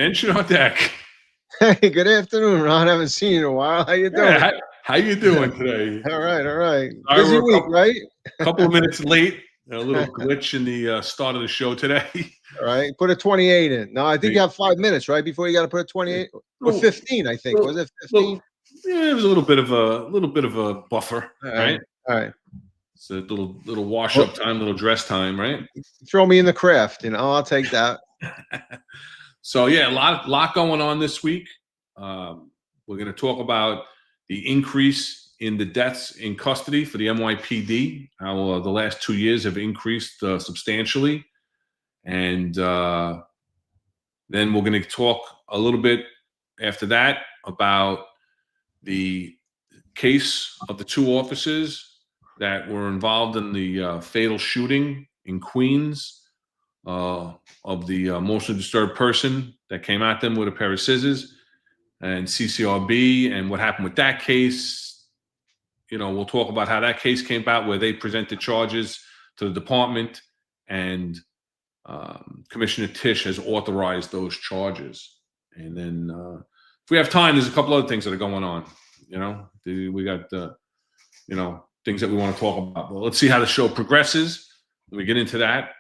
Tension on deck. Hey, good afternoon, Ron. Haven't seen you in a while. How you doing? Yeah, how you doing today? All right, all right. Sorry, Busy we're week, right? couple of minutes late. A little glitch in the start of the show today. All right. Put a 28 in. No, I think you have 5 minutes, right? Before you got to put a 28 or 15, I think. Was it 15? Yeah, it was a little bit of a buffer, All right? right. All right. It's a little wash up time, little dress time, right? Throw me in the craft, I'll take that. So yeah, a lot going on this week. We're going to talk about the increase in the deaths in custody for the NYPD. How the last 2 years have increased substantially, and then we're going to talk a little bit after that about the case of the 2 officers that were involved in the fatal shooting in Queens of the emotionally disturbed person that came at them with a pair of scissors, and CCRB and what happened with that case. We'll talk about how that case came about, where they presented charges to the department, and Commissioner Tisch has authorized those charges. And then if we have time, there's a couple other things that are going on. We got things that we want to talk about. But let's see how the show progresses when we get into that.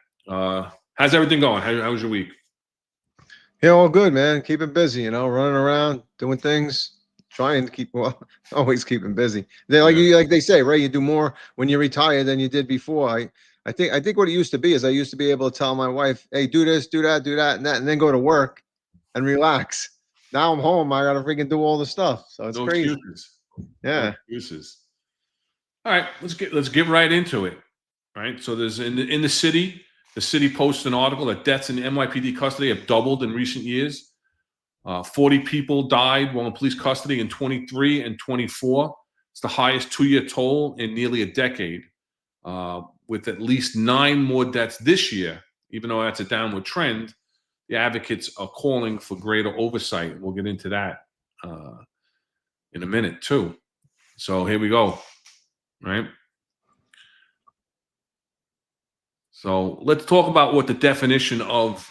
How's everything going? How was your week? Yeah, all good, man. Keeping busy, running around, doing things, trying to keep, always keeping busy. Like they say, right? You do more when you retire than you did before. I think what it used to be is I used to be able to tell my wife, hey, do this, do that, and that, and then go to work and relax. Now I'm home. I got to freaking do all the stuff. So it's crazy. Excuses. Yeah. No excuses. All right, let's get right into it. Right. So there's in the city posts an article that deaths in NYPD custody have doubled in recent years. 40 people died while in police custody in 23 and 24. It's the highest 2-year toll in nearly a decade, with at least 9 more deaths this year. Even though that's a downward trend, the advocates are calling for greater oversight. We'll get into that in a minute too. So here we go. Right. So let's talk about what the definition of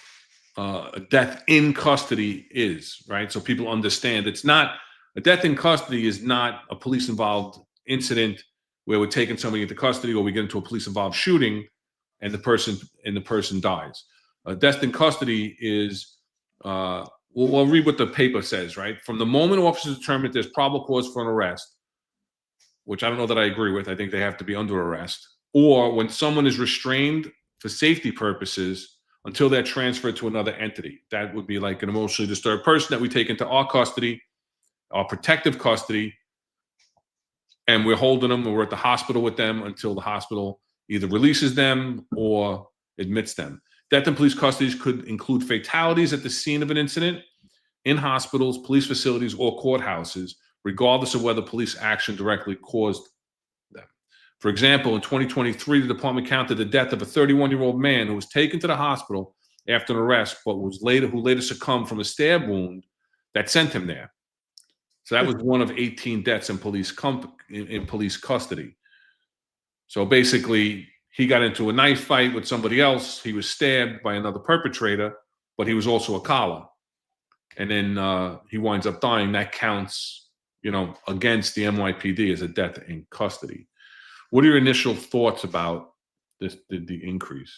a death in custody is, right? So people understand a death in custody is not a police-involved incident where we're taking somebody into custody or we get into a police-involved shooting and the person dies. Death in custody is, we'll read what the paper says, right? From the moment officers determine there's probable cause for an arrest, which I don't know that I agree with. I think they have to be under arrest, or when someone is restrained for safety purposes until they're transferred to another entity. That would be like an emotionally disturbed person that we take into our custody, our protective custody, and we're holding them, and we're at the hospital with them until the hospital either releases them or admits them. Death in police custody could include fatalities at the scene of an incident, in hospitals, police facilities, or courthouses, regardless of whether police action directly caused them. For example, in 2023, the department counted the death of a 31-year-old man who was taken to the hospital after an arrest, but who later succumbed from a stab wound that sent him there. So that was one of 18 deaths in police custody. So basically, he got into a knife fight with somebody else. He was stabbed by another perpetrator, but he was also a collar. And then he winds up dying. That counts, against the NYPD as a death in custody. What are your initial thoughts about the increase?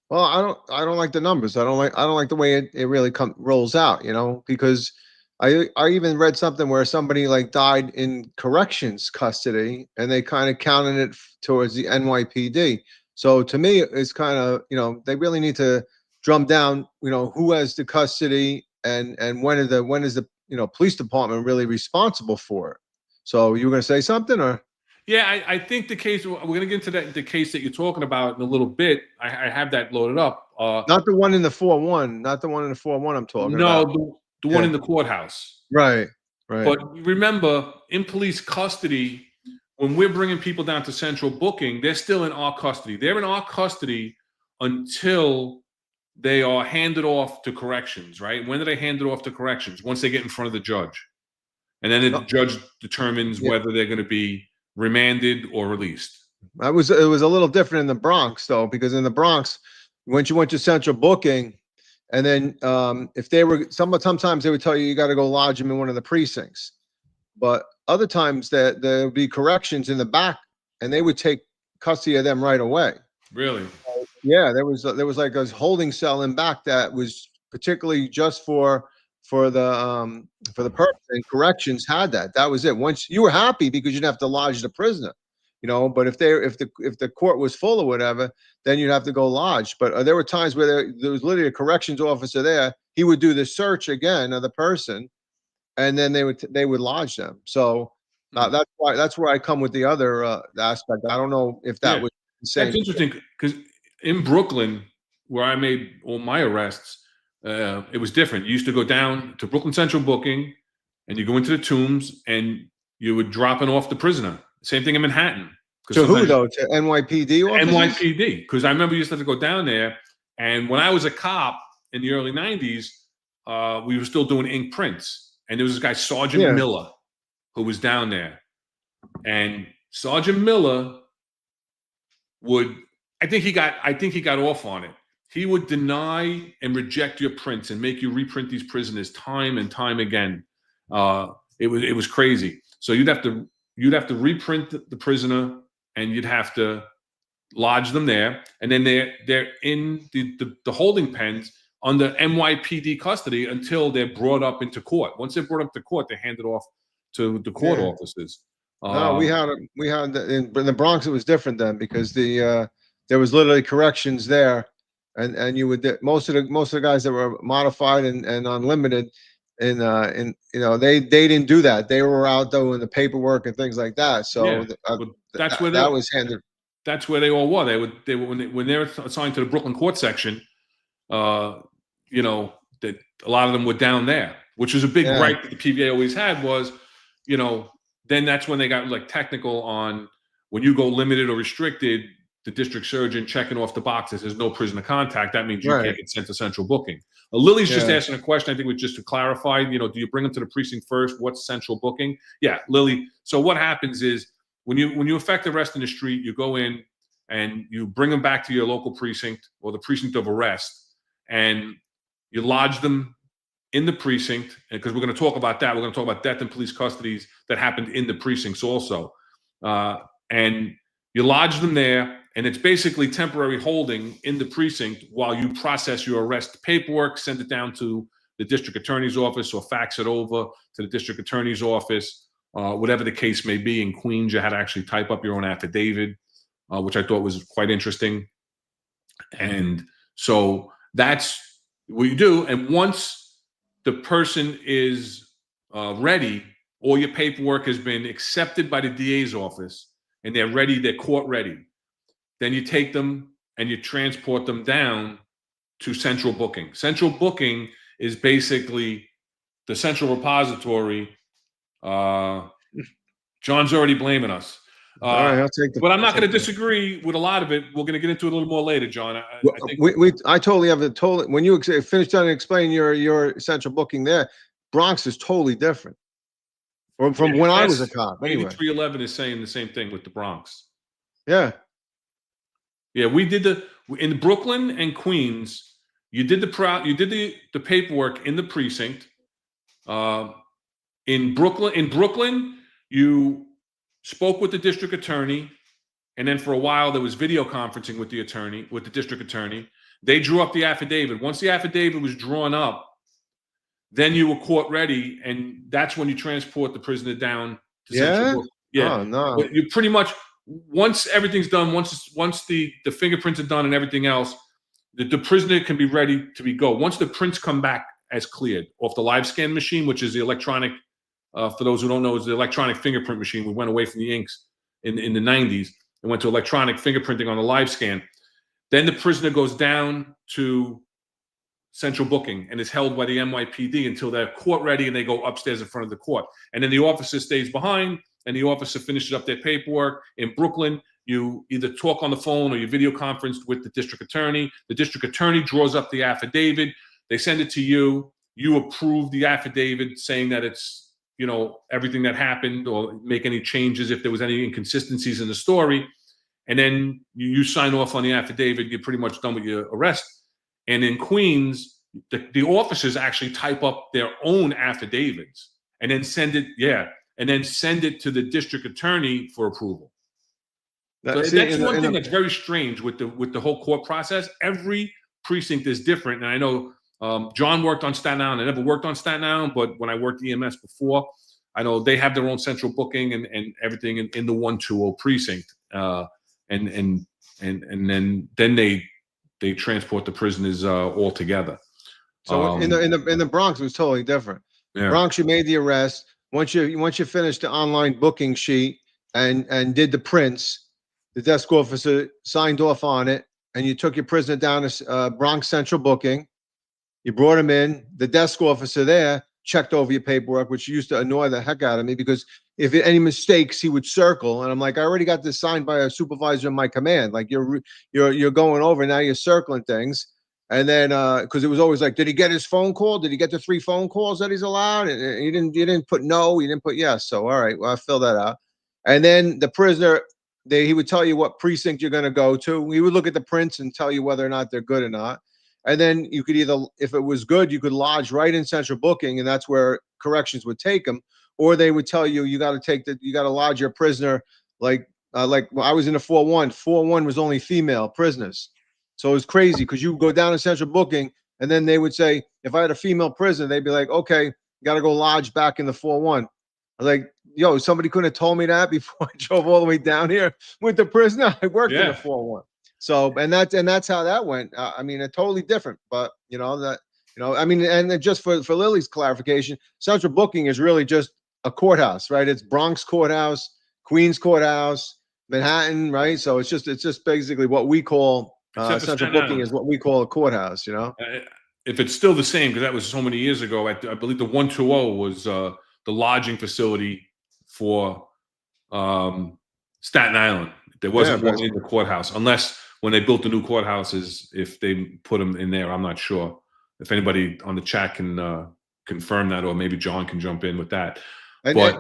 Well, I don't like the numbers. I don't like the way it really rolls out, because I even read something where somebody died in corrections custody and they kind of counted it towards the NYPD. So to me, it's kind of, they really need to drum down, who has the custody and when is the police department really responsible for it. So you were going to say something, or? Yeah, I think the case, we're going to get into the case that you're talking about in a little bit. I have that loaded up. Not the one in the 4-1, not the one in the 4-1 I'm talking about. No, the one in the courthouse. Right. But remember, in police custody, when we're bringing people down to central booking, they're still in our custody. They're in our custody until they are handed off to corrections, right? When do they hand it off to corrections? Once they get in front of the judge. And then the judge determines whether they're going to be remanded or released. It was a little different in the Bronx, though, because in the Bronx, once you went to central booking, And then if they were sometimes they would tell you got to go lodge them in one of the precincts, but other times there would be corrections in the back, and they would take custody of them right away. Really? Yeah, there was like a holding cell in back that was particularly just for the purpose, and corrections had that. That was it. Once you were happy because you didn't have to lodge the prisoner, but if the court was full or whatever, then you'd have to go lodge. But there were times where there was literally a corrections officer there. He would do the search again of the person, and then they would lodge them. So that's where I come with the other aspect. I don't know if that Yeah, was the same. that's interesting because in Brooklyn, where I made all my arrests, it was different. You used to go down to Brooklyn Central Booking, and you go into the Tombs, and you would drop it off the prisoner. Same thing in Manhattan. To who though? To NYPD officers? NYPD, because I remember you used to have to go down there. And when I was a cop in the early '90s, we were still doing ink prints, and there was this guy Sergeant Miller who was down there, and Sergeant Miller would. I think he got off on it. He would deny and reject your prints and make you reprint these prisoners time and time again. It was crazy. So you'd have to reprint the prisoner, and you'd have to lodge them there, and then they're in the holding pens under NYPD custody until they're brought up into court. Once they're brought up to court, they're handed off to the court officers. No, we had in the Bronx. It was different then because there was literally corrections there, and you would most of the guys that were modified and unlimited, and they didn't do that. They were out doing the paperwork and things like that. So that's where that was handed. That's where they all were. They were when they were assigned to the Brooklyn court section. That a lot of them were down there, which was a big gripe that the PVA always had was, then that's when they got like technical on when you go limited or restricted, the district surgeon checking off the boxes, there's no prisoner contact. That means you can't get sent to central booking. Lily's just asking a question. I think was just to clarify, do you bring them to the precinct first? What's central booking? Yeah, Lily. So what happens is when you effect arrest in the street, you go in and you bring them back to your local precinct or the precinct of arrest, and you lodge them in the precinct, because we're going to talk about that. We're going to talk about death and police custodies that happened in the precincts also. And you lodge them there, and it's basically temporary holding in the precinct while you process your arrest paperwork, send it down to the district attorney's office or fax it over to the district attorney's office, whatever the case may be. In Queens, you had to actually type up your own affidavit, which I thought was quite interesting. And so that's what you do. And once the person is ready, all your paperwork has been accepted by the DA's office, and they're ready, they're court ready. Then you take them and you transport them down to central booking. Central booking is basically the central repository. John's already blaming us. All right, I'll take but I'm not going to disagree with a lot of it. We're going to get into it a little more later, John. I totally have when you finish trying to explain your central booking there, Bronx is totally different from when I was a cop. Anyway, 8311 is saying the same thing with the Bronx. Yeah, we did in Brooklyn and Queens. You did the paperwork in the precinct. In Brooklyn, you spoke with the district attorney, and then for a while there was video conferencing with the district attorney. They drew up the affidavit. Once the affidavit was drawn up, then you were court ready, and that's when you transport the prisoner down to central book. Yeah. Oh, no. But you pretty much, once everything's done, once the fingerprints are done and everything else, the prisoner can be ready to go. Once the prints come back as cleared off the live scan machine, which is the electronic, for those who don't know, is the electronic fingerprint machine. We went away from the inks in the 90s and went to electronic fingerprinting on the live scan. Then the prisoner goes down to central booking and is held by the NYPD until they're court ready and they go upstairs in front of the court. And then the officer stays behind and the officer finishes up their paperwork. In Brooklyn, you either talk on the phone or you video conferenced with the district attorney. The district attorney draws up the affidavit. They send it to you. You approve the affidavit saying that it's, everything that happened, or make any changes if there was any inconsistencies in the story. And then you sign off on the affidavit. You're pretty much done with your arrest. And in Queens, the officers actually type up their own affidavits and then send it, and then send it to the district attorney for approval. So that's one thing that's very strange with the whole court process. Every precinct is different, and I know John worked on Staten Island. I never worked on Staten Island, but when I worked EMS before, I know they have their own central booking and everything in the 120 precinct, and then they transport the prisoners all together. So in the Bronx, it was totally different. Yeah. Bronx, you made the arrest. Once you finished the online booking sheet and did the prints, the desk officer signed off on it, and you took your prisoner down to Bronx Central Booking. You brought him in. The desk officer there checked over your paperwork, which used to annoy the heck out of me, because if any mistakes, he would circle, and I'm like, I already got this signed by a supervisor in my command. Like, you're going over, now you're circling things. And then because it was always like, did he get his phone call? Did he get the 3 phone calls that he's allowed? And you didn't put no, you didn't put yes. So all right, well, I fill that out. And then the prisoner, he would tell you what precinct you're going to go to. He would look at the prints and tell you whether or not they're good or not. And then you could either, if it was good, you could lodge right in central booking, and that's where corrections would take them. Or they would tell you, you got to lodge your prisoner like I was in a 4-1. 4-1 was only female prisoners. So it was crazy, because you go down to central booking, and then they would say, if I had a female prisoner, they'd be like, okay, you got to go lodge back in the 4-1. I was like, yo, somebody couldn't have told me that before I drove all the way down here with the prisoner. I worked in the 4-1. So, and that's how that went. I mean, it's totally different, but I mean, and just for Lily's clarification, central booking is really just a courthouse, right? It's Bronx courthouse, Queens courthouse, Manhattan, right? So it's just basically what we call central booking is what we call a courthouse, If it's still the same, because that was so many years ago, I believe the 120 was the lodging facility for Staten Island. There wasn't one in the courthouse, unless when they built the new courthouses, if they put them in there. I'm not sure. If anybody on the chat can confirm that, or maybe John can jump in with that. And I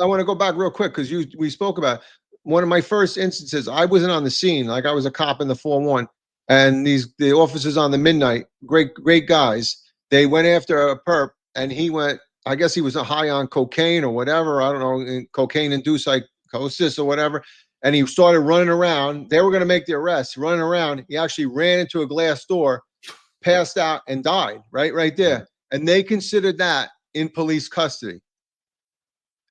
want to go back real quick, because we spoke about one of my first instances. I wasn't on the scene, like I was a cop in the 4-1, and the officers on the midnight, great guys, they went after a perp, and he went, I guess he was high on cocaine or whatever, I don't know, cocaine induced psychosis or whatever, and he started running around. They were going to make the arrest, running around. He actually ran into a glass door, passed out, and died right there. And they considered that in police custody.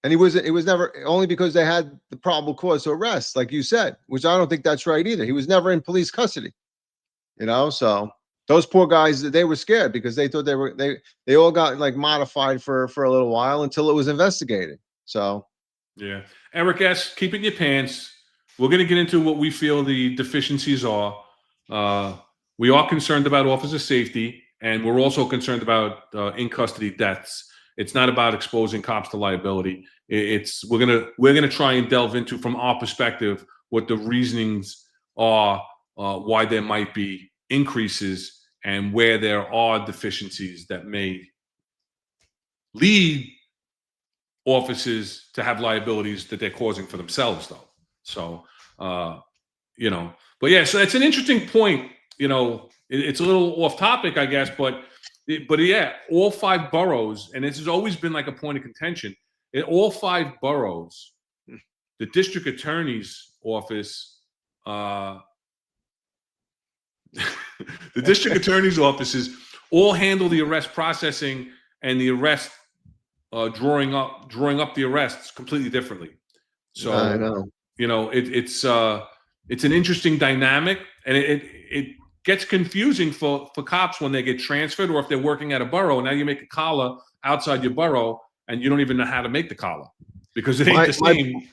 And it was never, only because they had the probable cause to arrest, like you said, which I don't think that's right either. He was never in police custody, so those poor guys, they were scared, because they thought they all got like modified for a little while until it was investigated. So yeah. Eric S., keep it in your pants. We're going to get into what we feel the deficiencies are. We are concerned about officer safety, and we're also concerned about in custody deaths. It's not about exposing cops to liability. We're gonna try and delve into, from our perspective, what the reasonings are, why there might be increases, and where there are deficiencies that may lead officers to have liabilities that they're causing for themselves, though. So, but yeah, so it's an interesting point. It's a little off topic, I guess, but yeah, all 5 boroughs, and this has always been like a point of contention. In all 5 boroughs, the district attorney's office, the district attorney's offices all handle the arrest processing and the arrest drawing up the arrests completely differently. So I know. It's an interesting dynamic, and it gets confusing for cops when they get transferred, or if they're working at a borough. Now you make a collar outside your borough, and you don't even know how to make the collar, because it ain't the same.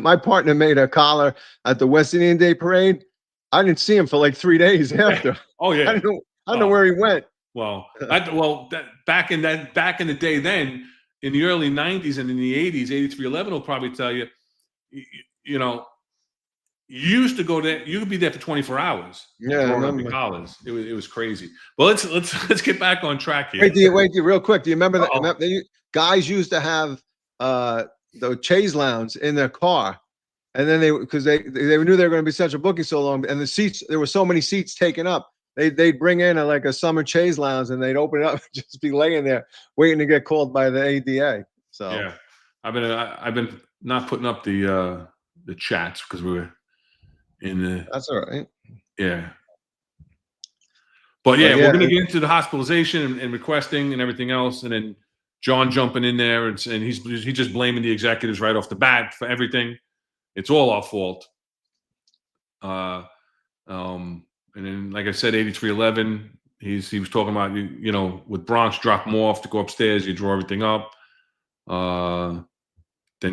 My partner made a collar at the West Indian Day Parade. I didn't see him for like 3 days after. Oh yeah, I don't know where he went. Well, back in the day, then in the early '90s and in the '80s, 8311 will probably tell you, you used to go there. You could be there for 24 hours. Yeah, the collars. It was crazy. Well, let's get back on track here. Wait, real quick. Do you remember that? Guys used to have the chaise lounge in their car, and then because they knew they were going to be central booking so long, and the seats, there were so many seats taken up. they'd bring in like a summer chaise lounge and they'd open it up and just be laying there waiting to get called by the ADA. So Yeah, I've been not putting up the chats because we're in the that's all right. yeah. But But yeah, we're yeah, gonna get into the hospitalization and requesting and everything else, and then John jumping in there and he's just blaming the executives right off the bat for everything. It's all our fault. Uh, and then, like I said, 8311. He was talking about you know with Bronx, drop them off to go upstairs. You draw everything up. Then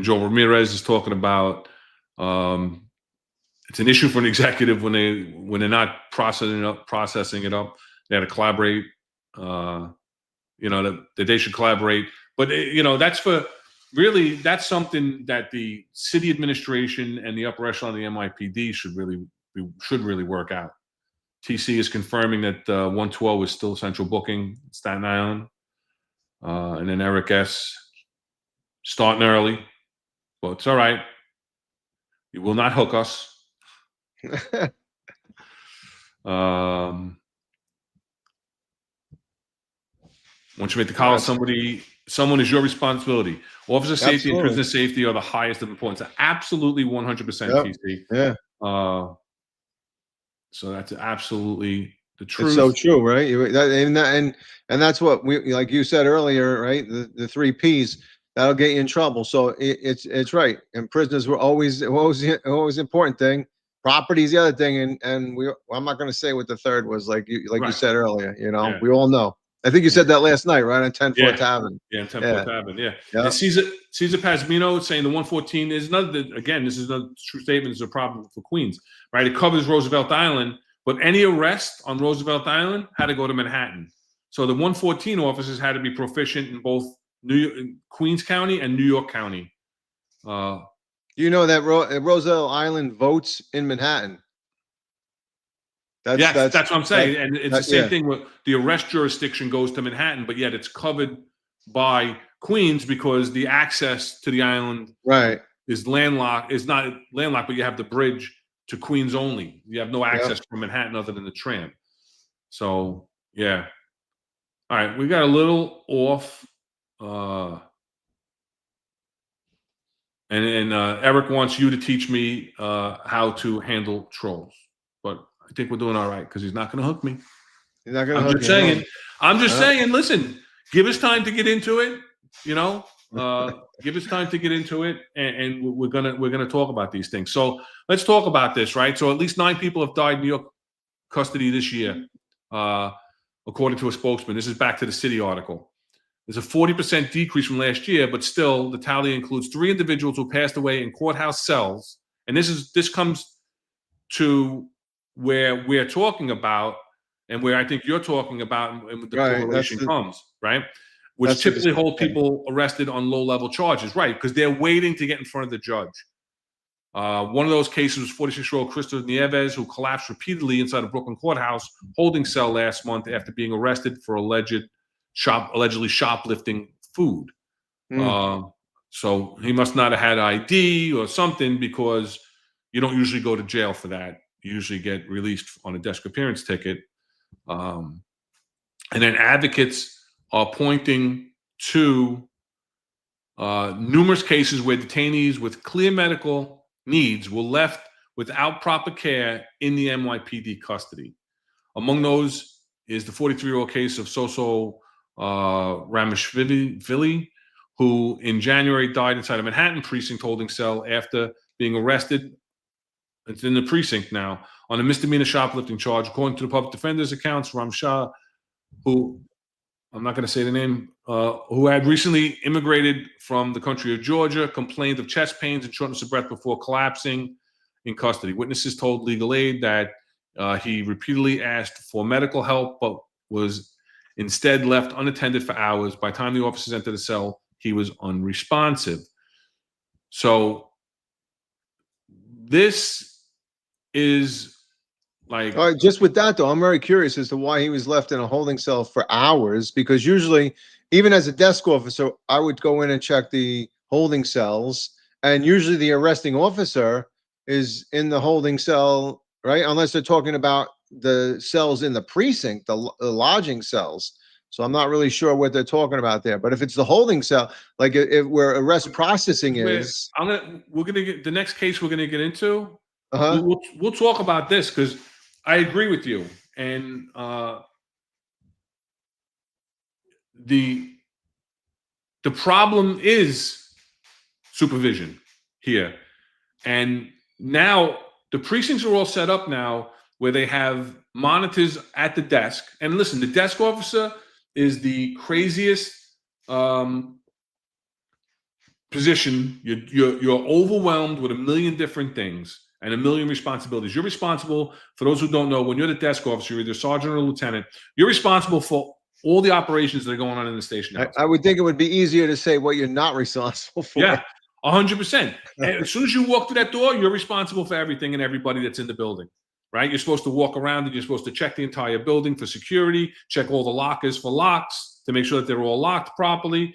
Joe Ramirez is talking about it's an issue for an executive when they're not processing it up. They had to collaborate. You know that they should collaborate, but you know that's something that the city administration and the upper echelon of the NYPD should really work out. TC is confirming that 112 is still central booking Staten Island, and then Eric S starting early, but it's all right. You will not hook us. Once you make the call, someone is your responsibility. Officer safety and prisoner safety are the highest of importance. Absolutely 100% TC. Yeah. So that's absolutely the truth. It's so true, right? And that's what we, like you said earlier, right? The three P's that'll get you in trouble. So it's right. And prisoners were always important thing. Property is the other thing, and I'm not going to say what the third was, like you said earlier. You know, we all know. I think you said that last night, right? On 10 Fourth Avenue. Yeah, 10 Fourth Avenue. Yeah. And Caesar Pazmino saying the 114 is again, this is another true statement. Is a problem for Queens, right? It covers Roosevelt Island, but any arrest on Roosevelt Island had to go to Manhattan. So the 114 officers had to be proficient in both Queens County and New York County. You know that Roosevelt Island votes in Manhattan. That's what I'm saying. And it's the same thing with the arrest jurisdiction goes to Manhattan, but yet it's covered by Queens because the access to the island is landlocked. It's not landlocked, but you have the bridge to Queens only. You have no access from Manhattan other than the tram. So, yeah. All right, we got a little off. And Eric wants you to teach me how to handle trolls. But I think we're doing all right because he's not going to hook me. He's not going to hook me. I'm just saying, listen, give us time to get into it, you know? Give us time to get into it, and we're gonna talk about these things. So let's talk about this, right? So at least 9 people have died in New York custody this year, according to a spokesman. This is back to the city article. There's a 40% decrease from last year, but still the tally includes 3 individuals who passed away in courthouse cells. And this comes to where we're talking about, and where I think you're talking about, and the correlation comes, right? Which typically hold people arrested on low-level charges, right? Because they're waiting to get in front of the judge. One of those cases was 46-year-old Crystal Nieves, who collapsed repeatedly inside a Brooklyn courthouse holding cell last month after being arrested for allegedly shoplifting food. So he must not have had ID or something, because you don't usually go to jail for that. You usually get released on a desk appearance ticket. And then advocates are pointing to numerous cases where detainees with clear medical needs were left without proper care in the NYPD custody. Among those is the 43-year-old case of Soso Ramishvili, who in January died inside a Manhattan precinct holding cell after being arrested. It's in the precinct now on a misdemeanor shoplifting charge. According to the public defender's accounts, Ramshah, who I'm not going to say the name, who had recently immigrated from the country of Georgia, complained of chest pains and shortness of breath before collapsing in custody. Witnesses told Legal Aid that he repeatedly asked for medical help, but was instead left unattended for hours. By the time the officers entered the cell, he was unresponsive. So this is like... All right, just with that though, I'm very curious as to why he was left in a holding cell for hours, because usually, even as a desk officer, I would go in and check the holding cells, and usually the arresting officer is in the holding cell, right? Unless they're talking about the cells in the precinct, the lodging cells. So I'm not really sure what they're talking about there. But if it's the holding cell, like if where arrest processing is, We're gonna get the next case we're gonna get into. uh-huh. We'll talk about this because I agree with you. And the problem is supervision here. And now the precincts are all set up now where they have monitors at the desk. And listen, the desk officer is the craziest position. You're overwhelmed with a million different things and a million responsibilities. You're responsible, for those who don't know, when you're the desk officer, you're either sergeant or lieutenant, you're responsible for all the operations that are going on in the station house. I would think it would be easier to say what you're not responsible for. Yeah, 100%. And as soon as you walk through that door, you're responsible for everything and everybody that's in the building, right? You're supposed to walk around and you're supposed to check the entire building for security, check all the lockers for locks to make sure that they're all locked properly,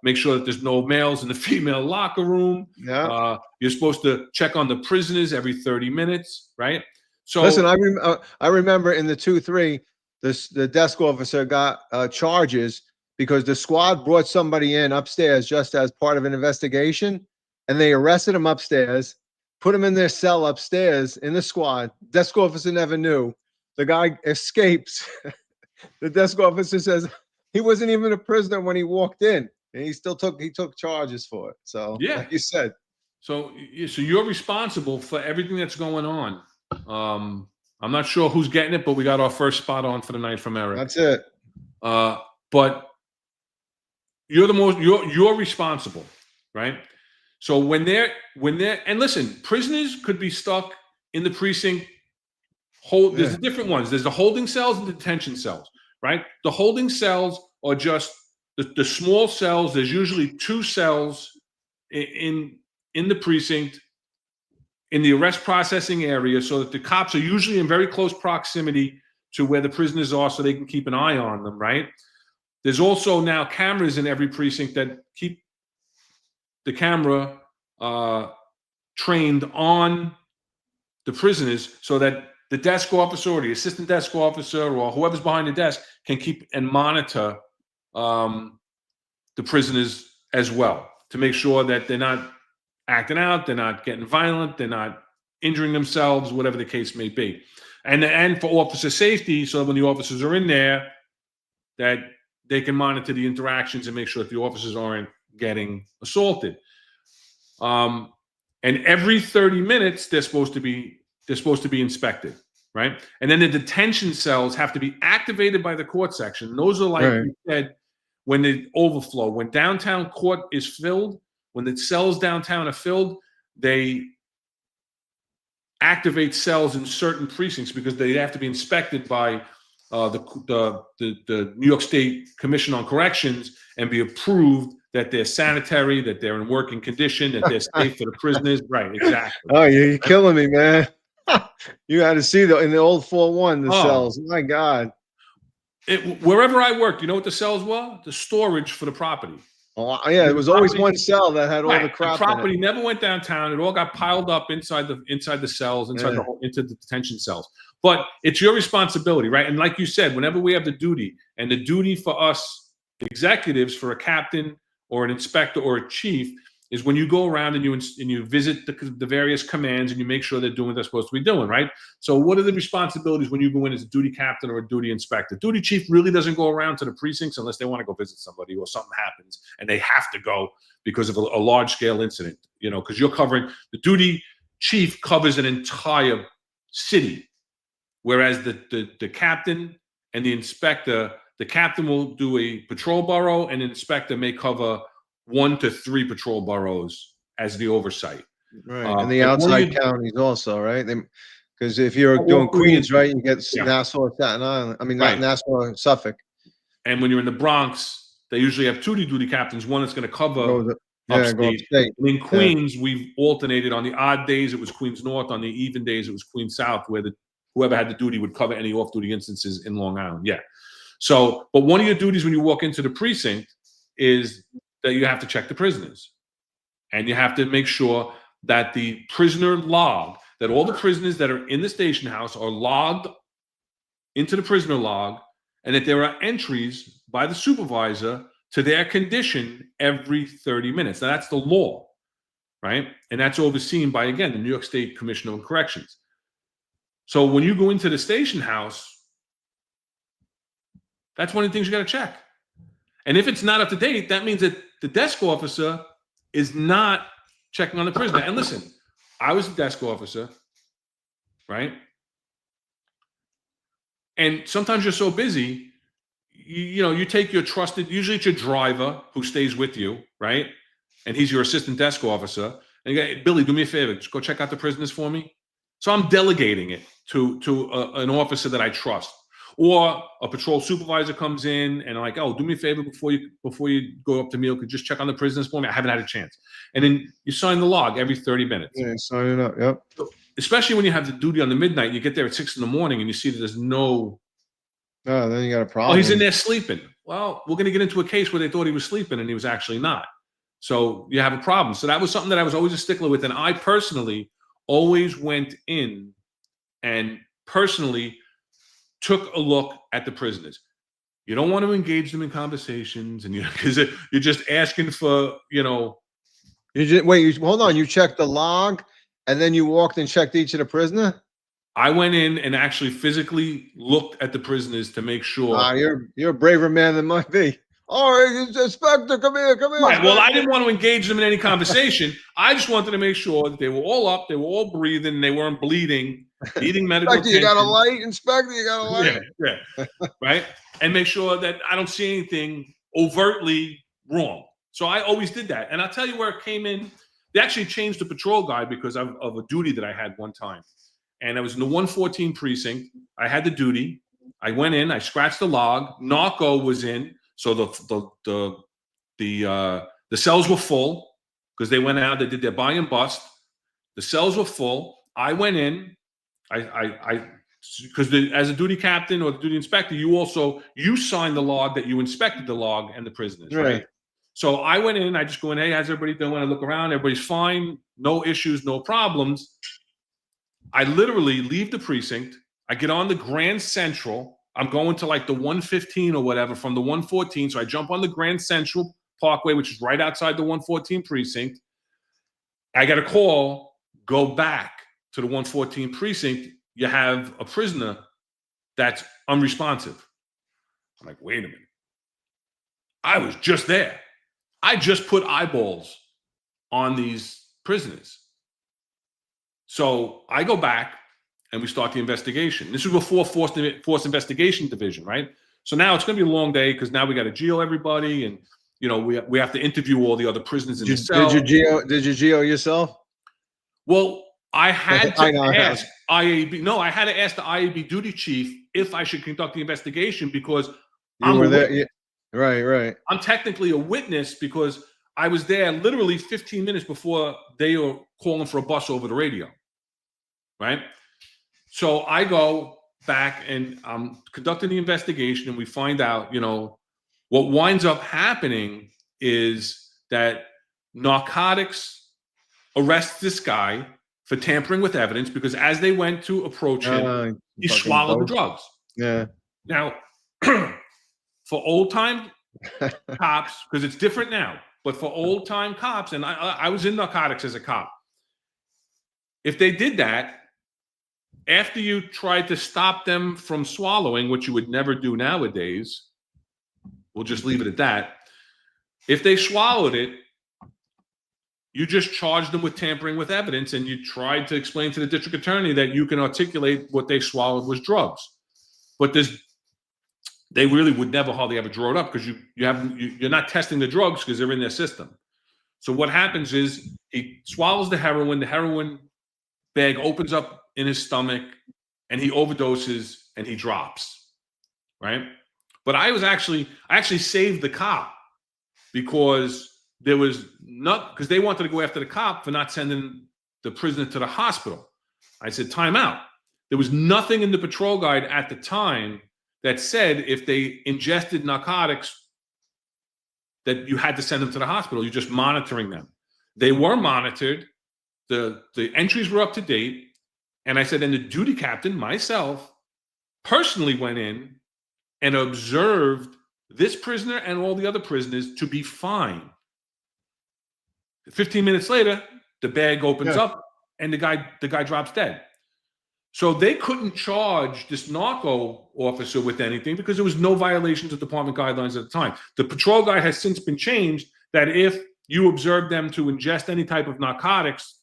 make sure that there's no males in the female locker room. Yeah. You're supposed to check on the prisoners every 30 minutes, right? So listen, I remember in the 2-3, the desk officer got charges because the squad brought somebody in upstairs just as part of an investigation, and they arrested him upstairs, put him in their cell upstairs in the squad. Desk officer never knew. The guy escapes. The desk officer says he wasn't even a prisoner when he walked in, and he took charges for it. So, yeah, like you said. So you're responsible for everything that's going on. I'm not sure who's getting it, but we got our first spot on for the night from Eric. That's it. But you're responsible, right? So when they're and listen, prisoners could be stuck in the precinct. There's the different ones. There's the holding cells and the detention cells, right? The holding cells are just the small cells. There's usually 2 cells in the precinct, in the arrest processing area, so that the cops are usually in very close proximity to where the prisoners are so they can keep an eye on them, right? There's also now cameras in every precinct that keep the camera trained on the prisoners so that the desk officer or the assistant desk officer or whoever's behind the desk can keep and monitor the prisoners as well to make sure that they're not acting out, they're not getting violent, they're not injuring themselves, whatever the case may be. And for officer safety, so when the officers are in there, that they can monitor the interactions and make sure that the officers aren't getting assaulted. And every 30 minutes, they're supposed to be inspected, right? And then the detention cells have to be activated by the court section. Those are like you said, when they overflow, when downtown court is filled, when the cells downtown are filled, they activate cells in certain precincts because they have to be inspected by the New York State Commission on Corrections and be approved that they're sanitary, that they're in working condition, that they're safe for the prisoners. Right, exactly. Oh, you're killing me, man. You had to see in the old 4-1, the cells. My God. Wherever I worked, you know what the cells were? The storage for the property. Oh, yeah, it was always one cell that had all the crap. The property never went downtown. It all got piled up inside the cells, into the detention cells. But it's your responsibility, right? And like you said, whenever we have the duty, and the duty for us executives, for a captain or an inspector or a chief, is when you go around and you visit the various commands and you make sure they're doing what they're supposed to be doing, right? So what are the responsibilities when you go in as a duty captain or a duty inspector? Duty chief really doesn't go around to the precincts unless they want to go visit somebody or something happens and they have to go because of a large-scale incident, because you're covering – the duty chief covers an entire city, whereas the captain and the inspector – the captain will do a patrol borough and the inspector may cover – 1 to 3 patrol boroughs as the oversight. Right, and the outside counties also, right? Because if you're doing Queens, right, you get Nassau, Staten Island. I mean, not Nassau, Suffolk. And when you're in the Bronx, they usually have 2 duty captains. One that's going to cover upstate. And in Queens, we've alternated. On the odd days, it was Queens North. On the even days, it was Queens South, where whoever had the duty would cover any off-duty instances in Long Island. Yeah. So, but one of your duties when you walk into the precinct is that you have to check the prisoners. And you have to make sure that the prisoner log, that all the prisoners that are in the station house are logged into the prisoner log and that there are entries by the supervisor to their condition every 30 minutes. Now, that's the law, right? And that's overseen by, again, the New York State Commissioner of Corrections. So when you go into the station house, that's one of the things you got to check. And if it's not up to date, that means that the desk officer is not checking on the prisoner. And listen, I was a desk officer, right? And sometimes you're so busy, you take your trusted, usually it's your driver who stays with you, right? And he's your assistant desk officer. And you go, hey, Billy, do me a favor, just go check out the prisoners for me. So I'm delegating it to an officer that I trust. Or a patrol supervisor comes in and like, oh, do me a favor before you go up to meal, could just check on the prisoners for me. I haven't had a chance. And then you sign the log every 30 minutes. Yeah, sign it up. Yep. Especially when you have the duty on the midnight, you get there at 6 a.m. and you see that there's no. Oh, then you got a problem. Oh, he's in there sleeping. Well, we're going to get into a case where they thought he was sleeping and he was actually not. So you have a problem. So that was something that I was always a stickler with. And I personally always went in and personally took a look at the prisoners. You don't want to engage them in conversations, and because you're just asking for, You just wait. Hold on. You checked the log, and then you walked and checked each of the prisoner. I went in and actually physically looked at the prisoners to make sure. You're a braver man than might be. Oh, Inspector, come here. Right. Well, I didn't want to engage them in any conversation. I just wanted to make sure that they were all up, they were all breathing, they weren't bleeding, needing medical attention. You got a light, Inspector? You got a light? Yeah. Right? And make sure that I don't see anything overtly wrong. So I always did that. And I'll tell you where it came in. They actually changed the patrol guide because of a duty that I had one time. And I was in the 114 precinct. I had the duty. I went in, I scratched the log. Narco was in. So the cells were full because they went out, they did their buy and bust. The cells were full. I went in, because as a duty captain or the duty inspector, you signed the log that you inspected the log and the prisoners, right? So I went in, I just go in, hey, how's everybody doing? I look around, everybody's fine, no issues, no problems. I literally leave the precinct. I get on the Grand Central. I'm going to like the 115 or whatever from the 114. So I jump on the Grand Central Parkway, which is right outside the 114 precinct. I get a call, go back to the 114 precinct. You have a prisoner that's unresponsive. I'm like, wait a minute. I was just there. I just put eyeballs on these prisoners. So I go back and we start the investigation. This was before Force Investigation Division, right? So now it's going to be a long day because now we got to geo everybody, and we have to interview all the other prisoners in the cell. Did you geo yourself? Well, I had to ask IAB. No, I had to ask the IAB duty chief if I should conduct the investigation because you were there. Yeah. Right. I'm technically a witness because I was there literally 15 minutes before they were calling for a bus over the radio, right? So I go back and I'm conducting the investigation, and we find out, what winds up happening is that narcotics arrests this guy for tampering with evidence because as they went to approach him, he swallowed the drugs. Yeah. Now, for old time cops, because it's different now, but for old time cops, and I was in narcotics as a cop, if they did that, after you tried to stop them from swallowing, which you would never do nowadays, we'll just leave it at that. If they swallowed it, you just charged them with tampering with evidence, and you tried to explain to the district attorney that you can articulate what they swallowed was drugs. But they really would never hardly ever draw it up because you're not testing the drugs because they're in their system. So what happens is he swallows the heroin bag opens up in his stomach, and he overdoses and he drops, right? But I actually saved the cop because because they wanted to go after the cop for not sending the prisoner to the hospital. I said, time out. There was nothing in the patrol guide at the time that said if they ingested narcotics that you had to send them to the hospital. You're just monitoring them. They were monitored. The entries were up to date. And I said, and the duty captain, myself, personally went in and observed this prisoner and all the other prisoners to be fine. 15 minutes later, the bag opens up and the guy drops dead. So they couldn't charge this narco officer with anything because there was no violations of department guidelines at the time. The patrol guide has since been changed that if you observe them to ingest any type of narcotics,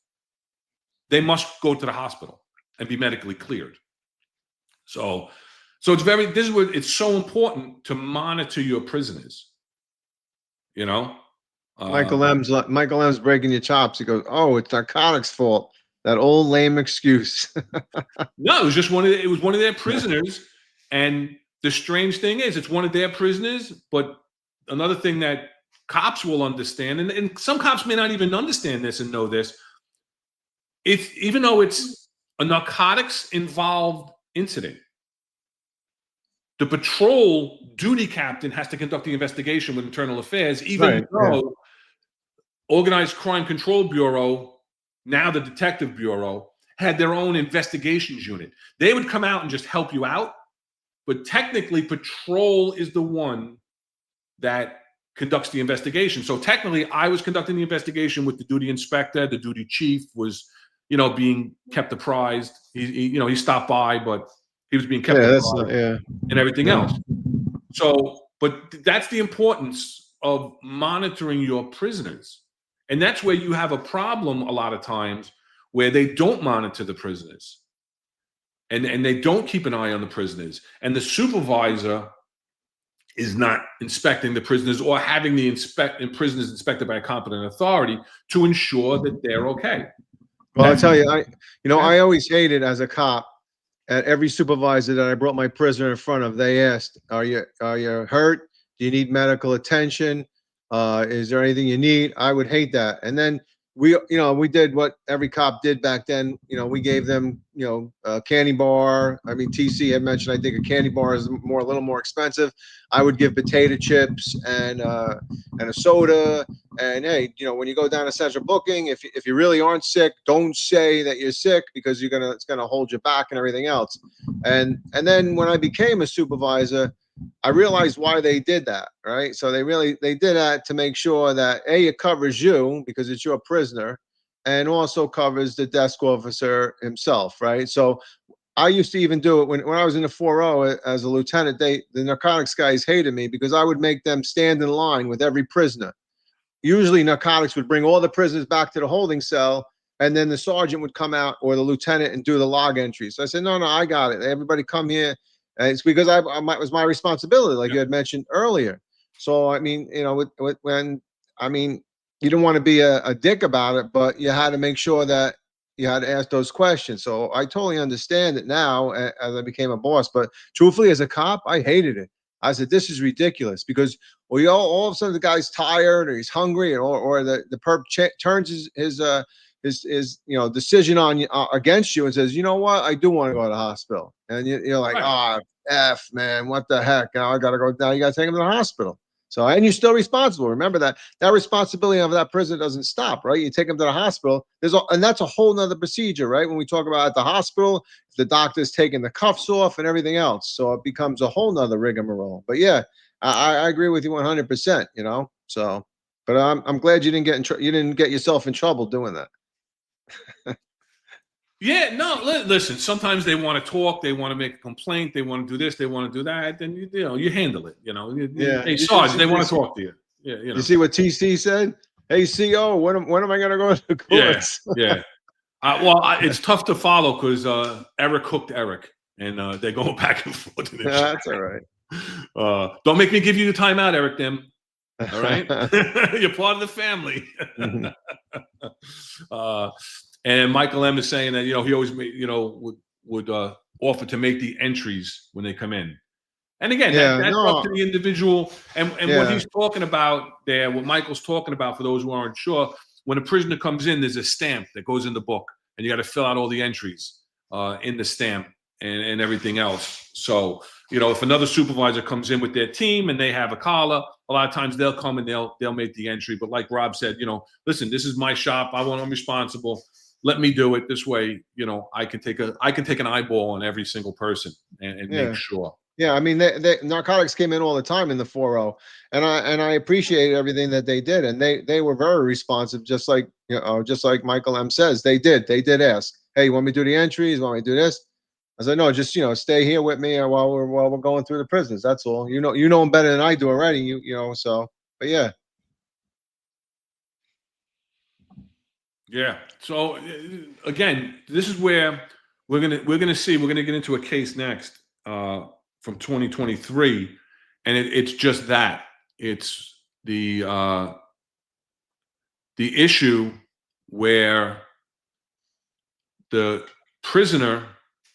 they must go to the hospital and be medically cleared. So this is what it's so important to monitor your prisoners. You know, Michael M's breaking your chops. He goes, "Oh, it's narcotics' fault." That old lame excuse. No, it was just one of their prisoners. And the strange thing is, it's one of their prisoners. But another thing that cops will understand, and some cops may not even understand this and know this, it's even though it's a narcotics involved incident, the patrol duty captain has to conduct the investigation with internal affairs, even though Organized Crime Control Bureau, now the Detective Bureau, had their own investigations unit. They would come out and just help you out, but technically patrol is the one that conducts the investigation. So technically I was conducting the investigation with the duty inspector. The duty chief was, being kept apprised. He stopped by, but he was being kept apprised and everything else. So, but that's the importance of monitoring your prisoners. And that's where you have a problem a lot of times, where they don't monitor the prisoners and they don't keep an eye on the prisoners. And the supervisor is not inspecting the prisoners or having the prisoners inspected by a competent authority to ensure that they're okay. Well, I'll tell you, I always hated as a cop, at every supervisor that I brought my prisoner in front of, they asked, are you hurt? Do you need medical attention? Is there anything you need? I would hate that. And then we did what every cop did back then. We gave them, a candy bar. I mean, TC had mentioned, I think a candy bar is a little more expensive. I would give potato chips and a soda. And hey, when you go down to central booking, if you really aren't sick, don't say that you're sick, because it's gonna hold you back and everything else. And then when I became a supervisor, I realized why they did that, right? So they did that to make sure that it covers you because it's your prisoner, and also covers the desk officer himself, right? So I used to even do it when I was in the 4O as a lieutenant. The narcotics guys hated me because I would make them stand in line with every prisoner. Usually narcotics would bring all the prisoners back to the holding cell, and then the sergeant would come out, or the lieutenant, and do the log entries. So I said, no, I got it. Everybody come here. And it's because it was my responsibility, like you had mentioned earlier. So, I mean, you don't want to be a dick about it, but you had to make sure that you had to ask those questions. So I totally understand it now as I became a boss. But truthfully, as a cop, I hated it. I said, this is ridiculous, because all of a sudden the guy's tired, or he's hungry, or the perp turns his decision on against you and says, you know what, I do want to go to the hospital. And you're like, F, man, what the heck? Now I got to go. Now you got to take him to the hospital. So, and you're still responsible. Remember that responsibility of that prisoner doesn't stop, right? You take him to the hospital. And that's a whole nother procedure, right? When we talk about at the hospital, the doctor's taking the cuffs off and everything else. So it becomes a whole nother rigmarole. But yeah, I agree with you 100%, so, but I'm glad you didn't get yourself in trouble doing that. Yeah, no, listen, sometimes they want to talk, they want to make a complaint, they want to do this, they want to do that, then you handle it, Hey, Sarge, they want to talk to you. Yeah, You see what TC said? Hey, CO, when am I going to go to the courts? Yeah. Well, it's tough to follow because Eric hooked Eric, and they're going back and forth. That's all right. Don't make me give you the timeout, Eric, them. All right? You're part of the family. And Michael M is saying that, he always would offer to make the entries when they come in. And again, that's up to the individual. And what he's talking about there, what Michael's talking about, for those who aren't sure, when a prisoner comes in, there's a stamp that goes in the book, and you got to fill out all the entries in the stamp and everything else. So, if another supervisor comes in with their team and they have a collar, a lot of times they'll come and they'll make the entry. But like Rob said, listen, this is my shop. I'm responsible. let me do it this way. I can take an eyeball on every single person and make Yeah. sure. Yeah, I mean, narcotics came in all the time in the 4-0, and I appreciate everything that they did, and they were very responsive, just like just like Michael M says, they did ask, hey, you want me to do the entries? Want me to do this? I said, no, just stay here with me while we're going through the prisons. That's all. You know them better than I do already. So, but yeah, Yeah. So again, this is where we're gonna get into a case next from 2023, and it's just that it's the issue where the prisoner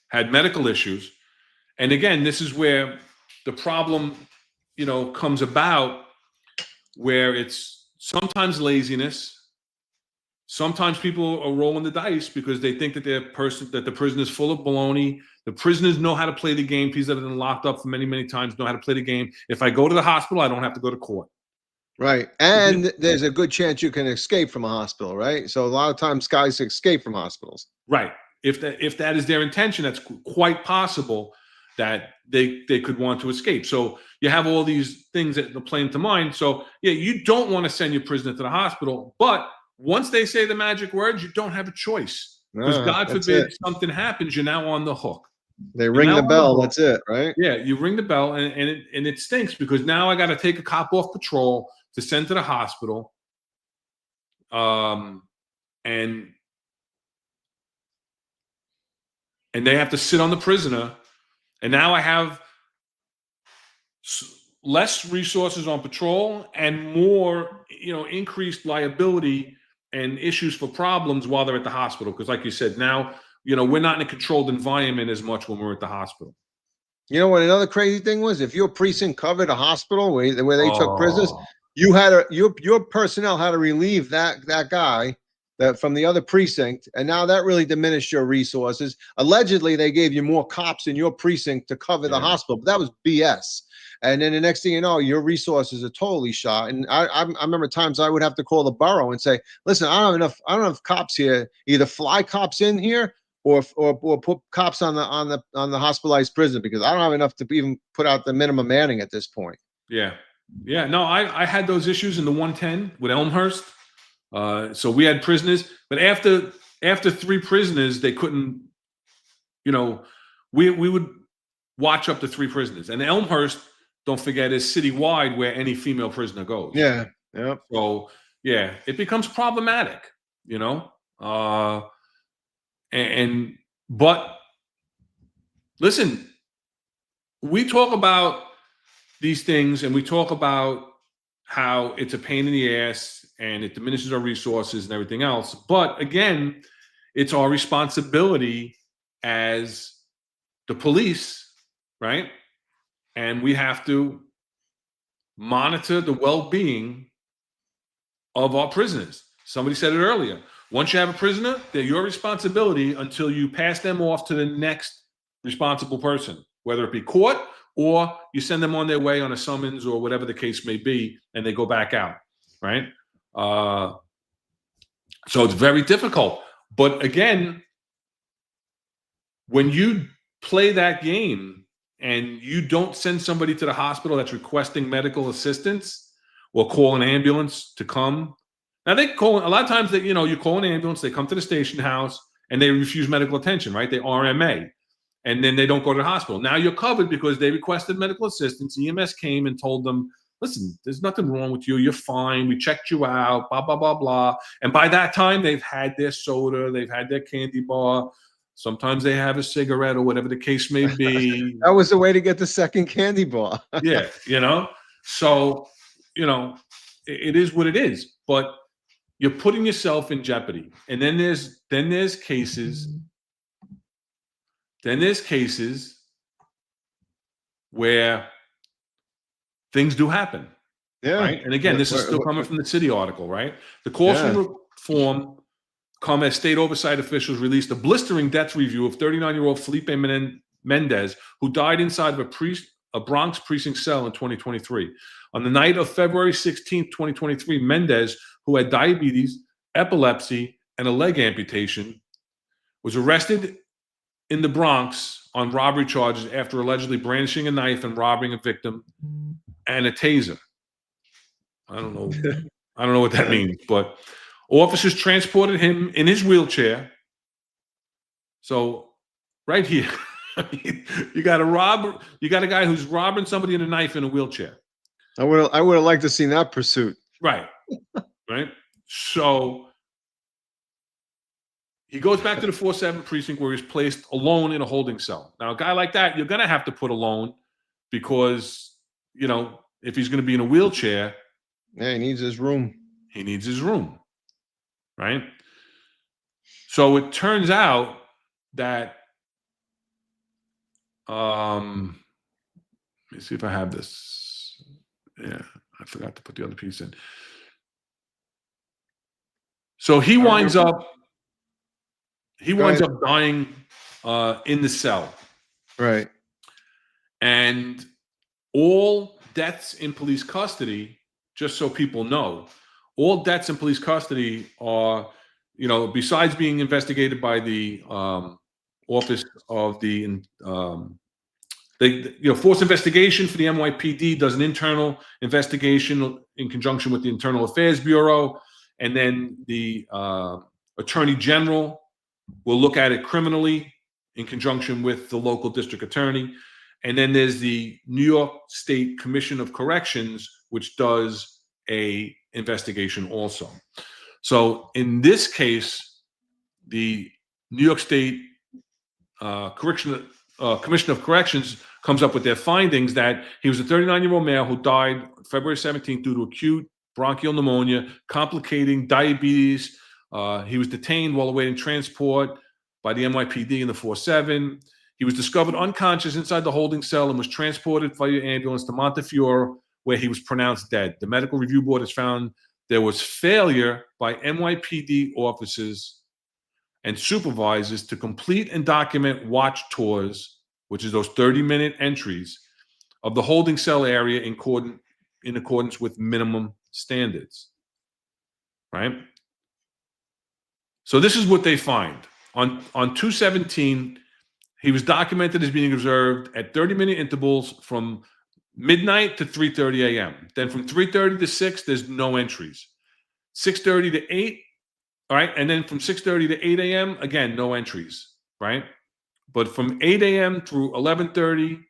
had medical issues, and again, this is where the problem comes about, where it's sometimes laziness. Sometimes people are rolling the dice because they think that the prison is full of baloney. The prisoners know how to play the game. People that have been locked up for many, many times know how to play the game. If I go to the hospital, I don't have to go to court. right. And there's a good chance you can escape from a hospital, right? So a lot of times guys escape from hospitals. Right. If that is their intention, that's quite possible that they could want to escape. So you have all these things that play into mind. So yeah, you don't want to send your prisoner to the hospital, but once they say the magic words, you don't have a choice, because God forbid something happens, you're now on the hook. They ring the bell. That's it, right? Yeah, you ring the bell, and it stinks, because now I got to take a cop off patrol to send to the hospital, and they have to sit on the prisoner, and now I have less resources on patrol and more, increased liability and issues for problems while they're at the hospital. Because like you said, now, we're not in a controlled environment as much when we're at the hospital. You know what another crazy thing was? If your precinct covered a hospital where they took prisoners, Oh, you had your personnel had to relieve that guy from the other precinct, and now that really diminished your resources. Allegedly, they gave you more cops in your precinct to cover the yeah. hospital, but that was BS. And then the next thing you know, your resources are totally shot. And I remember times I would have to call the borough and say, "Listen, I don't have enough cops here. Either fly cops in here, or put cops on the hospitalized prison, because I don't have enough to even put out the minimum manning at this point." Yeah. Yeah. No, I had those issues in the 110 with Elmhurst. So we had prisoners, but after 3 prisoners, they couldn't, we would watch up to 3 prisoners. And Elmhurst, don't forget, is citywide where any female prisoner goes. Yeah. Yeah. So yeah, it becomes problematic, but listen, we talk about these things, and we talk about how it's a pain in the ass and it diminishes our resources and everything else. But again, it's our responsibility as the police, right? And we have to monitor the well-being of our prisoners. Somebody said it earlier. Once you have a prisoner, they're your responsibility until you pass them off to the next responsible person, whether it be court or you send them on their way on a summons or whatever the case may be, and they go back out, right? So it's very difficult. But again, when you play that game and you don't send somebody to the hospital that's requesting medical assistance or call an ambulance to come. Now they call, a lot of times that, you call an ambulance, they come to the station house and they refuse medical attention, right? They RMA. And then they don't go to the hospital. Now you're covered because they requested medical assistance. EMS came and told them, listen, there's nothing wrong with you. You're fine. We checked you out, blah, blah, blah, blah. And by that time, they've had their soda. They've had their candy bar. Sometimes they have a cigarette or whatever the case may be. That was the way to get the second candy bar. Yeah, So, it is what it is. But you're putting yourself in jeopardy. And then there's cases where things do happen. Yeah. Right. And again, this is still coming from the city article, right? The calls for reform come as state oversight officials released a blistering death review of 39-year-old Felipe Mendez, who died inside of a Bronx precinct cell in 2023. On the night of February 16th, 2023, Mendez, who had diabetes, epilepsy, and a leg amputation, was arrested in the Bronx on robbery charges after allegedly brandishing a knife and robbing a victim and a taser. I don't know what that means, but officers transported him in his wheelchair. So right here, you got a guy who's robbing somebody in a knife in a wheelchair. I would have liked to seen that pursuit. Right. Right. So he goes back to the 4-7 precinct where he's placed alone in a holding cell. Now, a guy like that, you're going to have to put alone because, if he's going to be in a wheelchair. Yeah, he needs his room. He needs his room. Right. So it turns out that, let me see if I have this. Yeah, I forgot to put the other piece in. So he winds up dying in the cell. Right. And all deaths in police custody, just so people know, all deaths in police custody are, besides being investigated by the Office of the Force Investigation for the NYPD does an internal investigation in conjunction with the Internal Affairs Bureau, and then the Attorney General will look at it criminally in conjunction with the local district attorney. And then there's the New York State Commission of Corrections, which does a investigation also. So in this case, the New York State Commission of Corrections comes up with their findings that he was a 39-year-old male who died February 17th due to acute bronchial pneumonia, complicating diabetes. He was detained while awaiting transport by the NYPD in the 4-7. He was discovered unconscious inside the holding cell and was transported via ambulance to Montefiore, where he was pronounced dead. The medical review board has found there was failure by NYPD officers and supervisors to complete and document watch tours, which is those 30-minute entries, of the holding cell area in accordance with minimum standards. Right? So this is what they find. On 2/17, he was documented as being observed at 30-minute intervals from midnight to 3:30 a.m. Then from 3:30 to 6, there's no entries. 6:30 to 8, all right? And then from 6:30 to 8 a.m., again, no entries, right? But from 8 a.m. through 11:30,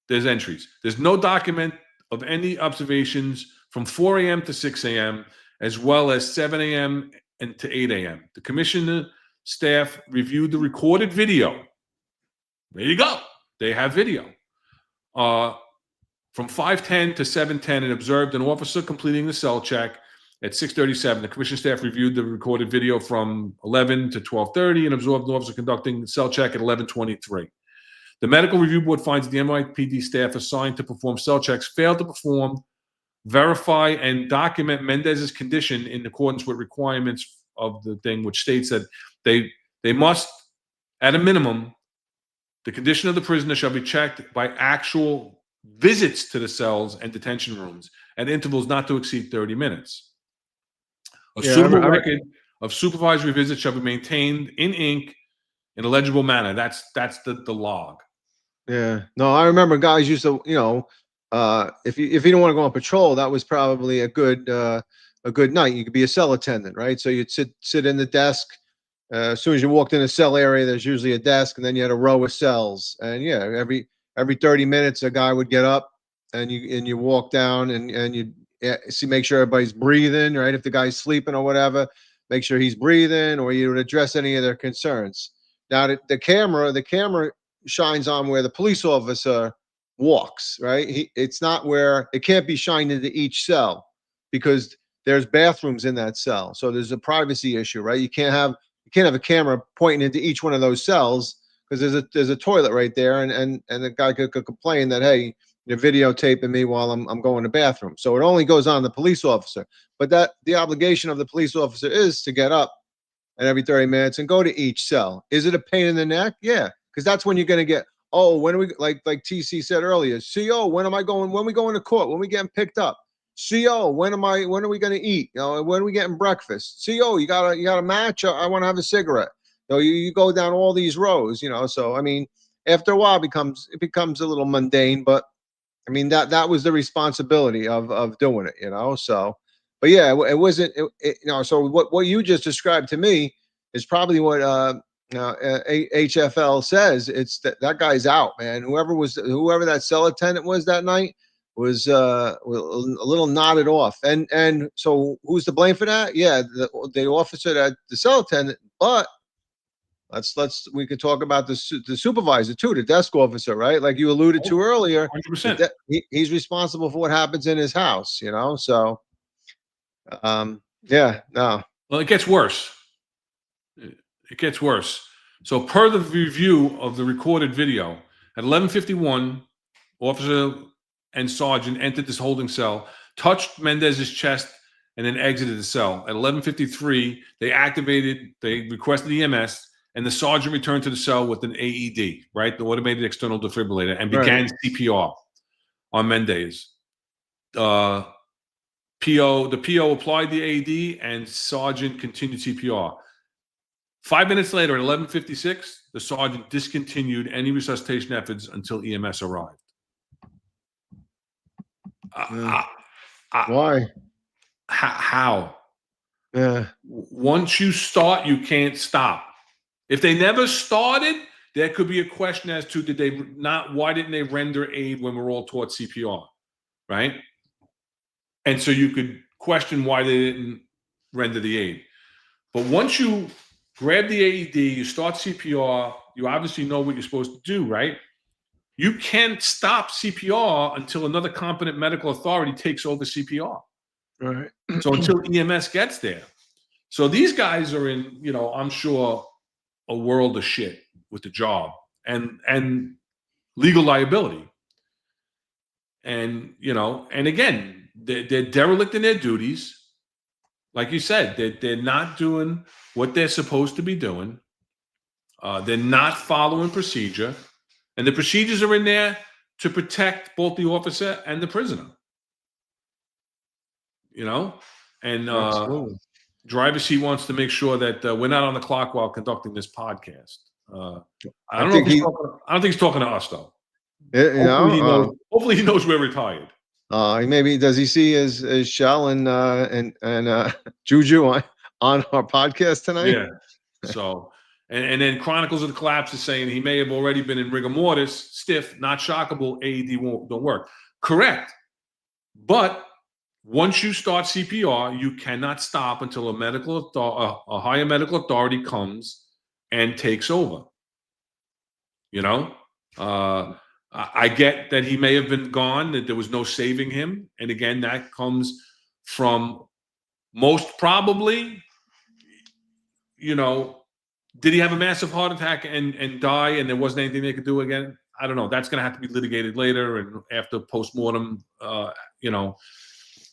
there's entries. There's no document of any observations from 4 a.m. to 6 a.m., as well as 7 a.m. and to 8 a.m. The commissioner staff reviewed the recorded video. There you go. They have video. From 5:10 to 7:10 and observed an officer completing the cell check at 6:37. The commission staff reviewed the recorded video from 11 to 12:30 and observed an officer conducting the cell check at 11:23. The medical review board finds the NYPD staff assigned to perform cell checks failed to perform, verify, and document Mendez's condition in accordance with requirements of the thing, which states that they must, at a minimum, the condition of the prisoner shall be checked by actual visits to the cells and detention rooms at intervals not to exceed 30 minutes. A suitable record of supervisory visits shall be maintained in ink in a legible manner. That's the log. Yeah. No, I remember guys used to, if you didn't want to go on patrol, that was probably a good night. You could be a cell attendant, right? So you'd sit in the desk. As soon as you walked in the cell area, there's usually a desk, and then you had a row of cells. And yeah, every 30 minutes, a guy would get up, and you walk down, and you make sure everybody's breathing, right? If the guy's sleeping or whatever, make sure he's breathing, or you would address any of their concerns. Now the camera shines on where the police officer walks, right? It's not where it can't be shined into each cell because there's bathrooms in that cell. So there's a privacy issue, right? You can't have a camera pointing into each one of those cells because there's a toilet right there, and the guy could complain that, hey, you're videotaping me while I'm going to the bathroom. So it only goes on the police officer. But that the obligation of the police officer is to get up and every 30 minutes and go to each cell. Is it a pain in the neck? Yeah, because that's when you're going to get, oh, when are we, like TC said earlier, CO, when we going to court? When we getting picked up? CO, when are we going to eat? When are we getting breakfast? CO, you got a match? I want to have a cigarette. You go down all these rows, so I mean, after a while it becomes a little mundane, but I mean, that was the responsibility of doing it, so, but yeah, it wasn't, so what you just described to me is probably what, HFL says. It's that guy's out, man. Whoever that cell attendant was that night was a little nodded off. And so who's to blame for that? Yeah, the officer, that the cell attendant. But we could talk about the supervisor too, the desk officer, right? Like you alluded to earlier, 100%. he's responsible for what happens in his house, so yeah, no. Well, it gets worse. It gets worse. So per the review of the recorded video, at 11:51, officer and sergeant entered this holding cell, touched Mendez's chest, and then exited the cell. At 11:53, they requested EMS, and the sergeant returned to the cell with an AED, right, the automated external defibrillator, and began CPR on Mendez. The PO applied the AED, and sergeant continued CPR. 5 minutes later, at 11:56, the sergeant discontinued any resuscitation efforts until EMS arrived. Why? How? Yeah. Once you start, you can't stop. If they never started, there could be a question as to why didn't they render aid when we're all taught CPR, right? And so you could question why they didn't render the aid. But once you grab the AED, you start CPR, you obviously know what you're supposed to do, right? You can't stop CPR until another competent medical authority takes over CPR. Right. So until EMS gets there. So these guys are in, I'm sure, a world of shit with the job and legal liability. And, and again, they're derelict in their duties. Like you said, they're not doing what they're supposed to be doing. They're not following procedure. And the procedures are in there to protect both the officer and the prisoner. And driver seat wants to make sure that we're not on the clock while conducting this podcast. I don't think he's talking to us though. Hopefully he knows we're retired. Maybe does he see his Shell and Juju on our podcast tonight? Yeah. So and then Chronicles of the Collapse is saying he may have already been in rigor mortis, stiff, not shockable, AED don't work. Correct. But once you start CPR, you cannot stop until a higher medical authority comes and takes over. I get that he may have been gone, that there was no saving him. And again, that comes from most probably, did he have a massive heart attack and die and there wasn't anything they could do again? I don't know. That's going to have to be litigated later and after postmortem,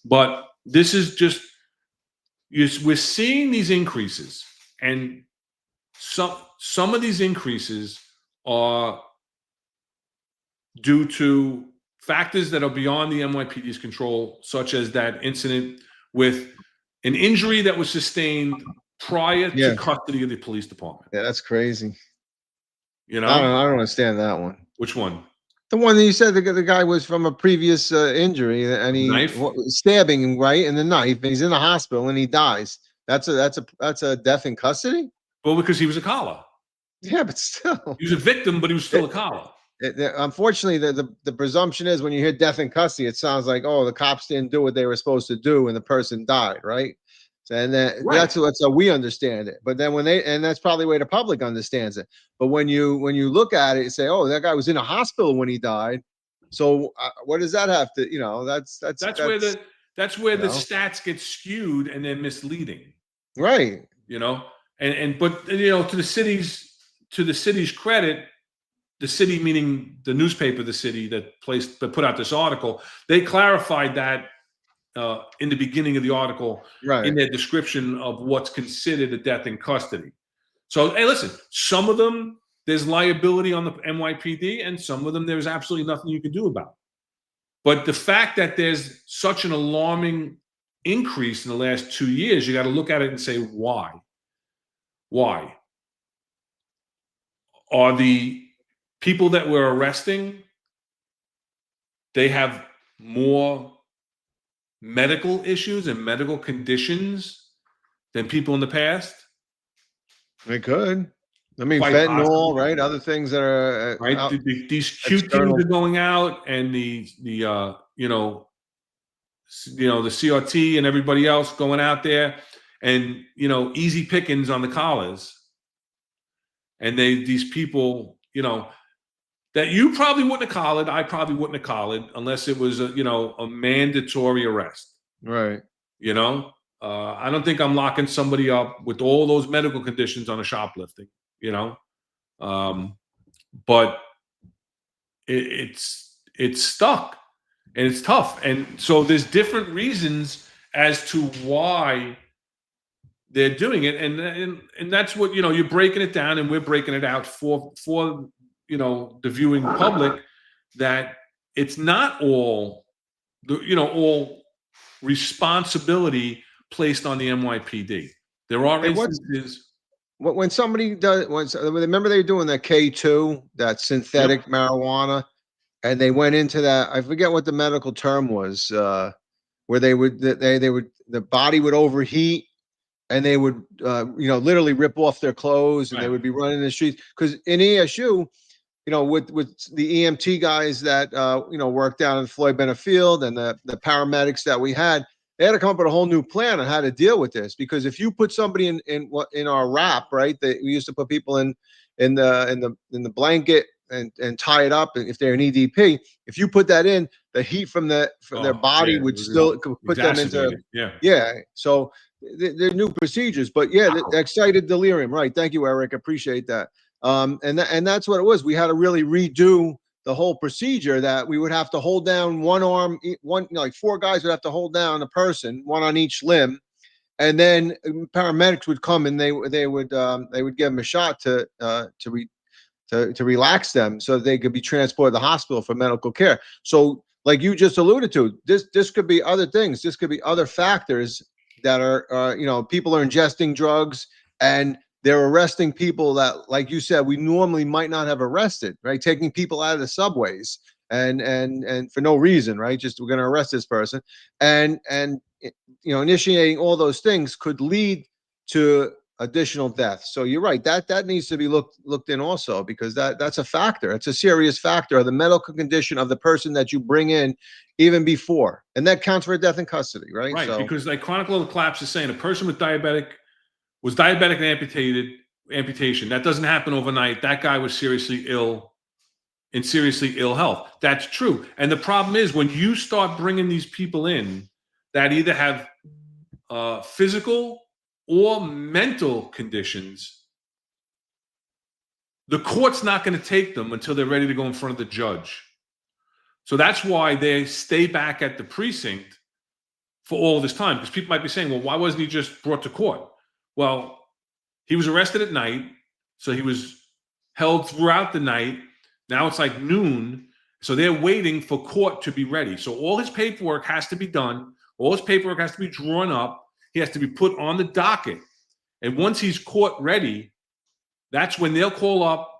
But this is just, we're seeing these increases, and some of these increases are due to factors that are beyond the NYPD's control, such as that incident with an injury that was sustained prior to custody of the police department. Yeah, that's crazy. I don't understand that one. Which one? The one that you said the guy was from a previous injury and he stabbing him right in the knife, and he's in the hospital and he dies. That's a death in custody. Well, because he was a collar. Yeah, but still, he was a victim, but he was still a collar. Unfortunately, the presumption is when you hear death in custody, it sounds like, oh, the cops didn't do what they were supposed to do and the person died, right? So, and that's how we understand it. But then and that's probably the way the public understands it. But when you look at it, you say, oh, that guy was in a hospital when he died. So what does that have to, that's where the stats get skewed and they're misleading. Right. But to the city's credit, the city, meaning the newspaper, the city that put out this article, they clarified that in the beginning of the article, in their description of what's considered a death in custody. So, hey, listen, some of them, there's liability on the NYPD, and some of them, there's absolutely nothing you can do about. But the fact that there's such an alarming increase in the last 2 years, you got to look at it and say, why? Why? Are the people that we're arresting, they have more medical issues and medical conditions than people in the past? They could. I mean, Quite possibly, fentanyl, right? Other things that are right? out These cute teams external. are going out, and the CRT and everybody else going out there, and easy pickings on the collars, and these people, that you probably wouldn't have collared, I probably wouldn't have collared unless it was a mandatory arrest. Right. I don't think I'm locking somebody up with all those medical conditions on a shoplifting. But it's stuck, and it's tough, and so there's different reasons as to why they're doing it, and that's what you're breaking it down, and we're breaking it out for the viewing public, that it's not all all responsibility placed on the NYPD. There are instances. When somebody does, remember they were doing that K2, that synthetic marijuana, and they went into that. I forget what the medical term was, where they would the body would overheat, and they would literally rip off their clothes, and they would be running the streets. Because in ESU, with the EMT guys that worked down in Floyd Bennett Field, and the paramedics that we had, they had to come up with a whole new plan on how to deal with this. Because if you put somebody in our wrap, right, that we used to put people in the blanket and tie it up, and if they're an EDP, if you put that in, the heat from their body would still put them into So they're new procedures, but the excited delirium, right? Thank you, Eric. Appreciate that. And that's what it was. We had to really redo the whole procedure, that we would have to hold down one arm, like 4 guys would have to hold down a person, one on each limb, and then paramedics would come, and they would give them a shot to relax them so that they could be transported to the hospital for medical care. So, like you just alluded to, this could be other things. This could be other factors that are people are ingesting drugs, and they're arresting people that, like you said, we normally might not have arrested, right? Taking people out of the subways and for no reason, right? Just, we're going to arrest this person, and initiating all those things could lead to additional deaths. So you're right, that needs to be looked in also, because that's a factor. It's a serious factor of the medical condition of the person that you bring in even before, and that counts for a death in custody, right? Right, so, because like Chronicle of the Collapse is saying, a person with diabetic and amputation. That doesn't happen overnight. That guy was seriously ill, in seriously ill health. That's true. And the problem is, when you start bringing these people in that either have physical or mental conditions, the court's not going to take them until they're ready to go in front of the judge. So that's why they stay back at the precinct for all this time, because people might be saying, well, why wasn't he just brought to court? Well, he was arrested at night, so he was held throughout the night. Now it's like noon, so they're waiting for court to be ready. So all his paperwork has to be done. All his paperwork has to be drawn up. He has to be put on the docket. And once he's court ready, that's when they'll call up.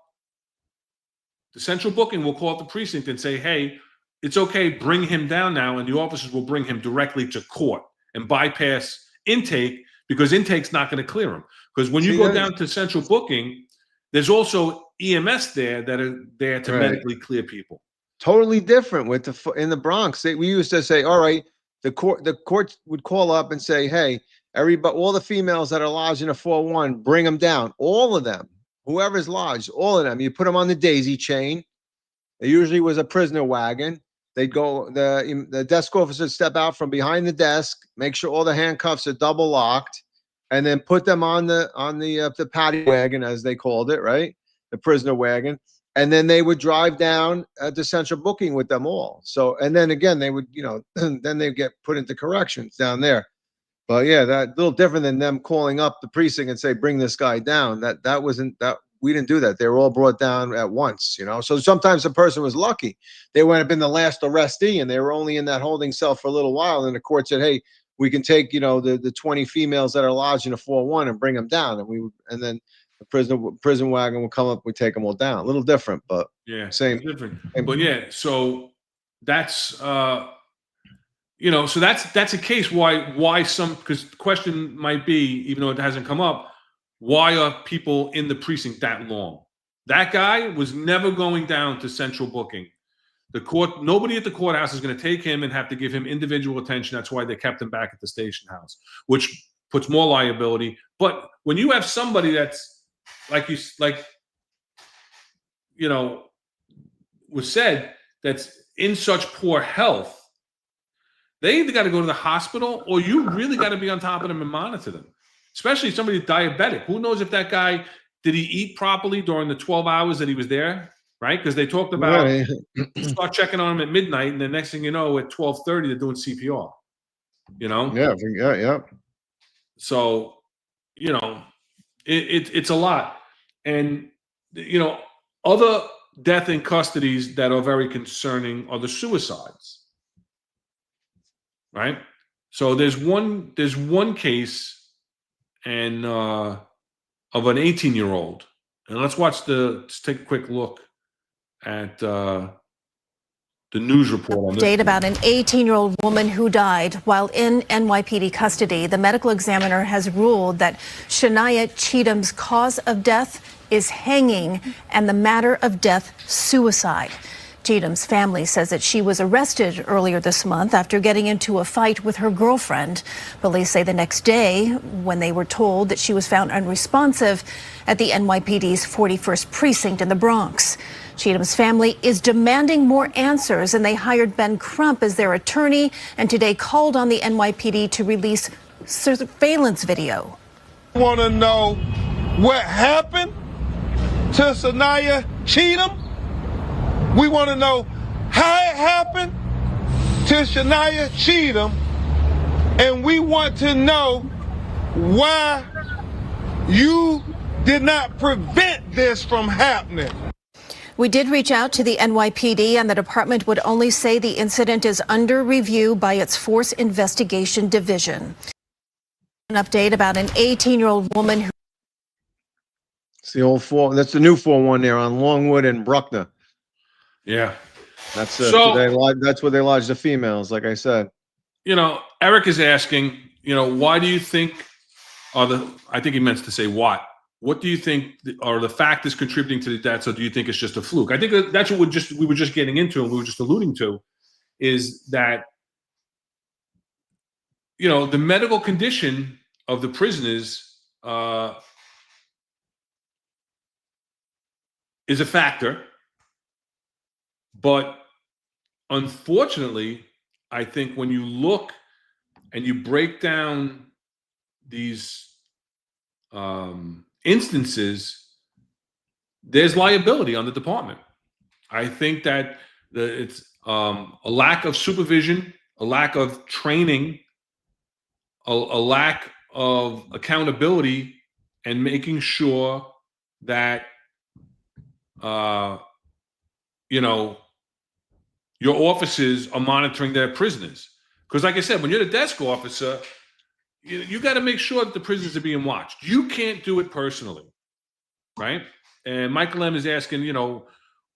The central booking will call up the precinct and say, hey, it's okay, bring him down now. And the officers will bring him directly to court and bypass intake, because intake's not going to clear him. Because when you go down to central booking, there's also EMS there that are there to medically clear people. Totally different with in the Bronx. We used to say, all right, the court would call up and say, hey, all the females that are lodged in a 4-1, bring them down. All of them, whoever's lodged, all of them. You put them on the daisy chain. It usually was a prisoner wagon. They'd go, the desk officer would step out from behind the desk, make sure all the handcuffs are double locked, and then put them on the paddy wagon, as they called it, right? The prisoner wagon. And then they would drive down to central booking with them all. So, and then again, they would, then they get put into corrections down there. But yeah, that a little different than them calling up the precinct and say, bring this guy down. That we didn't do that. They were all brought down at once, you know. So sometimes the person was lucky. They would have been the last arrestee and they were only in that holding cell for a little while. And the court said, hey, we can take, you know, the 20 females that are lodged in a 4-1 and bring them down. And then the prison wagon will come up, we take them all down. A little different, but Yeah, same. it's different. But yeah, so that's you know, so that's a case why some, because the question might be, even though it hasn't come up, why are people in the precinct that long? That guy was never going down to central booking. The court, nobody at the courthouse is going to take him and have to give him individual attention. That's why they kept him back at the station house, which puts more liability. But when you have somebody that's like you know, was said, that's in such poor health, they either got to go to the hospital or you really got to be on top of them and monitor them, especially if somebody's diabetic. Who knows if that guy, did he eat properly during the 12 hours that he was there, right? Because they talked about start checking on him at midnight, and the next thing you know, at 12:30, they're doing CPR, you know? Yeah. So, you know, it's a lot. And, you know, other death in custodies that are very concerning are the suicides. Right. So there's one case and of an 18-year-old. And let's take a quick look at the news report on this. Update about an 18-year-old woman who died while in NYPD custody. The medical examiner has ruled that Shania Cheatham's cause of death is hanging and the matter of death suicide. Cheatham's family says that she was arrested earlier this month after getting into a fight with her girlfriend. Police say the next day, when they were told that she was found unresponsive at the NYPD's 41st precinct in the Bronx. Cheatham's family is demanding more answers, and they hired Ben Crump as their attorney and today called on the NYPD to release surveillance video. I want to know what happened to Shania Cheatham. We want to know how it happened to Shania Cheatham, and we want to know why you did not prevent this from happening. We did reach out to the NYPD, and the department would only say the incident is under review by its Force Investigation Division. An update about an 18-year-old woman who... It's the old that's the new 4-1 there on Longwood and Bruckner. Yeah. That's so, that's where they lodge the females, like I said. You know, Eric is asking, you know, why do you think I think he meant to say what do you think are the factors contributing to the deaths, or do you think it's just a fluke? I think that's what we were just getting into and we were just alluding to, is that, you know, the medical condition of the prisoners is a factor. But unfortunately, I think when you look and you break down these instances, there's liability on the department. I think that it's a lack of supervision, a lack of training, a lack of accountability, and making sure that, you know, your officers are monitoring their prisoners. Because like I said, when you're the desk officer, you got to make sure that the prisoners are being watched. You can't do it personally, right? And Michael M. is asking, you know,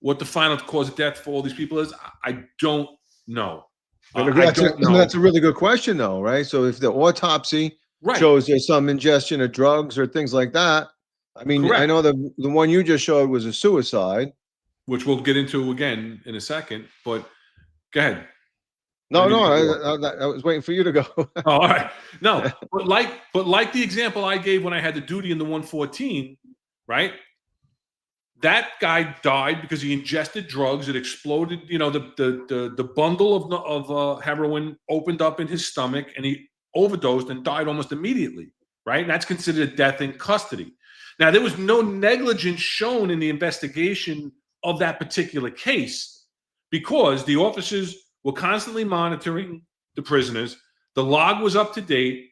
what the final cause of death for all these people is. I don't know. That's a really good question, though, right? So if the autopsy shows there's some ingestion of drugs or things like that, I mean, correct. I know the one you just showed was a suicide, which we'll get into again in a second. But go ahead. No, I was waiting for you to go. Oh, all right. No, but like the example I gave when I had the duty in the 114, right? That guy died because he ingested drugs. It exploded. You know, the bundle of heroin opened up in his stomach, and he overdosed and died almost immediately. Right, and that's considered a death in custody. Now, there was no negligence shown in the investigation of that particular case because the officers were constantly monitoring the prisoners. The log was up to date.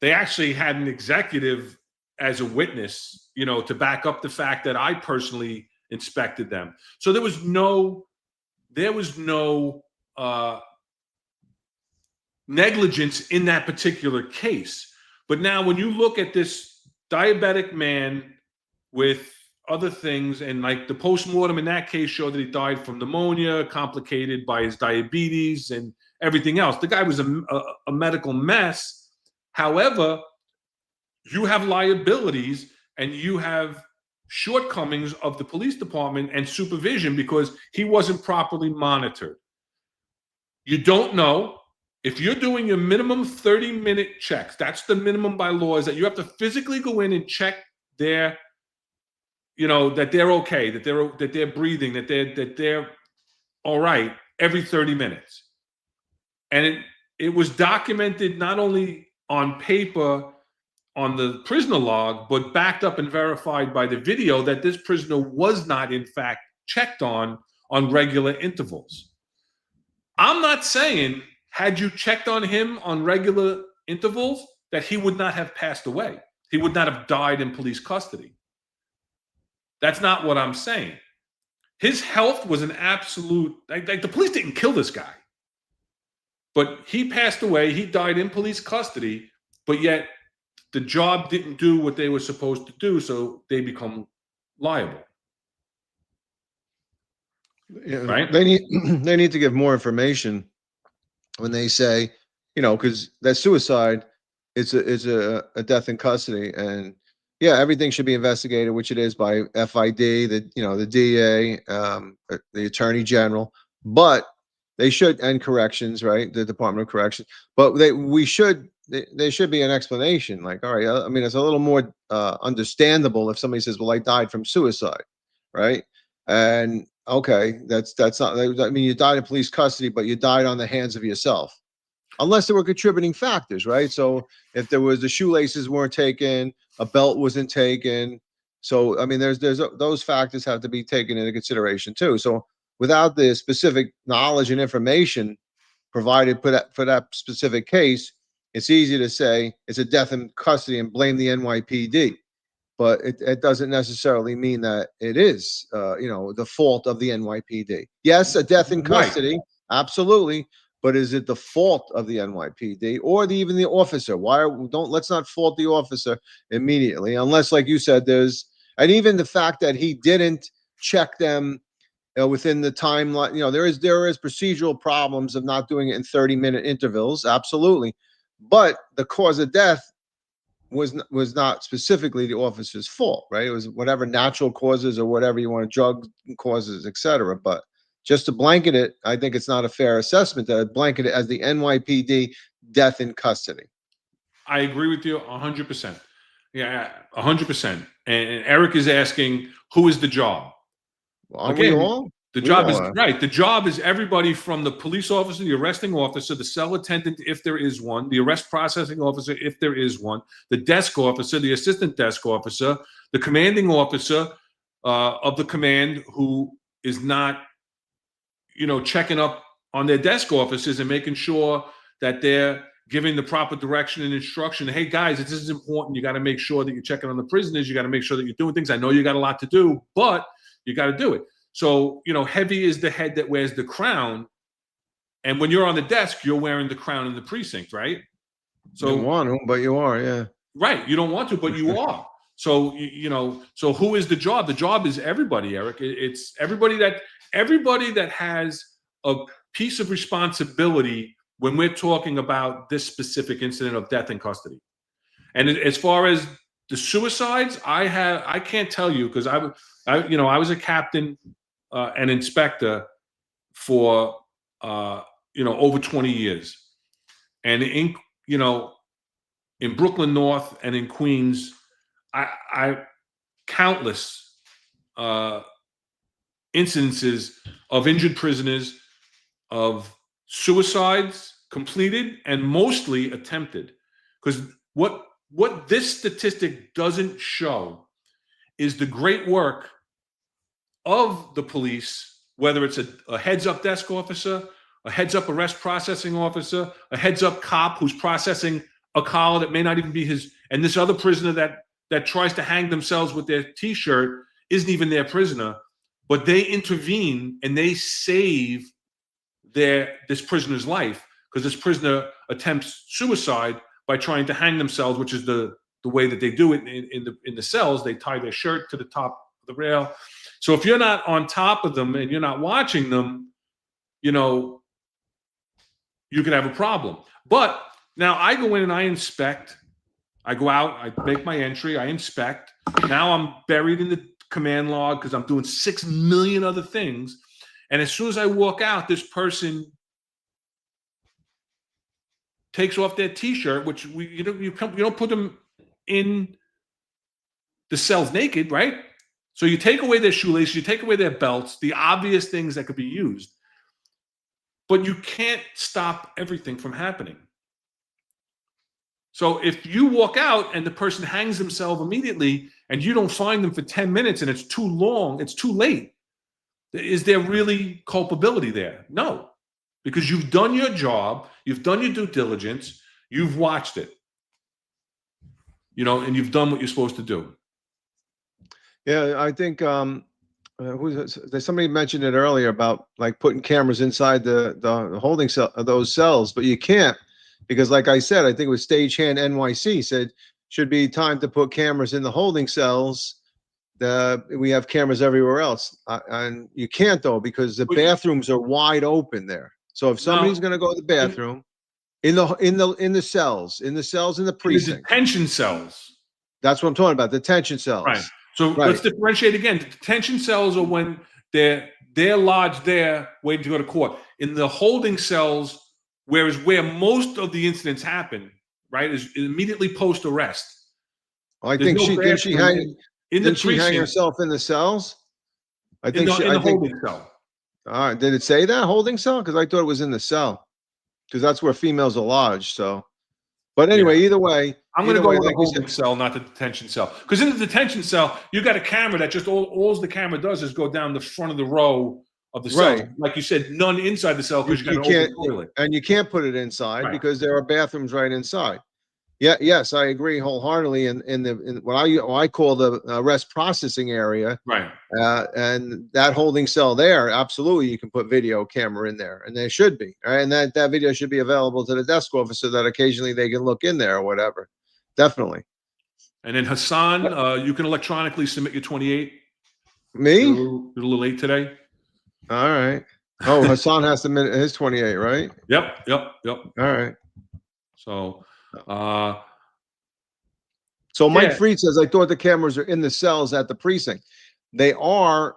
They actually had an executive as a witness to back up the fact that I personally inspected them. So there was no negligence in that particular case. But now when you look at this diabetic man with other things, and like the postmortem in that case showed that he died from pneumonia complicated by his diabetes and everything else. The guy was a medical mess. However, you have liabilities and you have shortcomings of the police department and supervision because he wasn't properly monitored. You don't know if you're doing your minimum 30-minute checks. That's the minimum by law, is that you have to physically go in and check their, that they're okay, that they're breathing, that they're all right every 30 minutes. And it was documented not only on paper on the prisoner log, but backed up and verified by the video that this prisoner was not, in fact, checked on regular intervals. I'm not saying, had you checked on him on regular intervals, that he would not have passed away. He would not have died in police custody. That's not what I'm saying. His health was an absolute, like the police didn't kill this guy. But he passed away, he died in police custody, but yet the job didn't do what they were supposed to do, so they become liable. Yeah, right? They need to give more information when they say, because that suicide, it's a death in custody, and yeah, everything should be investigated, which it is by FID, the DA, the Attorney General, but they should, and corrections, right? The Department of Corrections, but there should be an explanation. Like, all right, I mean, it's a little more understandable if somebody says, "Well, I died from suicide," right? And okay, that's not. I mean, you died in police custody, but you died on the hands of yourself, unless there were contributing factors, right? So if there was the shoelaces weren't taken, a belt wasn't taken. So I mean, there's those factors have to be taken into consideration too. So without the specific knowledge and information provided for that specific case, it's easy to say it's a death in custody and blame the NYPD. But it doesn't necessarily mean that it is, the fault of the NYPD. Yes, a death in custody, absolutely. But is it the fault of the NYPD or even the officer? Let's not fault the officer immediately, unless, like you said, and even the fact that he didn't check them within the timeline. There is procedural problems of not doing it in 30-minute intervals, absolutely. But the cause of death was not specifically the officer's fault, right? It was whatever natural causes or whatever you want, drug causes, etc. But just to blanket it, I think it's not a fair assessment to blanket it as the NYPD death in custody. I agree with you 100%. Yeah, 100%. And Eric is asking, who is the job? Well, again, we all? The job is right. The job is everybody from the police officer, the arresting officer, the cell attendant, if there is one, the arrest processing officer, if there is one, the desk officer, the assistant desk officer, the commanding officer of the command who is not, checking up on their desk officers and making sure that they're giving the proper direction and instruction. Hey guys, this is important. You got to make sure that you're checking on the prisoners. You got to make sure that you're doing things. I know you got a lot to do, but you got to do it. So, heavy is the head that wears the crown. And when you're on the desk, you're wearing the crown in the precinct, right? So you want to, but you are, yeah. Right. You don't want to, but you are. So, so who is the job? The job is everybody, Eric. It's everybody that has a piece of responsibility when we're talking about this specific incident of death in custody. And as far as the suicides, I can't tell you, because I was a captain, an inspector for over 20 years, and in Brooklyn North and in Queens, I countless incidences of injured prisoners, of suicides completed and mostly attempted. Because what this statistic doesn't show is the great work of the police, whether it's a heads-up desk officer, a heads-up arrest processing officer, a heads-up cop who's processing a call that may not even be his, and this other prisoner that that tries to hang themselves with their T-shirt isn't even their prisoner, but they intervene and they save this prisoner's life, because this prisoner attempts suicide by trying to hang themselves, which is the way that they do it in the cells. They tie their shirt to the top of the rail. So if you're not on top of them and you're not watching them, you know, you could have a problem. But now I go in and I inspect. I go out, I make my entry, I inspect. Now I'm buried in the command log because I'm doing 6 million other things. And as soon as I walk out, this person takes off their T-shirt, which you don't put them in the cells naked, right? So you take away their shoelaces, you take away their belts, the obvious things that could be used. But you can't stop everything from happening. So if you walk out and the person hangs themselves immediately and you don't find them for 10 minutes and it's too long, it's too late, is there really culpability there? No, because you've done your job, you've done your due diligence, you've watched it, you know, and you've done what you're supposed to do. Yeah, I think somebody mentioned it earlier about like putting cameras inside the holding cell, those cells, but you can't, because like I said, I think it was Stagehand NYC said should be time to put cameras in the holding cells. We have cameras everywhere else, and you can't though, because the bathrooms are wide open there. So if somebody's going to go to the bathroom in the cells in the precinct, detention cells. That's what I'm talking about. Detention cells. Right. So let's differentiate again. The detention cells are when they're lodged there waiting to go to court. In the holding cells, where most of the incidents happen, right, is immediately post arrest. I think didn't she hang herself in the cells? I think in the holding cell. All right. Did it say that holding cell? Because I thought it was in the cell, because that's where females are lodged. So, but anyway, either way, I'm going to go with the holding cell, not the detention cell. Because in the detention cell, you got a camera that just all the camera does is go down the front of the row of the cell. Right. Like you said, none inside the cell because you got an open toilet. And you can't put it inside because there are bathrooms right inside. Yeah, yes, I agree wholeheartedly. In what I call the arrest processing area, right? And that holding cell there, absolutely, you can put video camera in there, and there should be, right? And that video should be available to the desk officer that occasionally they can look in there or whatever. Definitely. And then Hassan, you can electronically submit your 28. Me? You're a little late today. All right. Oh, Hassan has to submit his 28, right? Yep. All right. So. So Mike Freed says, I thought the cameras are in the cells at the precinct. They are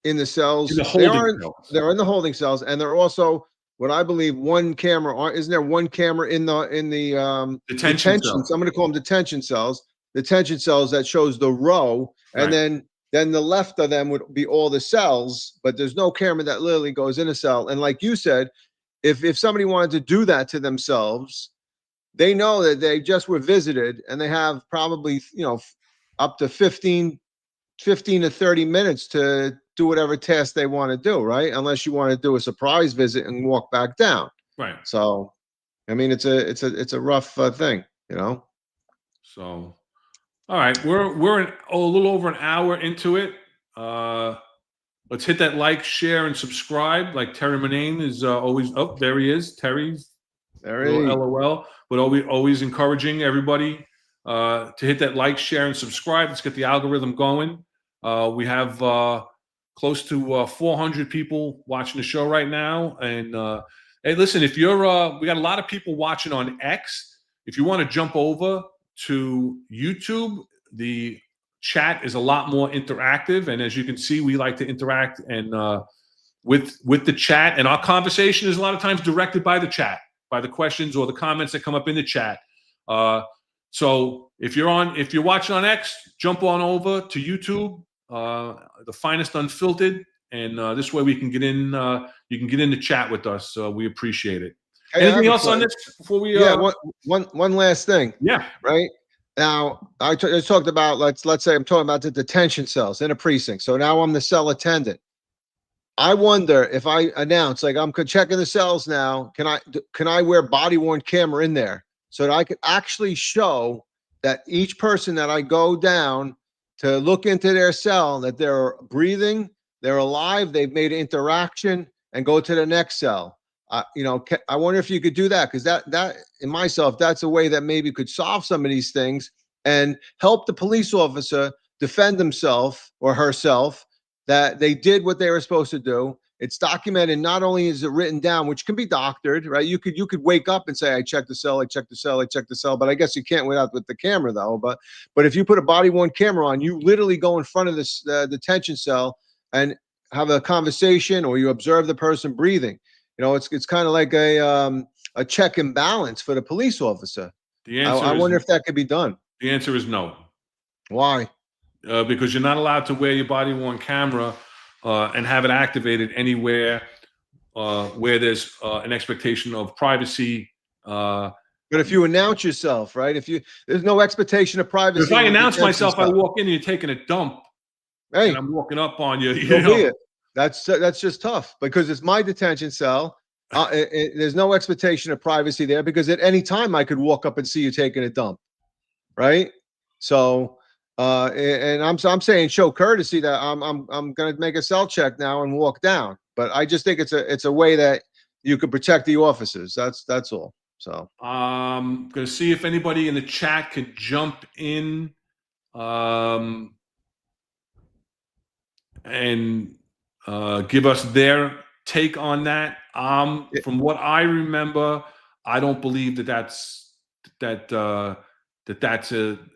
in the cells. They're in the holding cells, and they're also what I believe one camera. Isn't there one camera in the detention cells? I'm going to call them detention cells. Detention cells that shows the row, and then the left of them would be all the cells. But there's no camera that literally goes in a cell. And like you said, if somebody wanted to do that to themselves, they know that they just were visited and they have probably, up to 15 to 30 minutes to do whatever task they want to do, right? Unless you want to do a surprise visit and walk back down. Right. So, I mean, it's a rough thing, So, all right, we're a little over an hour into it. Let's hit that like, share, and subscribe. Like Terry Manane is always up. Oh, there he is. Terry's LOL. But always encouraging everybody to hit that like, share, and subscribe. Let's get the algorithm going. We have close to 400 people watching the show right now. And hey, listen, if you're, we got a lot of people watching on X. If you want to jump over to YouTube, the chat is a lot more interactive. And as you can see, we like to interact and with the chat. And our conversation is a lot of times directed by the chat, by the questions or the comments that come up in the chat. So if you're watching on X, jump on over to YouTube, the Finest Unfiltered, and this way we can get in. You can get in the chat with us. We appreciate it. Hey, anything else on this before we? One last thing. Yeah. Right now, I just talked about let's say I'm talking about the detention cells in a precinct. So now I'm the cell attendant. I wonder if I announce, like, I'm checking the cells now, can I wear body-worn camera in there so that I could actually show that each person that I go down to look into their cell, that they're breathing, they're alive, they've made an interaction, and go to the next cell. I wonder if you could do that, because that in myself, that's a way that maybe could solve some of these things and help the police officer defend himself or herself, that they did what they were supposed to do. It's documented. Not only is it written down, which can be doctored, right? You could wake up and say, I checked the cell, I checked the cell, I checked the cell. But I guess you can't without with the camera though. But if you put a body worn camera on, you literally go in front of this detention cell and have a conversation, or you observe the person breathing. It's kind of like a check and balance for the police officer. The I answer is wonder if that could be done. the answer is no, Why? because you're not allowed to wear your body worn camera and have it activated anywhere where there's an expectation of privacy. But if you announce yourself, right? There's no expectation of privacy. If I in the announce detention myself, I cell. walk in and you're taking a dump, Hey, and I'm walking up on you. so be it. That's just tough, because it's my detention cell. There's no expectation of privacy there, because at any time I could walk up and see you taking a dump, right? So, and I'm saying show courtesy that I'm going to make a cell check now and walk down. But I just think it's a way that you could protect the officers. That's all. So I'm going to see if anybody in the chat could jump in and give us their take on that. From what I remember, I don't believe that's an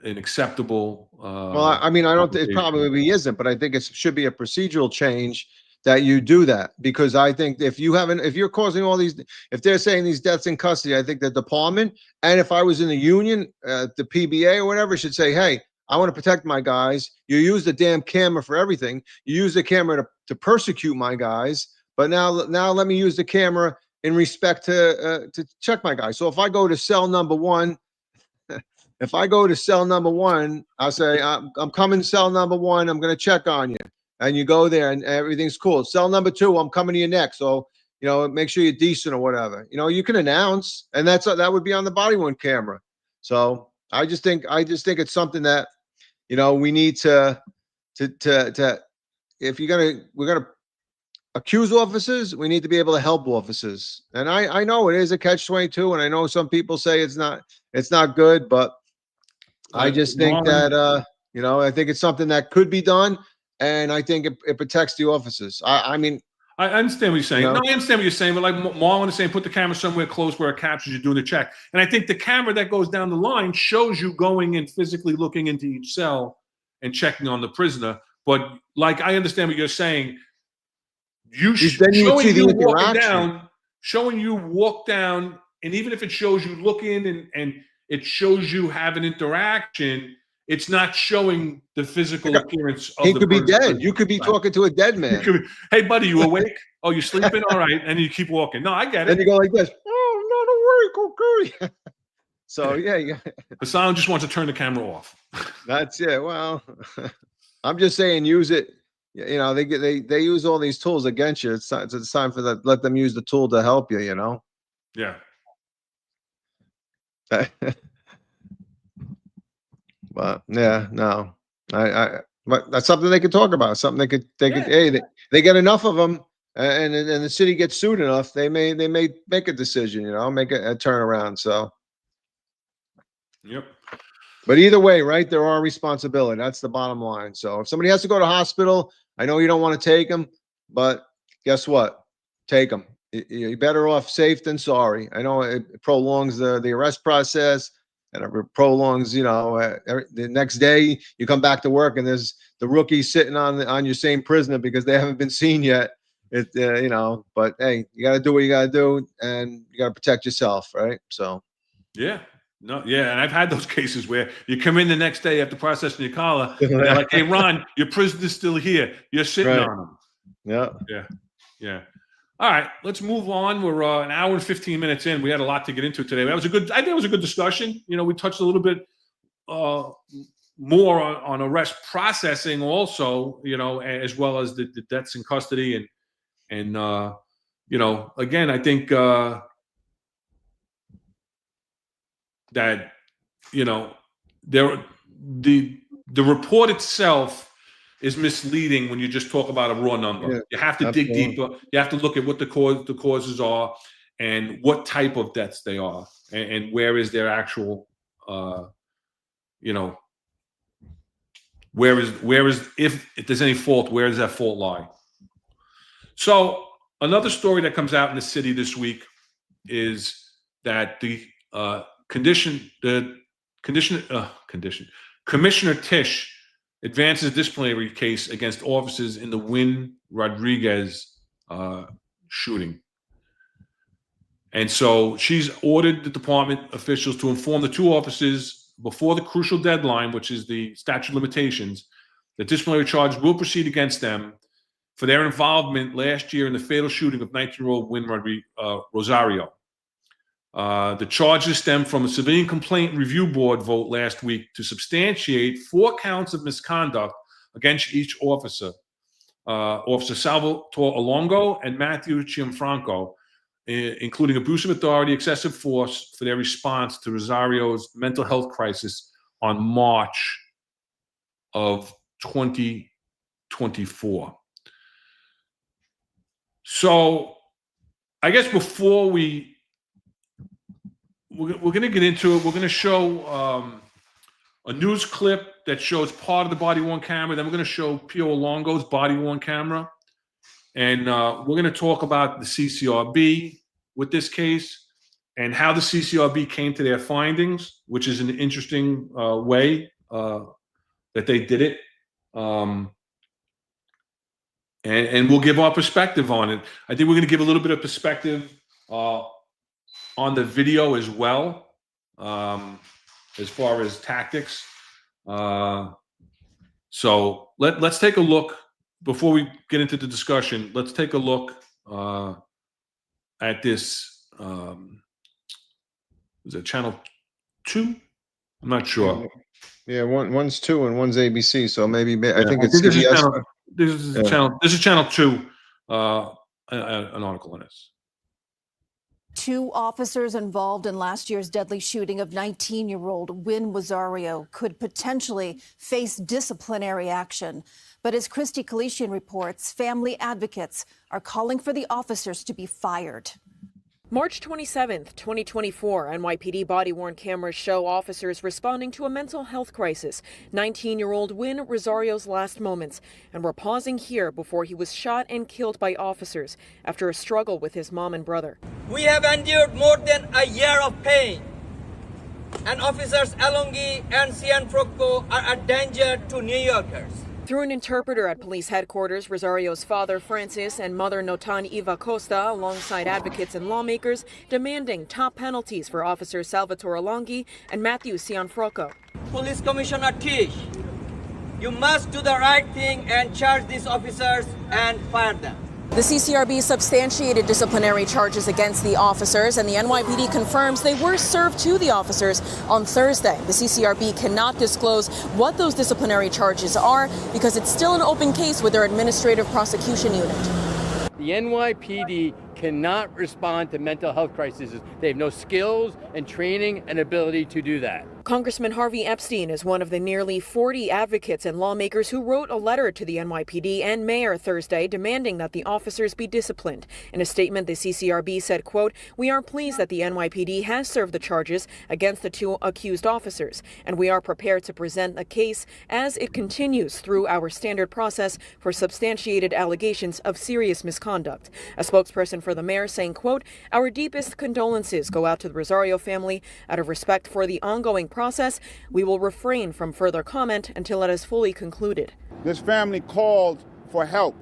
acceptable. well, I mean, I don't. It probably isn't, but I think it should be a procedural change that you do that, because I think if you're causing all these, if they're saying these deaths in custody, I think the department, and if I was in the union, the PBA or whatever, should say, hey, I want to protect my guys. You use the damn camera for everything. You use the camera to persecute my guys, but now let me use the camera in respect to check my guys. So if I go to cell number one, I'll say, I'm coming to cell number one. I'm going to check on you. And you go there and everything's cool. Cell number two, I'm coming to you next. So, make sure you're decent or whatever. You can announce, and that would be on the body worn camera. So I just think it's something that, we need to if we're going to accuse officers, we need to be able to help officers. And I know it is a catch-22, and I know some people say it's not good, but I just think that, I think it's something that could be done, and I think it protects the officers. I mean, I understand what you're saying. You know? No, I understand what you're saying, but like Marlon is saying, put the camera somewhere close where it captures you doing the check. And I think the camera that goes down the line shows you going and physically looking into each cell and checking on the prisoner. But like, I understand what you're saying. Then you see the showing you walk down, and even if it shows you looking and it shows you have an interaction, it's not showing the physical appearance of he the could be person. dead. You could be talking to a dead man. Hey, buddy, you awake? Oh, you sleeping? All right. And you keep walking. No, I get it. Then you go like this. Oh, I'm not awake. Okay. So, yeah. Hassan just wants to turn the camera off. That's it. Well, I'm just saying, use it. They use all these tools against you. It's time for that. Let them use the tool to help you, Yeah. But yeah, no, but that's something they could talk about. Something hey, they get enough of them, and the city gets sued enough, they may make a decision, make a turnaround. So, Yep. but either way, right, there are responsibility. That's the bottom line. So if somebody has to go to hospital, I know you don't want to take them, but guess what? Take them. You're better off safe than sorry. I know it prolongs the arrest process. And it prolongs, the next day you come back to work and there's the rookie sitting on your same prisoner because they haven't been seen yet. But hey, you got to do what you got to do, and you got to protect yourself, right? So, yeah, no, yeah, and I've had those cases where you come in the next day after processing your collar, and they're like, "Hey, Ron, your prisoner's still here. You're sitting on him." Yeah. All right, let's move on. We're an hour and 15 minutes in. We had a lot to get into today. I think it was a good discussion. We touched a little bit more on arrest processing also, as well as the deaths in custody. And again, I think that, the report itself is misleading when you just talk about a raw number. Yeah, you have to dig absolutely. deeper. You have to look at what the causes are and what type of deaths they are, and where is their actual, where is if there's any fault, where does that fault lie? So another story that comes out in the city this week is that the Commissioner Tisch advances disciplinary case against officers in the Wynn Rodriguez shooting. And so she's ordered the department officials to inform the two officers before the crucial deadline, which is the statute of limitations, that disciplinary charges will proceed against them for their involvement last year in the fatal shooting of 19-year-old Wynn Rosario. The charges stem from a civilian complaint review board vote last week to substantiate 4 counts of misconduct against each officer, Officer Salvatore Alongo and Matthew Cianfranco, including abuse of authority, excessive force for their response to Rosario's mental health crisis on March of 2024. So I guess before we're going to get into it, we're going to show a news clip that shows part of the body-worn camera. Then we're going to show Pio Longo's body-worn camera. And we're going to talk about the CCRB with this case and how the CCRB came to their findings, which is an interesting way that they did it. And we'll give our perspective on it. I think we're going to give a little bit of perspective on the video as well, as far as tactics. So let's take a look before we get into the discussion. Let's take a look at this. Is it channel 2? I'm not sure. Yeah, one's 2 and one's ABC. So maybe I think it's this is CBS. channel. This is channel 2. An article on this. 2 officers involved in last year's deadly shooting of 19-year-old Wynn Rosario could potentially face disciplinary action. But as Christy Kalishian reports, family advocates are calling for the officers to be fired. March 27th, 2024, NYPD body-worn cameras show officers responding to a mental health crisis, 19-year-old Wynn Rosario's last moments. And we're pausing here before he was shot and killed by officers after a struggle with his mom and brother. We have endured more than a year of pain, and officers Alongi and Cianfranco are a danger to New Yorkers. Through an interpreter at police headquarters, Rosario's father, Francis, and mother, Notan Eva Costa, alongside advocates and lawmakers, demanding top penalties for officers Salvatore Alongi and Matthew Cianfranco. Police Commissioner Tisch, you must do the right thing and charge these officers and fire them. The CCRB substantiated disciplinary charges against the officers, and the NYPD confirms they were served to the officers on Thursday. The CCRB cannot disclose what those disciplinary charges are because it's still an open case with their administrative prosecution unit. The NYPD cannot respond to mental health crises. They have no skills and training and ability to do that. Congressman Harvey Epstein is one of the nearly 40 advocates and lawmakers who wrote a letter to the NYPD and mayor Thursday demanding that the officers be disciplined. In a statement, the CCRB said, quote, "We are pleased that the NYPD has served the charges against the 2 accused officers, and we are prepared to present a case as it continues through our standard process for substantiated allegations of serious misconduct." A spokesperson for the mayor saying, quote, "Our deepest condolences go out to the Rosario family. Out of respect for the ongoing process, we will refrain from further comment until it is fully concluded." This family called for help.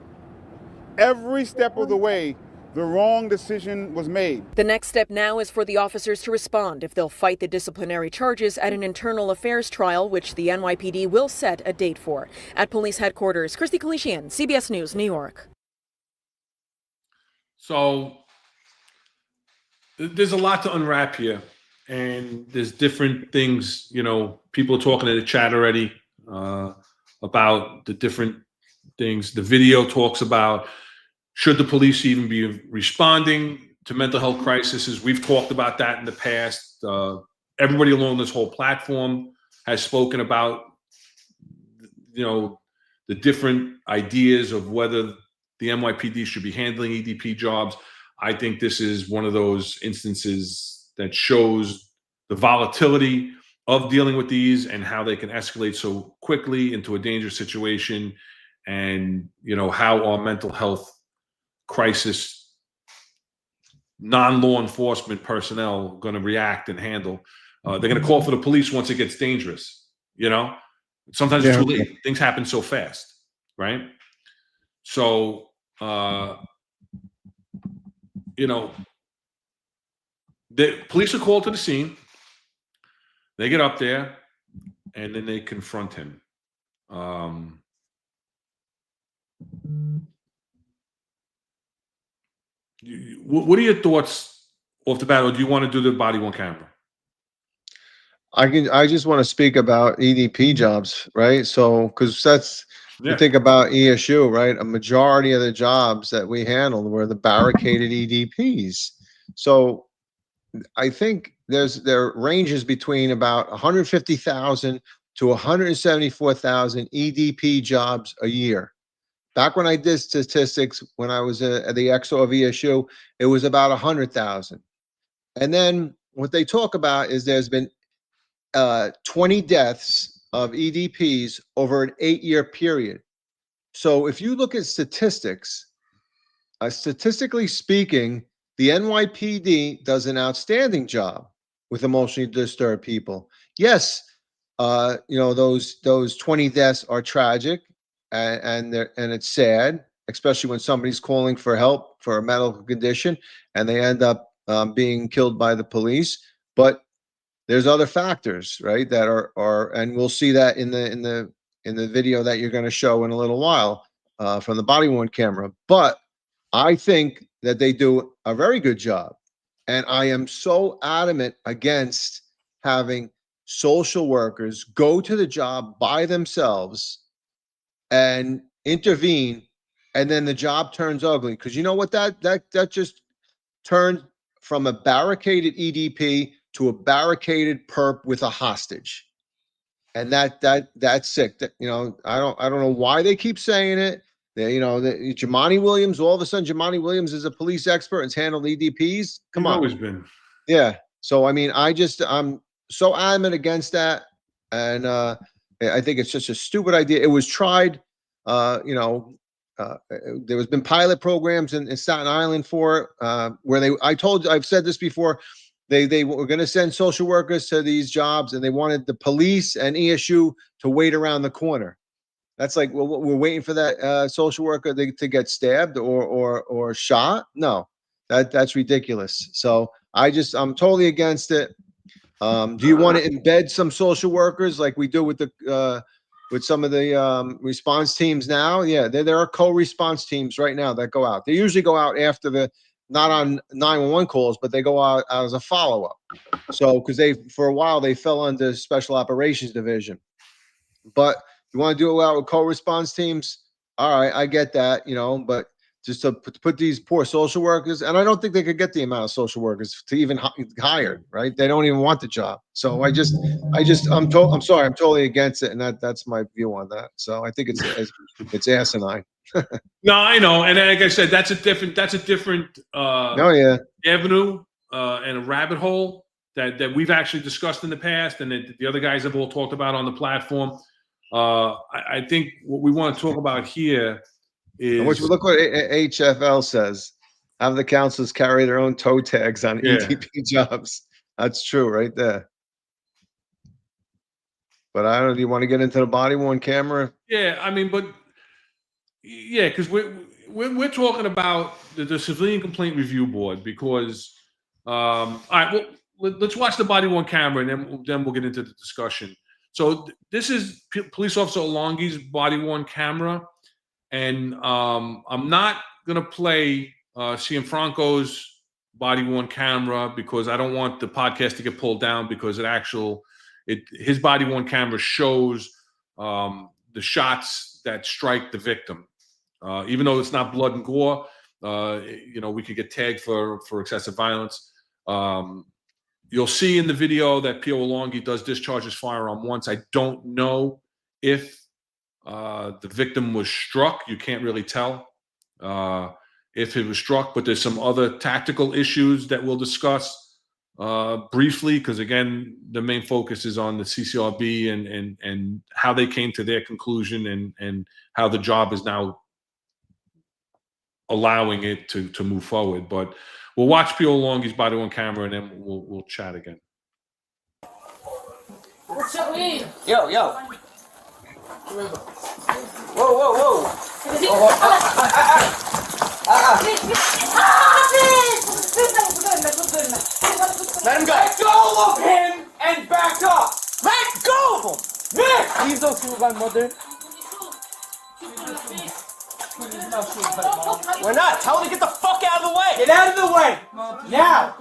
Every step of the way, the wrong decision was made. The next step now is for the officers to respond if they'll fight the disciplinary charges at an internal affairs trial, which the NYPD will set a date for. At police headquarters, Christy Kalishian, CBS News, New York. So there's a lot to unwrap here, and there's different things, people are talking in the chat already about the different things. The video talks about, should the police even be responding to mental health crises? We've talked about that in the past. Everybody along this whole platform has spoken about, the different ideas of whether the NYPD should be handling EDP jobs. I think this is one of those instances that shows the volatility of dealing with these and how they can escalate so quickly into a dangerous situation, and how our mental health crisis non-law enforcement personnel going to react and handle. They're going to call for the police once it gets dangerous. Sometimes it's too late. Things happen so fast, right? So the police are called to the scene. They get up there, and then they confront him. What are your thoughts off the bat, or do you want to do the body-worn camera? I just want to speak about EDP jobs, right? So, because you Yeah. think about ESU, right? A majority of the jobs that we handled were the barricaded EDPs. So I think there ranges between about 150,000 to 174,000 EDP jobs a year. Back when I did statistics, when I was at the EXO of ESU, it was about 100,000. And then what they talk about is there's been 20 deaths of EDPs over an 8-year period. So if you look at statistics, statistically speaking, the NYPD does an outstanding job with emotionally disturbed people. Yes, those 20 deaths are tragic, and it's sad, especially when somebody's calling for help for a medical condition and they end up being killed by the police. But there's other factors, right, that are, and we'll see that in the video that you're going to show in a little while from the body-worn camera. But I think that they do a very good job, and I am so adamant against having social workers go to the job by themselves and intervene, and then the job turns ugly. Because you know what, that just turned from a barricaded EDP to a barricaded perp with a hostage, and that's sick. I don't know why they keep saying it. Jamani Williams, all of a sudden Jamani Williams is a police expert and's handled EDPs. Come on, always been. Yeah. So I mean, I'm so adamant against that, and I think it's just a stupid idea. It was tried. There has been pilot programs in Staten Island for it, where I've said this before. They were going to send social workers to these jobs, and they wanted the police and ESU to wait around the corner. That's like, well, we're waiting for that social worker to get stabbed or shot. No, that's ridiculous. So I'm totally against it. Do you want to embed some social workers like we do with some of the response teams now? Yeah, there are co-response teams right now that go out. They usually go out after not on 911 calls, but they go out as a follow-up. So, because for a while they fell under Special Operations Division. But you want to do it out with co-response teams? All right, I get that, but just to put these poor social workers, and I don't think they could get the amount of social workers to even hire, right? They don't even want the job. So I'm sorry, I'm totally against it, and that's my view on that. So I think it's asinine. No, I know, and like I said, that's a different avenue and a rabbit hole that we've actually discussed in the past, and that the other guys have all talked about on the platform. I think what we want to talk about here is, look what HFL says. Have the counselors carry their own toe tags on EDP jobs. That's true, right there. But I don't know. Do you want to get into the body-worn camera? Yeah, I mean, because we're talking about the Civilian Complaint Review Board, because all right, well, let's watch the body-worn camera, and then we'll get into the discussion. So this is Police Officer Olongi's body-worn camera, and I'm not gonna play Cianfranco's body-worn camera because I don't want the podcast to get pulled down, because his body-worn camera shows the shots that strike the victim. Even though it's not blood and gore, we could get tagged for excessive violence. You'll see in the video that Pio Olongi does discharge his firearm once. I don't know if the victim was struck. You can't really tell if it was struck, but there's some other tactical issues that we'll discuss briefly, because again, the main focus is on the CCRB and how they came to their conclusion and how the job is now allowing it to move forward. But we'll watch Pio Olongi's body on camera, and then we'll chat again. Yo, yo. Whoa, whoa, whoa. Let him go. Let go of him and back up. Let go of him. Nick! Please don't shoot my mother. We're not. Tell him to get the fuck out of the way. Get out of the way. Now. Now.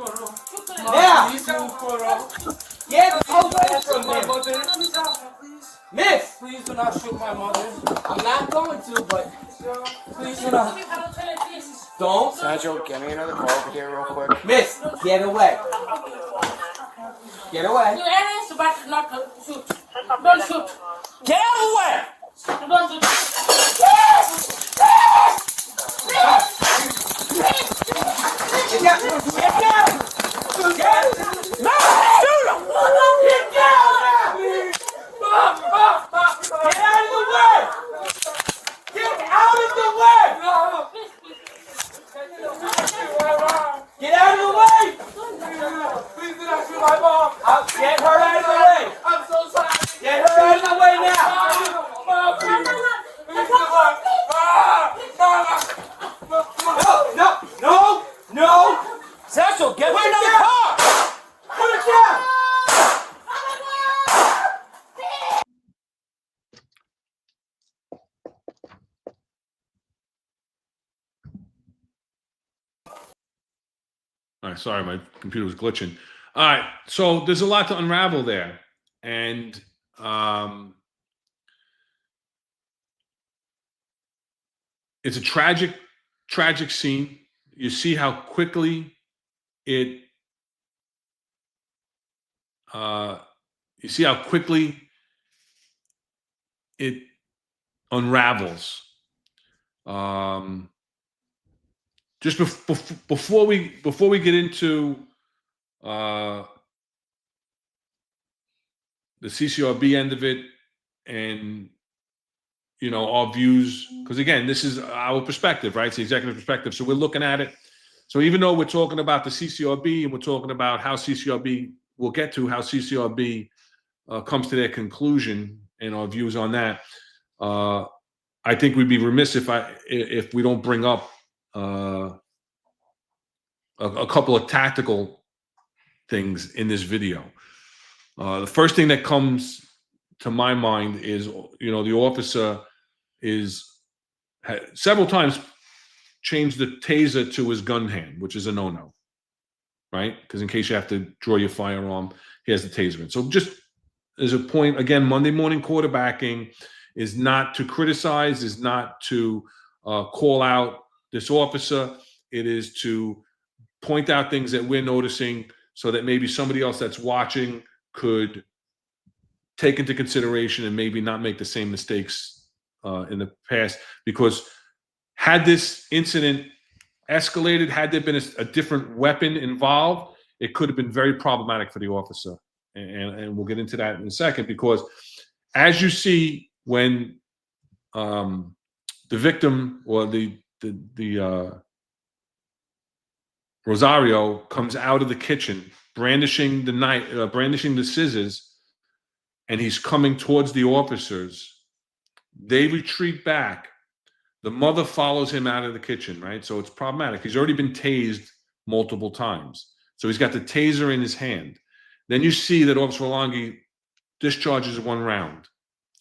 Get away from him. Miss. Please do not shoot my mother. I'm not going to, but please do not. Don't. Sancho, get me another call over here real quick. Miss, get away. Get away. Don't shoot. Get out of the way. Don't shoot. Get down. Get down. No, shoot him. Get down now. Get out of the way. Get out of the way. Get out of the way. Please do not shoot my mom. Get her out of the way. I'm so sorry. Get her out of the way now. Mom, please. No. Satchel, get me another car. Put it down. All right, sorry, my computer was glitching. All right, so there's a lot to unravel there, and it's a tragic scene. You see how quickly it unravels. Just before we get into the CCRB end of it, and our views, because again, this is our perspective, right? It's the executive perspective. So we're looking at it. So even though we're talking about the CCRB and we're talking about how CCRB, we'll get to how CCRB comes to their conclusion and our views on that. I think we'd be remiss if we don't bring up a couple of tactical things in this video. The first thing that comes to my mind is, the officer had several times changed the taser to his gun hand, which is a no-no, right? Because in case you have to draw your firearm, he has the taser in. So just as a point, again, Monday morning quarterbacking is not to criticize, is not to call out this officer. It is to point out things that we're noticing so that maybe somebody else that's watching could take into consideration and maybe not make the same mistakes in the past. Because had this incident escalated, had there been a different weapon involved, it could have been very problematic for the officer. And we'll get into that in a second, because as you see when the victim or the Rosario comes out of the kitchen brandishing the knife, brandishing the scissors, and he's coming towards the officers, they retreat back. The mother follows him out of the kitchen, right? So it's problematic. He's already been tased multiple times. So he's got the taser in his hand. Then you see that Officer Olongi discharges one round,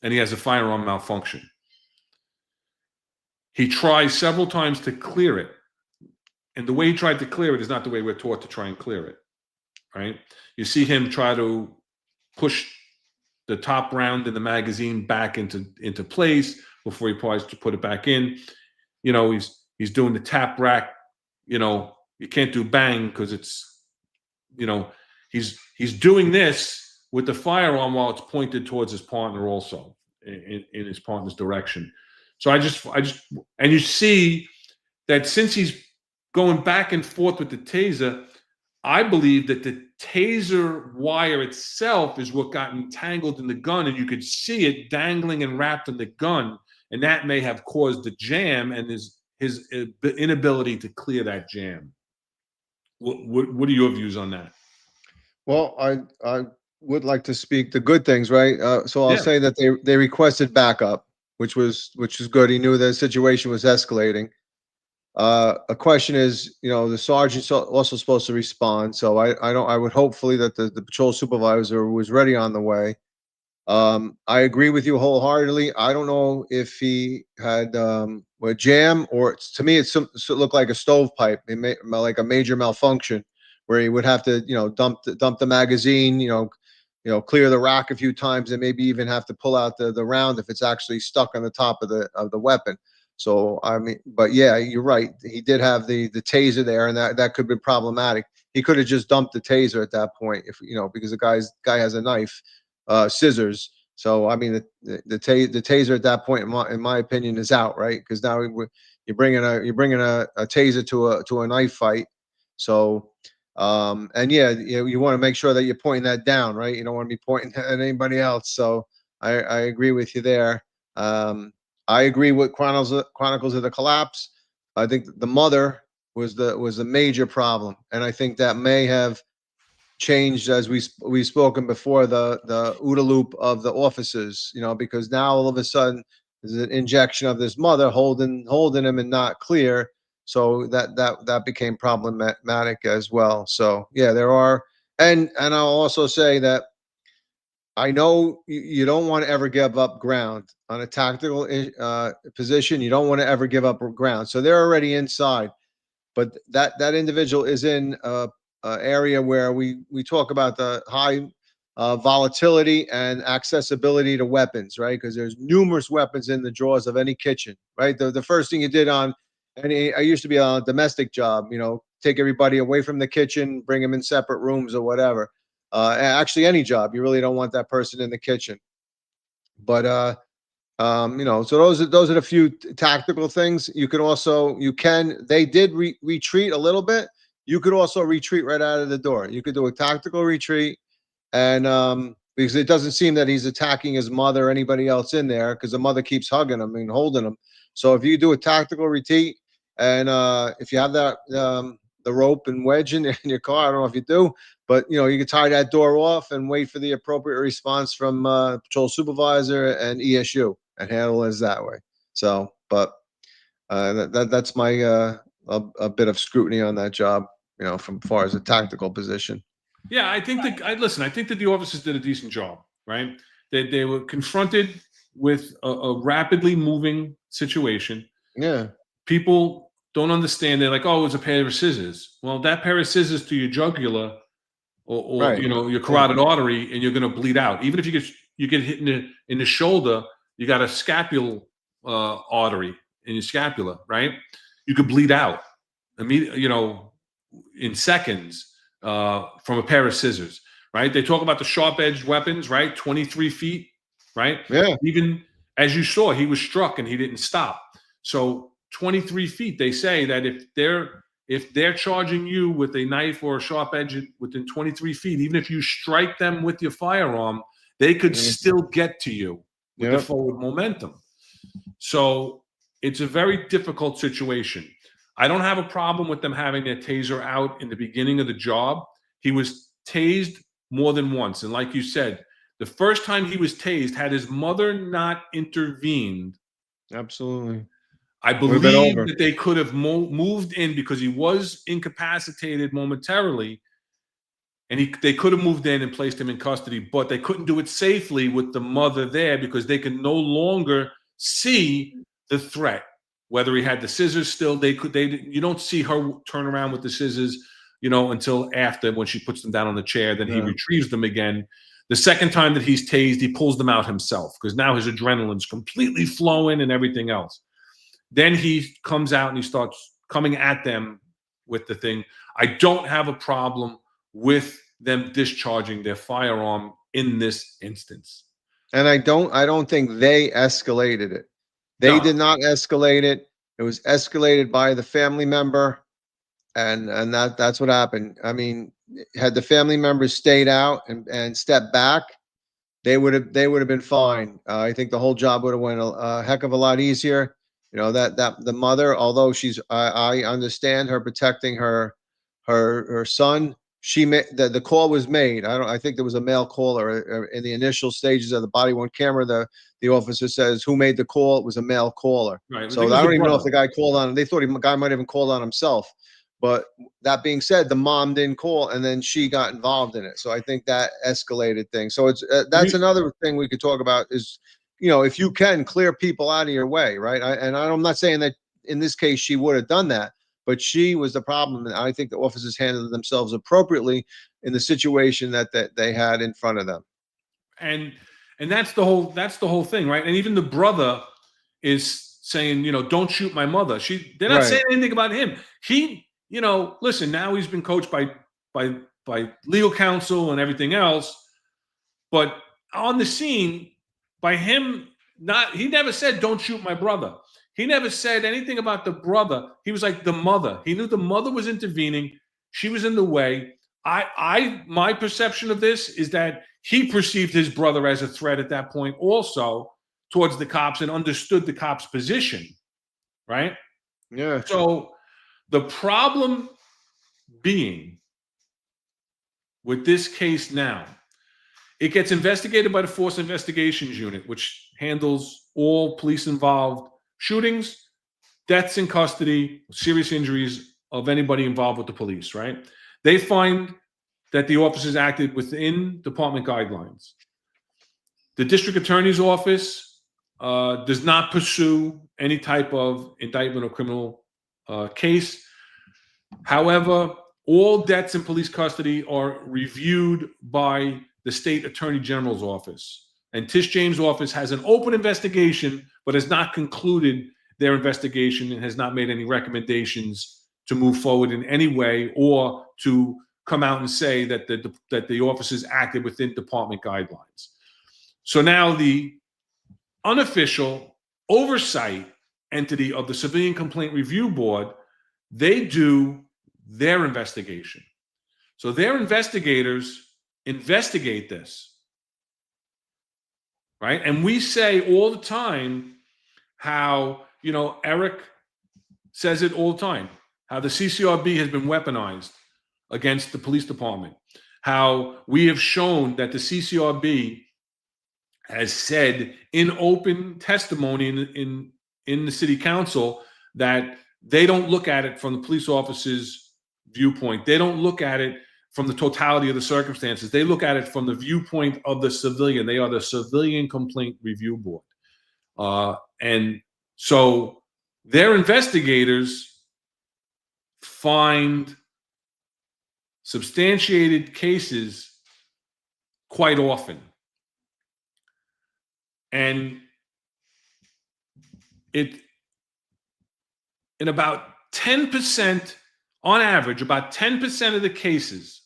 and he has a firearm malfunction. He tries several times to clear it. And the way he tried to clear it is not the way we're taught to try and clear it, right? You see him try to push the top round in the magazine back into place before he tries to put it back in. He's doing the tap rack. You can't do bang because it's, He's doing this with the firearm while it's pointed towards his partner also in his partner's direction. So I just and you see that since he's going back and forth with the taser, I believe that the taser wire itself is what got entangled in the gun, and you could see it dangling and wrapped in the gun, and that may have caused the jam and his inability to clear that jam. What are your views on that? Well, I would like to speak the good things, right? So I'll Yeah. say that they requested backup, which was good. He knew the situation was escalating. A question is, the sergeant's also supposed to respond. So I would hopefully that the patrol supervisor was ready on the way. I agree with you wholeheartedly. I don't know if he had a jam, or to me, it looked like a stovepipe. It may like a major malfunction where he would have to, dump the magazine, clear the rack a few times, and maybe even have to pull out the round if it's actually stuck on the top of the weapon. So I mean, but yeah, you're right. He did have the taser there, and that could be problematic. He could have just dumped the taser at that point, if because the guy has a knife, scissors. So I mean, the taser at that point, in my opinion, is out, right? Because now you're bringing a taser to a knife fight. So and yeah, you want to make sure that you're pointing that down, right? You don't want to be pointing at anybody else. So I agree with you there. I agree with Chronicles of the Collapse. I think the mother was the major problem, and I think that may have changed as we've spoken before, the OODA loop of the officers, because now all of a sudden there's an injection of this mother holding him and not clear. So that became problematic as well. So yeah, there are, and I'll also say that I know you don't want to ever give up ground on a tactical position. You don't want to ever give up ground. So they're already inside, but that individual is in a area where we talk about the high volatility and accessibility to weapons, right? Because there's numerous weapons in the drawers of any kitchen, right? The first thing you did I used to be on a domestic job, take everybody away from the kitchen, bring them in separate rooms or whatever. Actually, any job, you really don't want that person in the kitchen. But so those are the few tactical things. You can also they did retreat a little bit. You could also retreat right out of the door. You could do a tactical retreat, and because it doesn't seem that he's attacking his mother or anybody else in there, because the mother keeps hugging him and holding him. So if you do a tactical retreat, and if you have that the rope and wedge in your car, I don't know if you do, but you can tie that door off and wait for the appropriate response from patrol supervisor and ESU and handle it that way. So, but that's my a bit of scrutiny on that job, from far as a tactical position. Yeah, I think that I think that the officers did a decent job, right? They were confronted with a rapidly moving situation. Yeah. People don't understand. They're like, oh, it's a pair of scissors. Well, that pair of scissors to your jugular or Right. Your carotid artery, and you're going to bleed out. Even if you get hit in the shoulder, you got a scapula artery in your scapula, right? You could bleed out immediately, in seconds from a pair of scissors, right? They talk about the sharp-edged weapons, right? 23 feet, right? Yeah. Even as you saw, he was struck and he didn't stop. So 23 feet, they say that if they're charging you with a knife or a sharp edge within 23 feet, even if you strike them with your firearm, they could still get to you with the forward momentum. So it's a very difficult situation. I don't have a problem with them having their taser out in the beginning of the job. He was tased more than once. And like you said, the first time he was tased, had his mother not intervened, Absolutely, I believe that they could have moved in, because he was incapacitated momentarily, and they could have moved in and placed him in custody, but they couldn't do it safely with the mother there because they could no longer see the threat. Whether he had the scissors still, you don't see her turn around with the scissors, until after, when she puts them down on the chair, then he retrieves them again. The second time that he's tased, he pulls them out himself because now his adrenaline's completely flowing and everything else. Then he comes out and he starts coming at them with the thing. I don't have a problem with them discharging their firearm in this instance. And I don't think they escalated it. They No. did not escalate it. It was escalated by the family member, and that's what happened. I mean, had the family members stayed out and stepped back, they would have been fine. I think the whole job would have went a heck of a lot easier. You know, that the mother, although I understand her protecting her son. She made the call was made. I think there was a male caller in the initial stages of the body worn camera. The officer says who made the call. It was a male caller. Right. So I don't even know if the guy called on. They thought the guy might have even called on himself. But that being said, the mom didn't call, and then she got involved in it. So I think that escalated things. So it's that's another thing we could talk about is, you know, if you can clear people out of your way, right? I'm not saying that in this case she would have done that, but she was the problem. And I think the officers handled themselves appropriately in the situation that they had in front of them. And that's the whole thing, right? And even the brother is saying, you know, don't shoot my mother. They're not saying anything about him. He, you know, listen, now he's been coached by legal counsel and everything else, but on the scene, by him he never said don't shoot my brother. He never said anything about the brother. He was like the mother. He knew the mother was intervening. She was in the way. My perception of this is that he perceived his brother as a threat at that point also towards the cops and understood the cops' position, right? Yeah. So the problem being with this case now, it gets investigated by the Force Investigations Unit, which handles all police-involved shootings, deaths in custody, serious injuries of anybody involved with the police, right? They find that the officers acted within department guidelines. The district attorney's office does not pursue any type of indictment or criminal case. However, all deaths in police custody are reviewed by the state attorney general's office. And Tish James' office has an open investigation, but has not concluded their investigation and has not made any recommendations to move forward in any way or to come out and say that the officers acted within department guidelines. So now the unofficial oversight entity of the Civilian Complaint Review Board, they do their investigation. So their investigators investigate this, right? And we say all the time how, you know, Eric says it all the time, how the CCRB has been weaponized against the police department, how we have shown that the CCRB has said in open testimony in the city council that they don't look at it from the police officer's viewpoint. They don't look at it from the totality of the circumstances. They look at it from the viewpoint of the civilian. They are the Civilian Complaint Review Board. And so their investigators find substantiated cases quite often. And in about 10%, on average, about 10% of the cases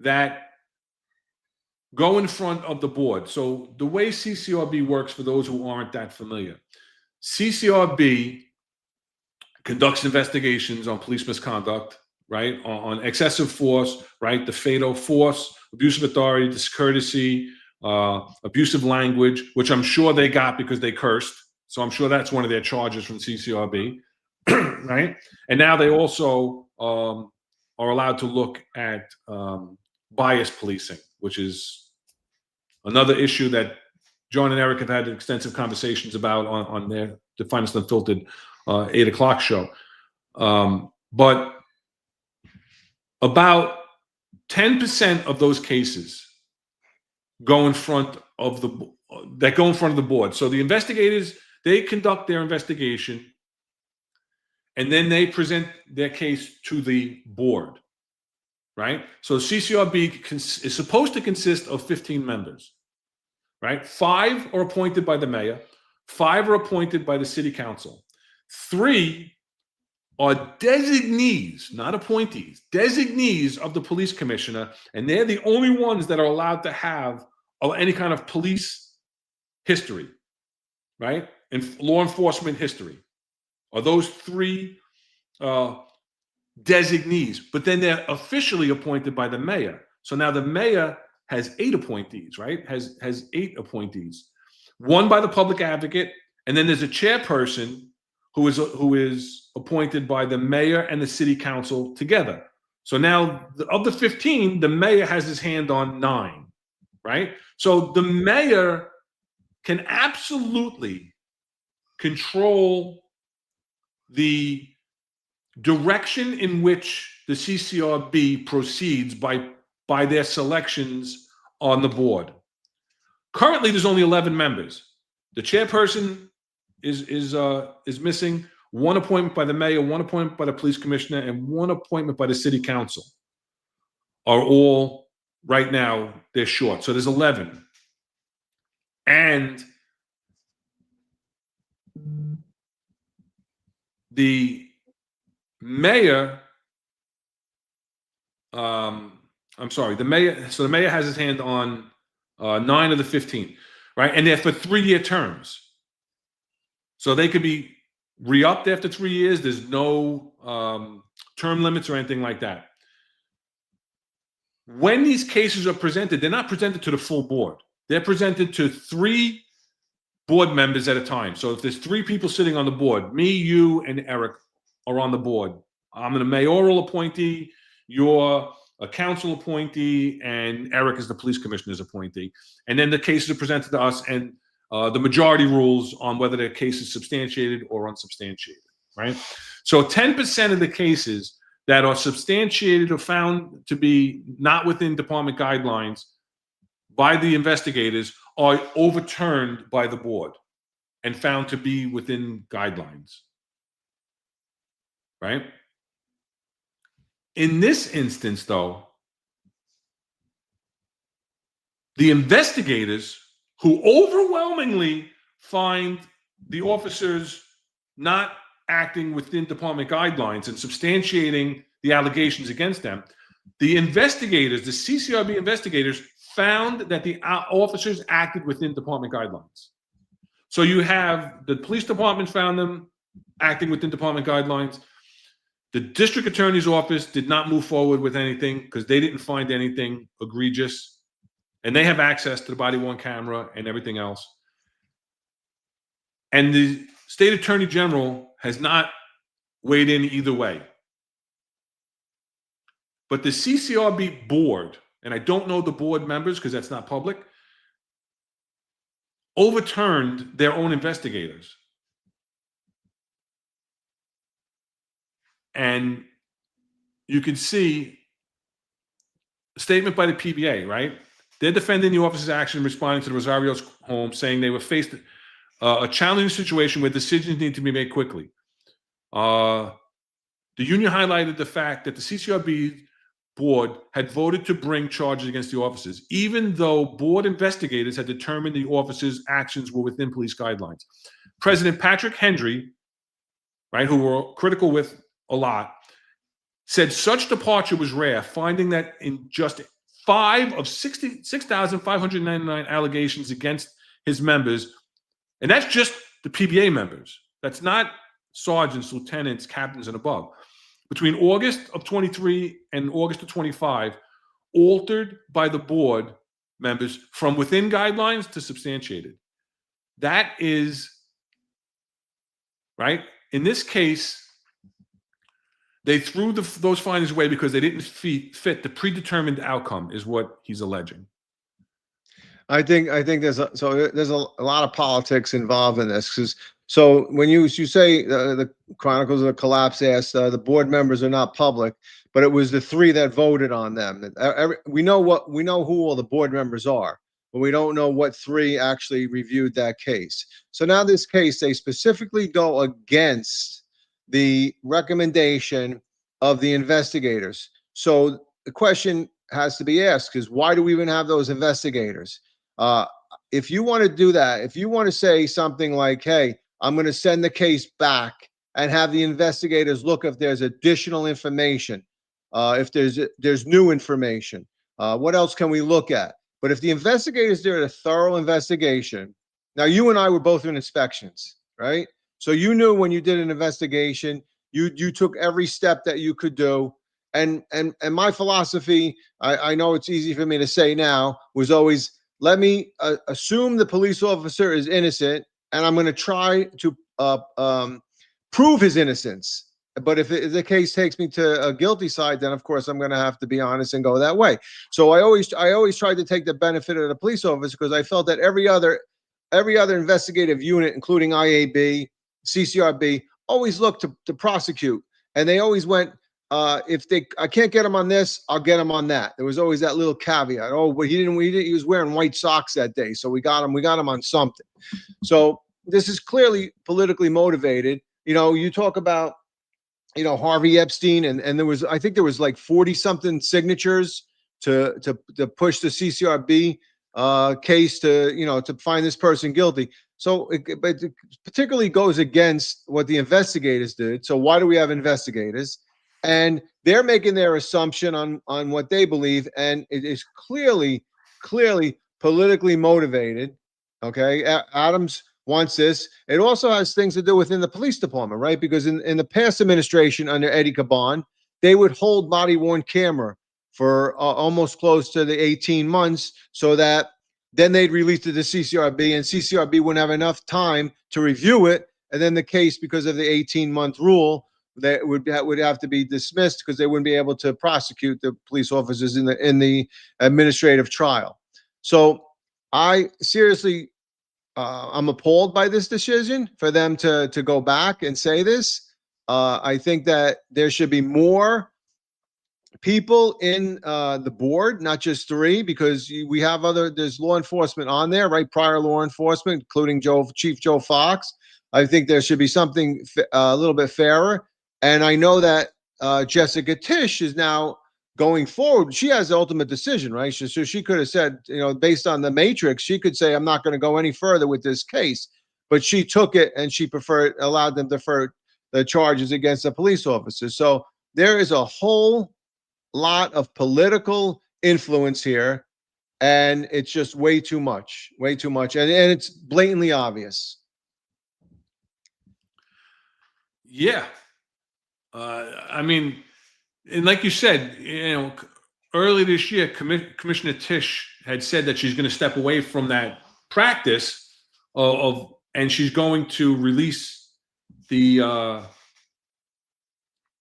that go in front of the board. So the way CCRB works, for those who aren't that familiar, CCRB conducts investigations on police misconduct, right? On excessive force, right? The fatal force, abuse of authority, discourtesy, abusive language, which I'm sure they got because they cursed. So I'm sure that's one of their charges from CCRB, right? And now they also are allowed to look at bias policing, which is another issue that John and Eric have had extensive conversations about on their The Finest Unfiltered 8 o'clock show. But about 10% of those cases go in front of the board. So the investigators, they conduct their investigation, and then they present their case to the board, right? So CCRB is supposed to consist of 15 members, right? 5 are appointed by the mayor, 5 are appointed by the city council, 3 are designees, not appointees, designees of the police commissioner, and they're the only ones that are allowed to have any kind of police history, right? And law enforcement history are those three designees, but then they're officially appointed by the mayor. So now the mayor has 8 appointees, right? Has 8 appointees, one by the public advocate, and then there's a chairperson who is appointed by the mayor and the city council together. So now of the 15, the mayor has his hand on 9, right? So the mayor can absolutely control the direction in which the CCRB proceeds by their selections on the board. Currently, there's only 11 members. The chairperson is missing, 1 appointment by the mayor, 1 appointment by the police commissioner, and 1 appointment by the city council are all right now, they're short. So there's 11. And the mayor, the mayor has his hand on 9 of the 15, right? And they're for 3-year terms. So they could be re-upped after 3 years. There's no term limits or anything like that. When these cases are presented, they're not presented to the full board. They're presented to 3 board members at a time. So if there's 3 people sitting on the board, me, you, and Eric are on the board. I'm a mayoral appointee, you're a council appointee, and Eric is the police commissioner's appointee. And then the cases are presented to us, and the majority rules on whether the case is substantiated or unsubstantiated, right? So 10% of the cases that are substantiated or found to be not within department guidelines by the investigators are overturned by the board and found to be within guidelines, right? In this instance, though, the investigators who overwhelmingly find the officers not acting within department guidelines and substantiating the allegations against them, the investigators, the CCRB investigators, found that the officers acted within department guidelines. So you have the police department found them acting within department guidelines. The district attorney's office did not move forward with anything because they didn't find anything egregious. And they have access to the body-worn camera and everything else. And the state attorney general has not weighed in either way. But the CCRB board, and I don't know the board members because that's not public, overturned their own investigators. And you can see a statement by the PBA, right? They're defending the officer's action responding to the Rosario's home, saying they were faced a challenging situation where decisions need to be made quickly. The union highlighted the fact that the CCRB board had voted to bring charges against the officers, even though board investigators had determined the officers' actions were within police guidelines. President Patrick Hendry, right, who we're critical with a lot, said such departure was rare, finding that in just 5 of 6,599 allegations against his members, and that's just the PBA members. That's not sergeants, lieutenants, captains, and above. Between August of 23 and August of 25, altered by the board members from within guidelines to substantiated. That is, right? In this case, they threw those findings away because they didn't fit the predetermined outcome, is what he's alleging. I think there's a lot of politics involved in this. So when you say the Chronicles of the Collapse asked, the board members are not public, but it was the 3 that voted on them. We know who all the board members are, but we don't know what 3 actually reviewed that case. So now this case, they specifically go against the recommendation of the investigators. So the question has to be asked is, why do we even have those investigators? If you want to do that, if you want to say something like, hey, I'm going to send the case back and have the investigators look if there's additional information, if there's new information. What else can we look at? But if the investigators did a thorough investigation, now you and I were both in inspections, right? So you knew when you did an investigation, you took every step that you could do. And my philosophy, I know it's easy for me to say now, was always let me assume the police officer is innocent, and I'm going to try to prove his innocence. But if the case takes me to a guilty side, then of course I'm going to have to be honest and go that way. So I always tried to take the benefit of the police officer, because I felt that every other investigative unit, including IAB, CCRB, always looked to prosecute, and they always went, I can't get him on this, I'll get him on that. There was always that little caveat. Oh, but he was wearing white socks that day, so we got him on something. So this is clearly politically motivated. You talk about, Harvey Epstein, and I think there was like 40 something signatures to push the CCRB case to find this person guilty. So but it particularly goes against what the investigators did. So why do we have investigators? And they're making their assumption on what they believe, and it is clearly politically motivated. Okay, Adams wants this. It also has things to do within the police department, right? Because in the past administration under Eddie Caban, they would hold body-worn camera for almost close to the 18 months, so that then they'd release it to CCRB, and CCRB wouldn't have enough time to review it, and then the case, because of the 18-month rule, that would have to be dismissed, because they wouldn't be able to prosecute the police officers in the administrative trial. So I seriously, I'm appalled by this decision for them to go back and say this. I think that there should be more people in the board, not just 3, because we have there's law enforcement on there, right? Prior law enforcement, including Chief Joe Fox. I think there should be something a little bit fairer. And I know that Jessica Tisch is now going forward. She has the ultimate decision, right? So she could have said, based on the matrix, she could say, I'm not going to go any further with this case. But she took it, and she allowed them to defer the charges against the police officers. So there is a whole lot of political influence here, and it's just way too much. And it's blatantly obvious. Yeah. I mean, and like you said, early this year, Commissioner Tisch had said that she's going to step away from that practice and she's going to release the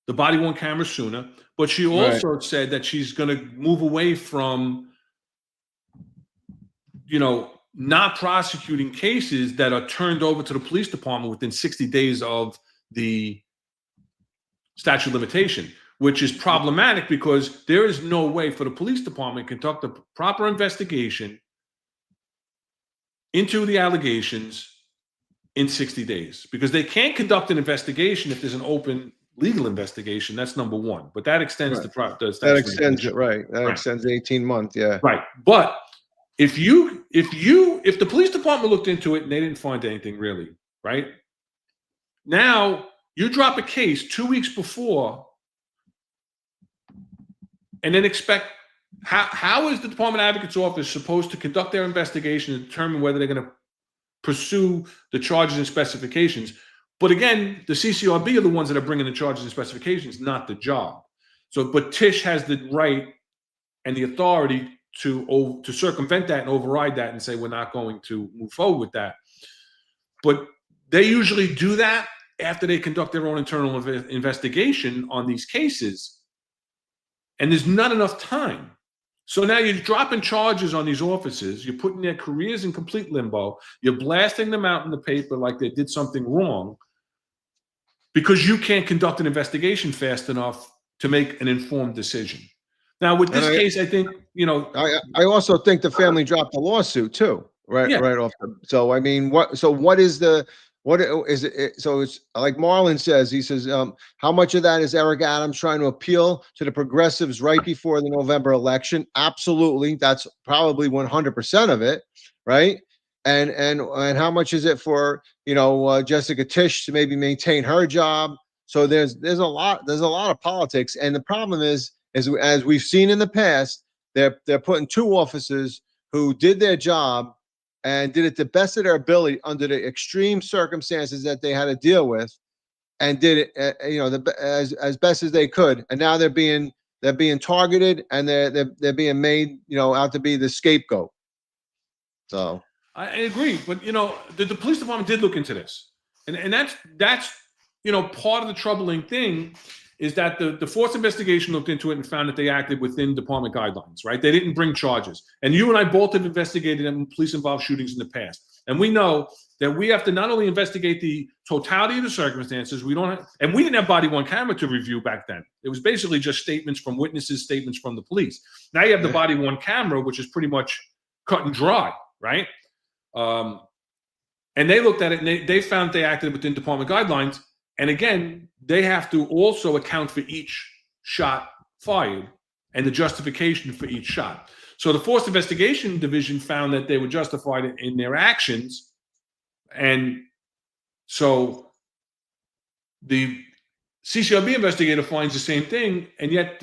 body-worn camera sooner. But she also said that she's going to move away from, not prosecuting cases that are turned over to the police department within 60 days of the statute of limitation, which is problematic, because there is no way for the police department to conduct a proper investigation into the allegations in 60 days, because they can't conduct an investigation if there's an open legal investigation. That's number one. But that extends the that extends it, right? That extends 18 months, yeah. Right. But if the police department looked into it and they didn't find anything really, right? Now you drop a case 2 weeks before, and then expect how is the Department Advocate's Office supposed to conduct their investigation and determine whether they're going to pursue the charges and specifications? But again, the CCRB are the ones that are bringing the charges and specifications, not the job. So, but Tisch has the right and the authority to circumvent that and override that and say, we're not going to move forward with that. But they usually do that after they conduct their own internal investigation on these cases. And there's not enough time. So now you're dropping charges on these officers. You're putting their careers in complete limbo. You're blasting them out in the paper like they did something wrong, because you can't conduct an investigation fast enough to make an informed decision. Now, with this case, I think, I also think the family dropped the lawsuit too, right off. So, I mean, what is it? So it's like Marlon says, he says, how much of that is Eric Adams trying to appeal to the progressives right before the November election? Absolutely. That's probably 100% of it, right? and how much is it for, Jessica Tisch to maybe maintain her job? So there's a lot of politics, and the problem is as we've seen in the past, they're putting two officers who did their job and did it the best of their ability under the extreme circumstances that they had to deal with, and did it as best as they could, and now they're being targeted, and they're being made out to be the scapegoat. So I agree, but the police department did look into this, and that's part of the troubling thing is that the force investigation looked into it and found that they acted within department guidelines, right? They didn't bring charges. And you and I both have investigated police-involved shootings in the past. And we know that we have to not only investigate the totality of the circumstances, we didn't have body-worn camera to review back then. It was basically just statements from witnesses, statements from the police. Now you have the body-worn camera, which is pretty much cut and dry, right? And they looked at it and they found they acted within department guidelines. And again, they have to also account for each shot fired and the justification for each shot. So the Force Investigation Division found that they were justified in their actions. And so the CCRB investigator finds the same thing. And yet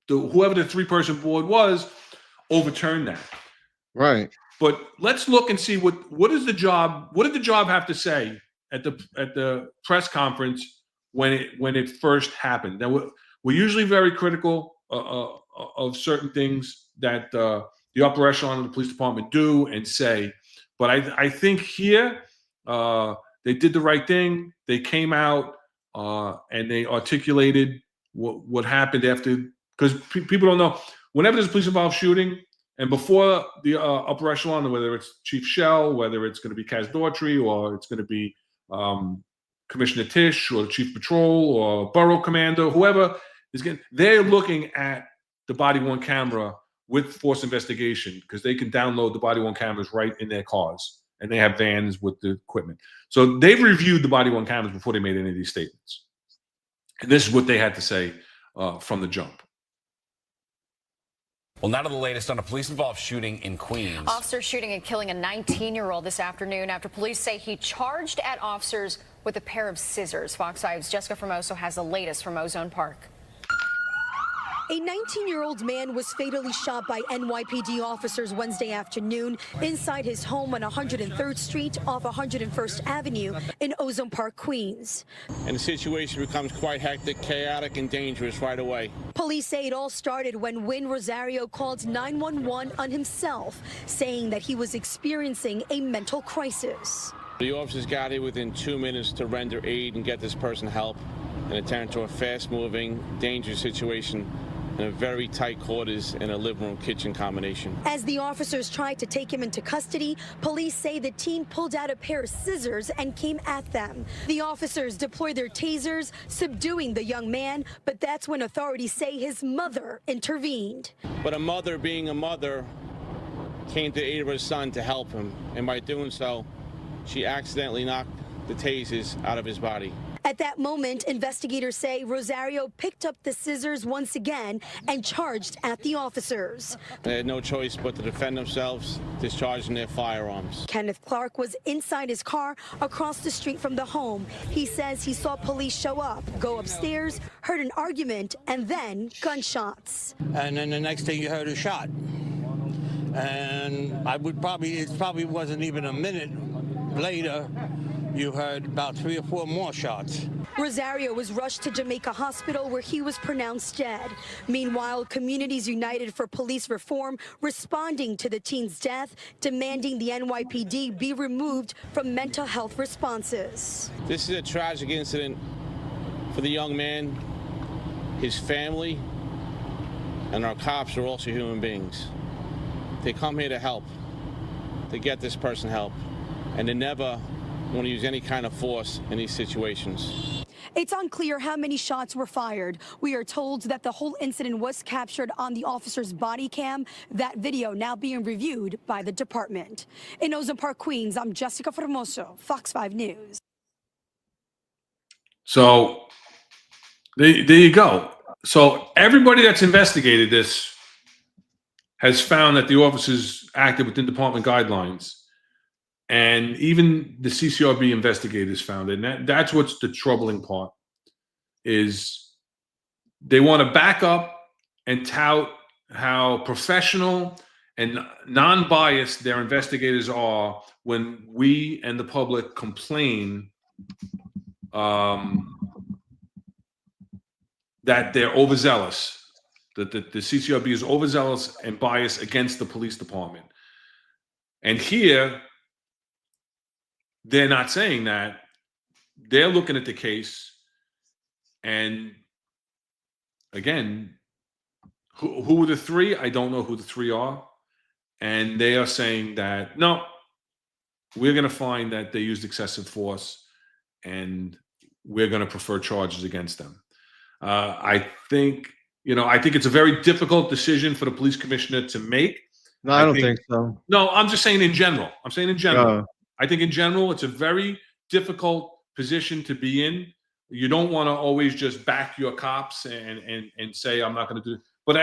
whoever the three-person board was overturned that. Right. But let's look and see what did the job have to say at the press conference when it first happened. Now we're usually very critical of certain things that the upper echelon of the police department do and say, but I think here they did the right thing. They came out and they articulated what happened after, because people don't know, whenever there's a police involved shooting. And before the upper echelon, whether it's Chief Shell, whether it's going to be Kaz Daughtry, or it's going to be Commissioner Tisch, or the Chief Patrol, or Borough Commander, whoever is they're looking at the body-worn camera with Force Investigation, because they can download the body-worn cameras right in their cars, and they have vans with the equipment. So they've reviewed the body-worn cameras before they made any of these statements. And this is what they had to say from the jump. Well, now to the latest on a police-involved shooting in Queens. Officers shooting and killing a 19-year-old this afternoon after police say he charged at officers with a pair of scissors. Fox 5's Jessica Formoso has the latest from Ozone Park. A 19-year-old man was fatally shot by NYPD officers Wednesday afternoon inside his home on 103rd Street off 101st Avenue in Ozone Park, Queens. And the situation becomes quite hectic, chaotic, and dangerous right away. Police say it all started when Win Rosario called 911 on himself, saying that he was experiencing a mental crisis. The officers got here within 2 minutes to render aid and get this person help and attend to a fast-moving, dangerous situation in a very tight quarters in a living room kitchen combination. As the officers tried to take him into custody, police say the team pulled out a pair of scissors and came at them. The officers deployed their tasers, subduing the young man, but that's when authorities say his mother intervened. But a mother, being a mother, came to the aid of her son to help him, and by doing so, she accidentally knocked the tasers out of his body. At that moment, investigators say Rosario picked up the scissors once again and charged at the officers. They had no choice but to defend themselves, discharging their firearms. Kenneth Clark was inside his car across the street from the home. He says he saw police show up, go upstairs, heard an argument, and then gunshots. And then the next thing you heard a shot. And it probably wasn't even a minute later, you heard about 3 or 4 more shots. Rosario was rushed to Jamaica Hospital where he was pronounced dead. Meanwhile, Communities United for Police Reform responding to the teen's death, demanding the NYPD be removed from mental health responses. This is a tragic incident for the young man, his family, and our cops are also human beings. They come here to help, to get this person help, and they never want to use any kind of force in these situations. It's unclear how many shots were fired. We are told that the whole incident was captured on the officer's body cam. That video now being reviewed by the department. In Ozone Park, Queens, I'm Jessica Formoso, Fox 5 News. So there you go. So everybody that's investigated this has found that the officers acted within department guidelines. And even the CCRB investigators found it. And that's what's the troubling part, is they want to back up and tout how professional and non-biased their investigators are when we and the public complain that they're overzealous, that the CCRB is overzealous and biased against the police department. And here, they're not saying that. They're looking at the case, and again, who are the three? I don't know who the three are. And they are saying that, no, we're going to find that they used excessive force, and we're going to prefer charges against them. I think it's a very difficult decision for the police commissioner to make. No, I don't think so. No, I'm just saying in general. I'm saying in general. I think in general, it's a very difficult position to be in. You don't want to always just back your cops and say, I'm not going to do it. But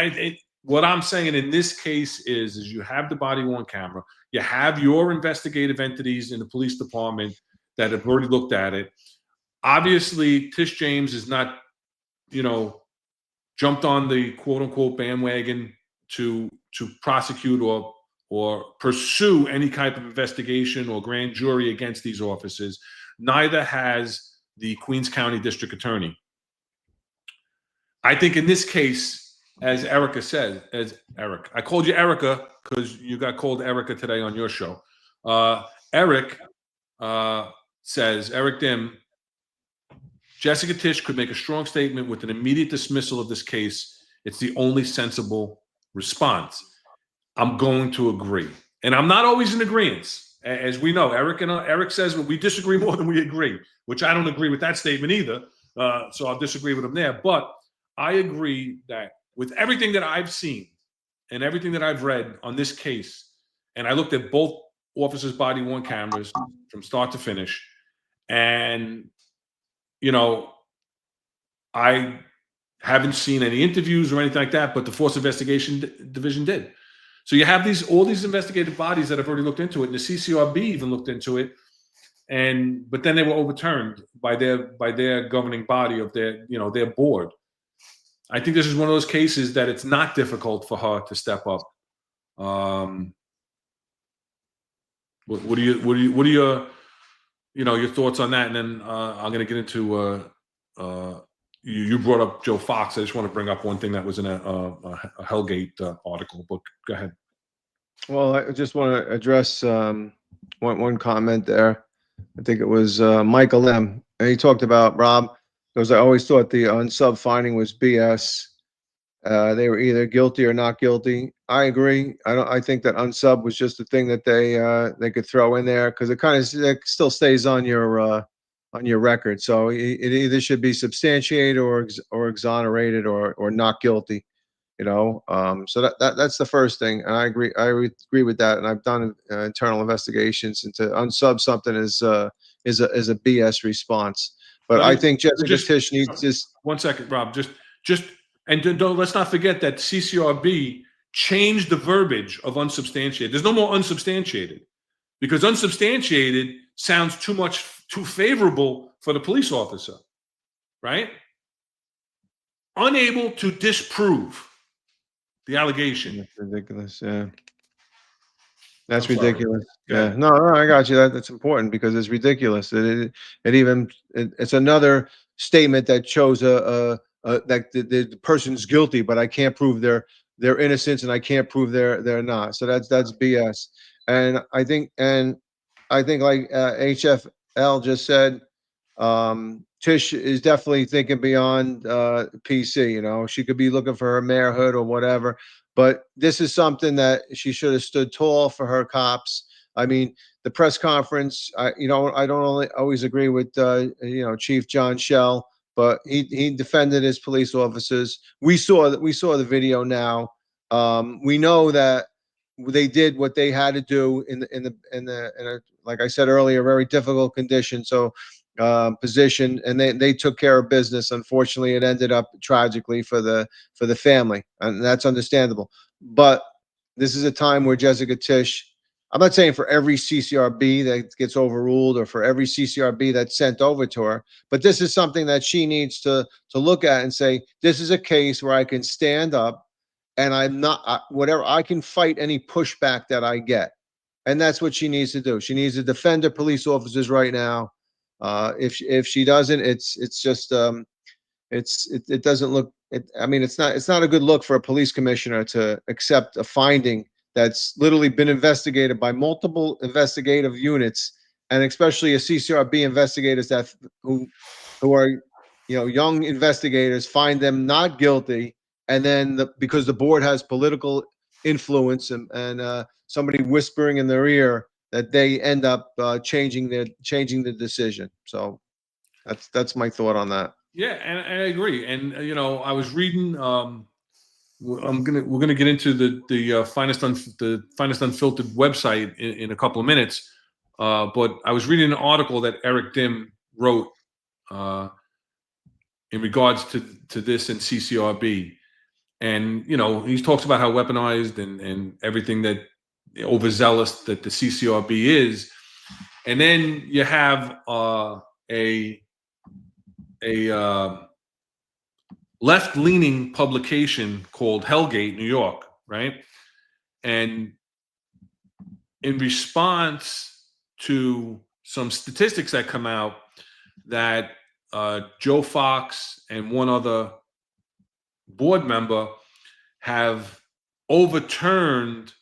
what I'm saying in this case is you have the body-worn camera. You have your investigative entities in the police department that have already looked at it. Obviously, Tish James is not, jumped on the quote-unquote bandwagon to prosecute or pursue any type of investigation or grand jury against these officers. Neither has the Queens County District Attorney. I think in this case, as Erica said, I called you Erica because you got called Erica today on your show. Eric says, Eric Dim, Jessica Tish could make a strong statement with an immediate dismissal of this case. It's the only sensible response. I'm going to agree. And I'm not always in agreement. As we know, Eric says we disagree more than we agree, which I don't agree with that statement either. So I'll disagree with him there. But I agree that with everything that I've seen and everything that I've read on this case, and I looked at both officers' body-worn cameras from start to finish, and I haven't seen any interviews or anything like that, but the Force Investigation Division did. So you have all these investigative bodies that have already looked into it, and the CCRB even looked into it, but then they were overturned by their governing body of their board. I think this is one of those cases that it's not difficult for her to step up. What are your thoughts on that? And then I'm going to get into you brought up Joe Fox. I just want to bring up one thing that was in a Hellgate article. But go ahead. Well, I just want to address one comment there. I think it was Michael M. And he talked about Rob. Because I always thought the unsub finding was BS. They were either guilty or not guilty. I agree. I think that unsub was just a thing that they could throw in there because it still stays on your record. So it either should be substantiated or exonerated or not guilty. So that's the first thing, and I agree. I agree with that. And I've done internal investigations into unsub something is a BS response. But I think Jessica Tish needs just 1 second, Rob. Let's not forget that CCRB changed the verbiage of unsubstantiated. There's no more unsubstantiated because unsubstantiated sounds too favorable for the police officer, right? Unable to disprove the allegation. That's ridiculous. Yeah. That's ridiculous. Yeah. No, I got you. That's important because it's ridiculous. It's another statement that shows that the person's guilty, but I can't prove their innocence and I can't prove they're not. So that's BS. And I think like HFL just said, Tish is definitely thinking beyond PC. She could be looking for her mayorhood or whatever. But this is something that she should have stood tall for her cops. I mean, the press conference, I don't always agree with, Chief John Schell, but he defended his police officers. We saw the video now. We know that they did what they had to do in a, like I said earlier, very difficult condition. So position, and they took care of business. Unfortunately, it ended up tragically for the family, and that's understandable. But this is a time where Jessica Tish I'm not saying for every CCRB that gets overruled or for every CCRB that's sent over to her, but this is something that she needs to look at and say, this is a case where I can stand up and I'm not, whatever, I can fight any pushback that I get. And that's what she needs to do. She needs to defend her police officers right now. If she doesn't, it's just, it doesn't look, I mean, it's not a good look for a police commissioner to accept a finding that's literally been investigated by multiple investigative units, and especially a CCRB investigators who are, young investigators, find them not guilty, and then because the board has political influence and somebody whispering in their ear, that they end up changing the decision. So that's my thought on that. Yeah, and I agree. And I was reading. We're gonna get into the finest unfiltered website in a couple of minutes. But I was reading an article that Eric Dim wrote in regards to this and CCRB, and he talks about how weaponized and everything that overzealous that the CCRB is, and then you have a left-leaning publication called Hellgate, New York, right? And in response to some statistics that come out that Joe Fox and one other board member have overturned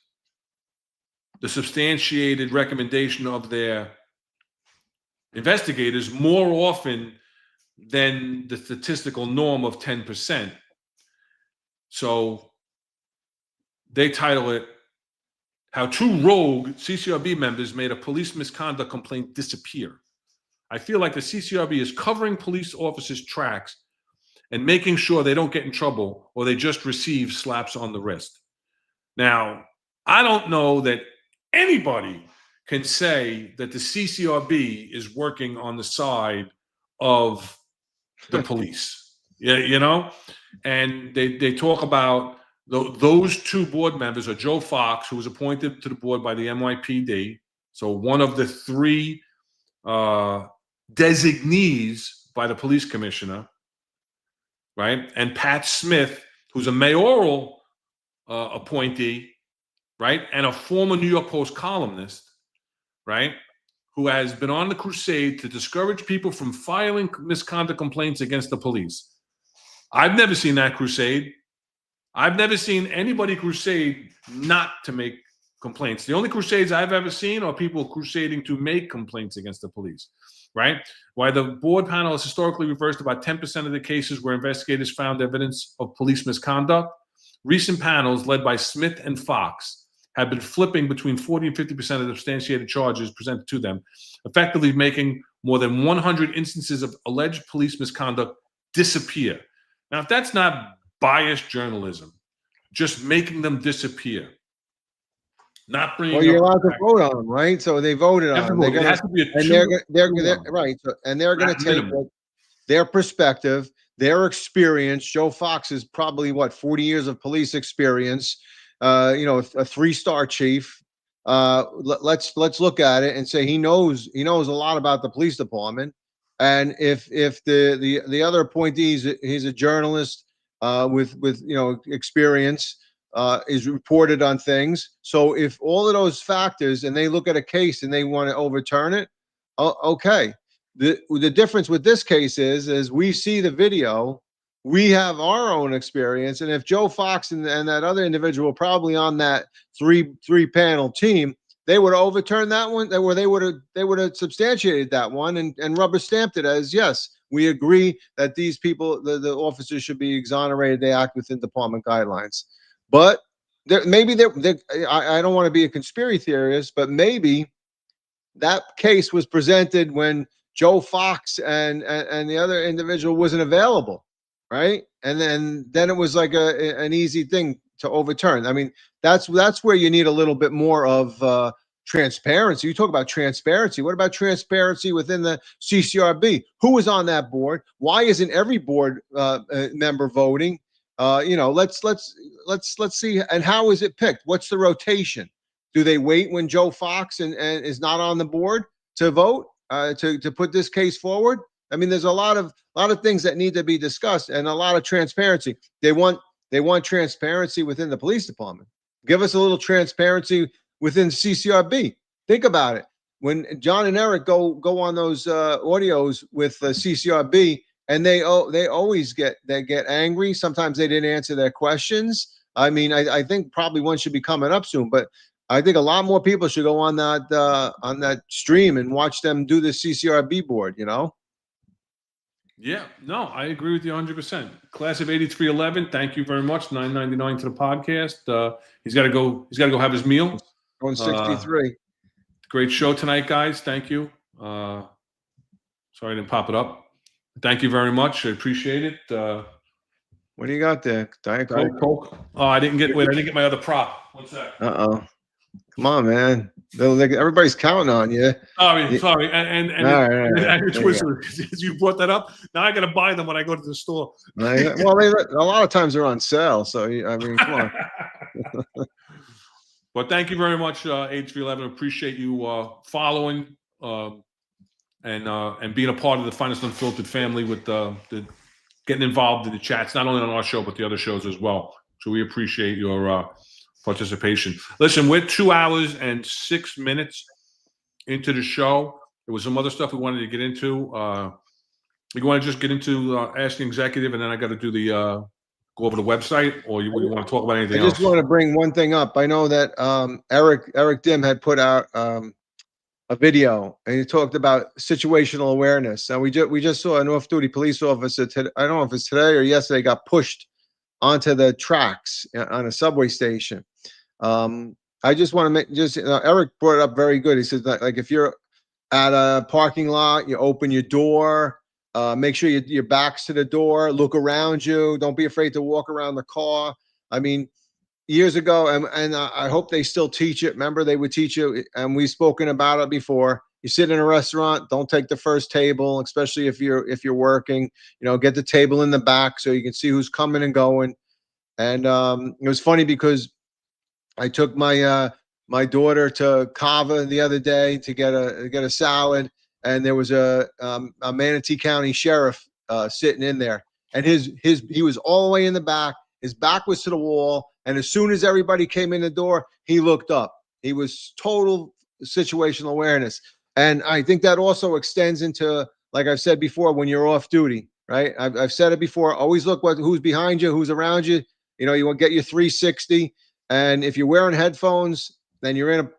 the substantiated recommendation of their investigators more often than the statistical norm of 10%. So they title it, How Two Rogue CCRB Members Made a Police Misconduct Complaint Disappear. I feel like the CCRB is covering police officers' tracks and making sure they don't get in trouble or they just receive slaps on the wrist. Now, I don't know that anybody can say that the CCRB is working on the side of the police, and they talk about those two board members are Joe Fox, who was appointed to the board by the NYPD, so one of the three designees by the police commissioner, right? And Pat Smith, who's a mayoral appointee, right? And a former New York Post columnist, right? Who has been on the crusade to discourage people from filing misconduct complaints against the police. I've never seen that crusade. I've never seen anybody crusade not to make complaints. The only crusades I've ever seen are people crusading to make complaints against the police, right? Why the board panel has historically reversed about 10% of the cases where investigators found evidence of police misconduct. Recent panels led by Smith and Fox have been flipping between 40 and 50% of the substantiated charges presented to them, effectively making more than 100 instances of alleged police misconduct disappear. Now, if that's not biased journalism, just making them disappear, not bringing. Well, you're allowed to vote on them, right? So they voted on them. It has to be a They're right, and they're going to take their perspective, their experience. Joe Fox is probably 40 years of police experience. A 3-star chief. Let's look at it and say he knows a lot about the police department. And if the other appointees, he's a journalist with experience, is reported on things. So if all of those factors, and they look at a case and they want to overturn it, okay. The difference with this case is we see the video. We have our own experience, and if Joe Fox and that other individual probably on that three panel team, they would have overturned that one. They would have substantiated that one and rubber stamped it as, yes, we agree that these people, the officers, should be exonerated. They act within department guidelines. But I don't want to be a conspiracy theorist, but maybe that case was presented when Joe Fox and the other individual wasn't available. Right. And then it was like an easy thing to overturn. I mean, that's where you need a little bit more of transparency. You talk about transparency. What about transparency within the CCRB? Who was on that board? Why isn't every board member voting? Let's see. And how is it picked? What's the rotation? Do they wait when Joe Fox and is not on the board to vote to put this case forward? I mean, there's a lot of things that need to be discussed and a lot of transparency. They want transparency within the police department. Give us a little transparency within CCRB. Think about it. When John and Eric go on those audios with CCRB, and they always get angry. Sometimes they didn't answer their questions. I mean, I think probably one should be coming up soon, but I think a lot more people should go on that stream and watch them do the CCRB board. Yeah, no, I agree with you 100%. Class of 8311, thank you very much. $9.99 to the podcast. He's got to go have his meal. Going 63. Great show tonight, guys. Thank you. Sorry I didn't pop it up. Thank you very much. I appreciate it. What do you got there? Diet Coke? Oh, I didn't get my other prop. One sec. Uh-oh. Come on, man. Everybody's counting on you. Sorry. And it's There Whistler. You brought that up. Now I got to buy them when I go to the store. Well, a lot of times they're on sale. So, I mean, come on. But thank you very much, H311. Appreciate you following and being a part of the Finest Unfiltered family with the getting involved in the chats, not only on our show, but the other shows as well. So we appreciate your participation. Listen, we're 2 hours and 6 minutes into the show. There was some other stuff we wanted to get into. You want to just get into Ask the Executive, and then I got to do the go over the website, or you want to talk about anything else? I just want to bring one thing up. I know that Eric Dim had put out a video, and he talked about situational awareness. And we just saw an off-duty police officer I don't know if it's today or yesterday, got pushed onto the tracks on a subway station. I just want to make Eric brought it up very good. He says that, like, if you're at a parking lot, you open your door, make sure your back's to the door, look around you, don't be afraid to walk around the car. I mean, years ago, and I hope they still teach it. Remember, they would teach you, and we've spoken about it before. You sit in a restaurant, don't take the first table, especially if you're working. Get the table in the back so you can see who's coming and going. And it was funny because I took my daughter to Cava the other day to get a salad, and there was a Manatee County sheriff sitting in there, and he was all the way in the back. His back was to the wall, and as soon as everybody came in the door, he looked up. He was total situational awareness. And I think that also extends into, like I've said before, when you're off duty, right? I've said it before, always look who's behind you, who's around you. You want to get your 360. And if you're wearing headphones, then you're in a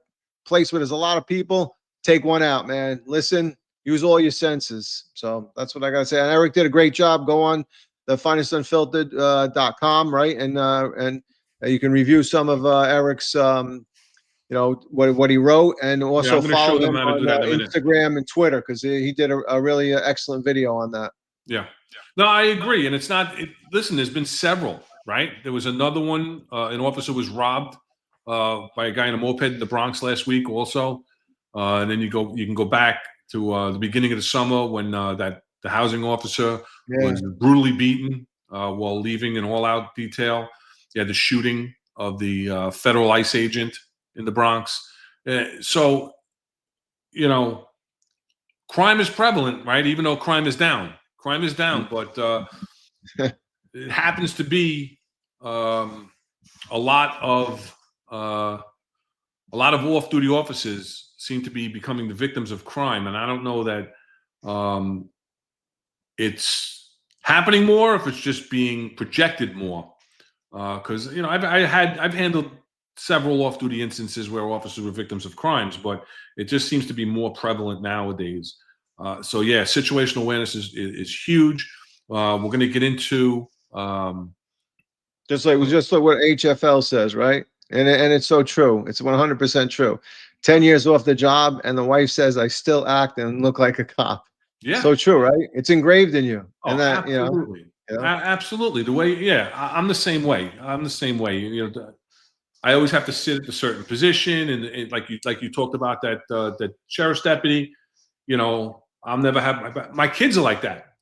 place where there's a lot of people, take one out, man. Listen, use all your senses. So that's what I got to say. And Eric did a great job. Go on the finestunfiltered.com, right? And you can review some of Eric's, what he wrote, and also follow him on Instagram and Twitter, because he did a really excellent video on that. Yeah. No, I agree. And it's not, listen, there's been several, right? There was another one, an officer was robbed by a guy in a moped in the Bronx last week also. And then you can go back to the beginning of the summer when the housing officer was brutally beaten while leaving an all-out detail. You had the shooting of the federal ICE agent in the Bronx. So, crime is prevalent, right? Even though crime is down. Crime is down, but it happens to be a lot of off-duty officers seem to be becoming the victims of crime, and I don't know that it's happening more, if it's just being projected more. Because I've handled several off-duty instances where officers were victims of crimes, but it just seems to be more prevalent nowadays. So yeah, situational awareness is huge. We're going to get into just like what HFL says, right? And it's so true. It's 100% true. 10 years off the job, and the wife says, "I still act and look like a cop." Yeah, so true, right? It's engraved in you. Oh, and that, absolutely. Absolutely. The way, I'm the same way. I always have to sit at a certain position, and like you talked about that sheriff's deputy. I'll never have my kids are like that.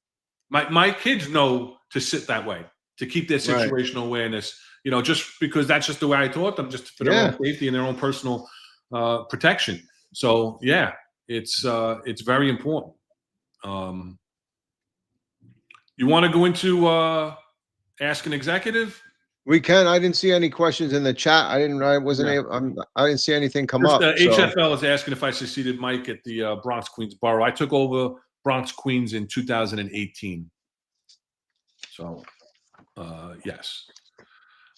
My kids know to sit that way, to keep their situational awareness. Just because that's just the way I taught them, just for their own safety and their own personal protection. So yeah, it's very important. You want to go into ask an executive? We can. I didn't see any questions in the chat. I wasn't Yeah. able. I didn't see anything come Just, up. So HFL is asking if I succeeded Mike at the Bronx Queens Borough. I took over Bronx Queens in 2018. So yes.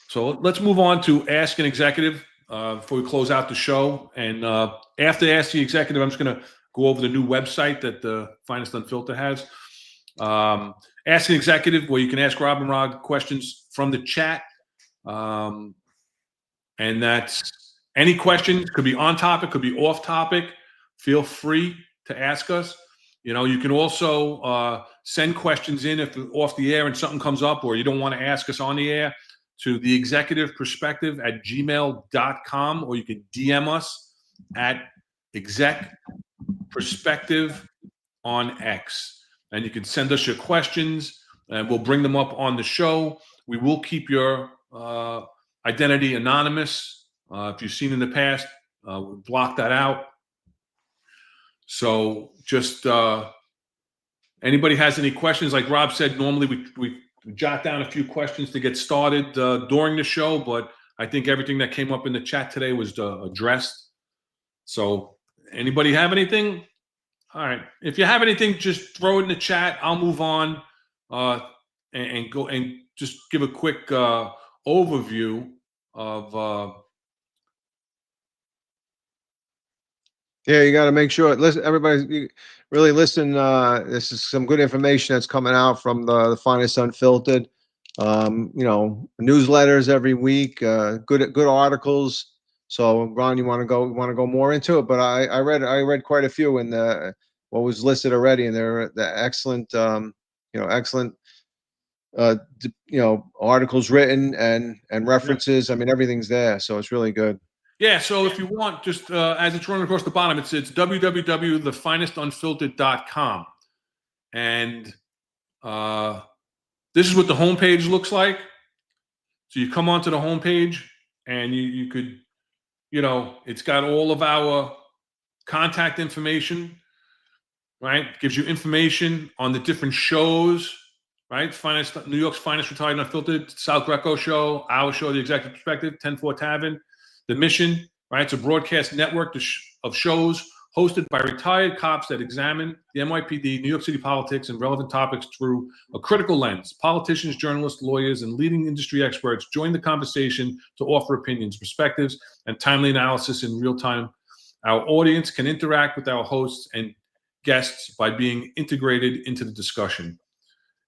So let's move on to ask an executive before we close out the show. And after Ask the Executive, I'm just going to go over the new website that the Finest Unfiltered has. Ask an Executive, where you can ask Rob and Rod questions from the chat. And that's any questions, could be on topic, could be off topic. Feel free to ask us. You know, you can also send questions in if off the air and something comes up or you don't want to ask us on the air to the executive perspective at gmail.com, or you can DM us at exec perspective on X. And you can send us your questions and we'll bring them up on the show. We will keep your identity anonymous. If you've seen in the past, we block that out. So just anybody has any questions, like Rob said, normally we jot down a few questions to get started during the show, but I think everything that came up in the chat today was addressed. So anybody have anything? All right. If you have anything, just throw it in the chat. I'll move on and go and just give a quick overview of yeah, you got to make sure. Listen, everybody, really listen. This is some good information that's coming out from the Finest Unfiltered. You know, newsletters every week, good articles. So, Ron, you want to go more into it? But I read quite a few in what was listed already, and they're excellent. Excellent. Articles written and references. I mean, everything's there, so it's really good. Yeah, so if you want, just as it's running across the bottom, it's www.thefinestunfiltered.com. And this is what the homepage looks like. So you come onto the homepage and you could, it's got all of our contact information, right? It gives you information on the different shows, right? New York's Finest Retired and Unfiltered, Sal Greco Show, our show, The Executive Perspective, 10-4 Tavern. The Mission, right? It's a broadcast network of shows hosted by retired cops that examine the NYPD, New York City politics, and relevant topics through a critical lens. Politicians, journalists, lawyers, and leading industry experts join the conversation to offer opinions, perspectives, and timely analysis in real time. Our audience can interact with our hosts and guests by being integrated into the discussion.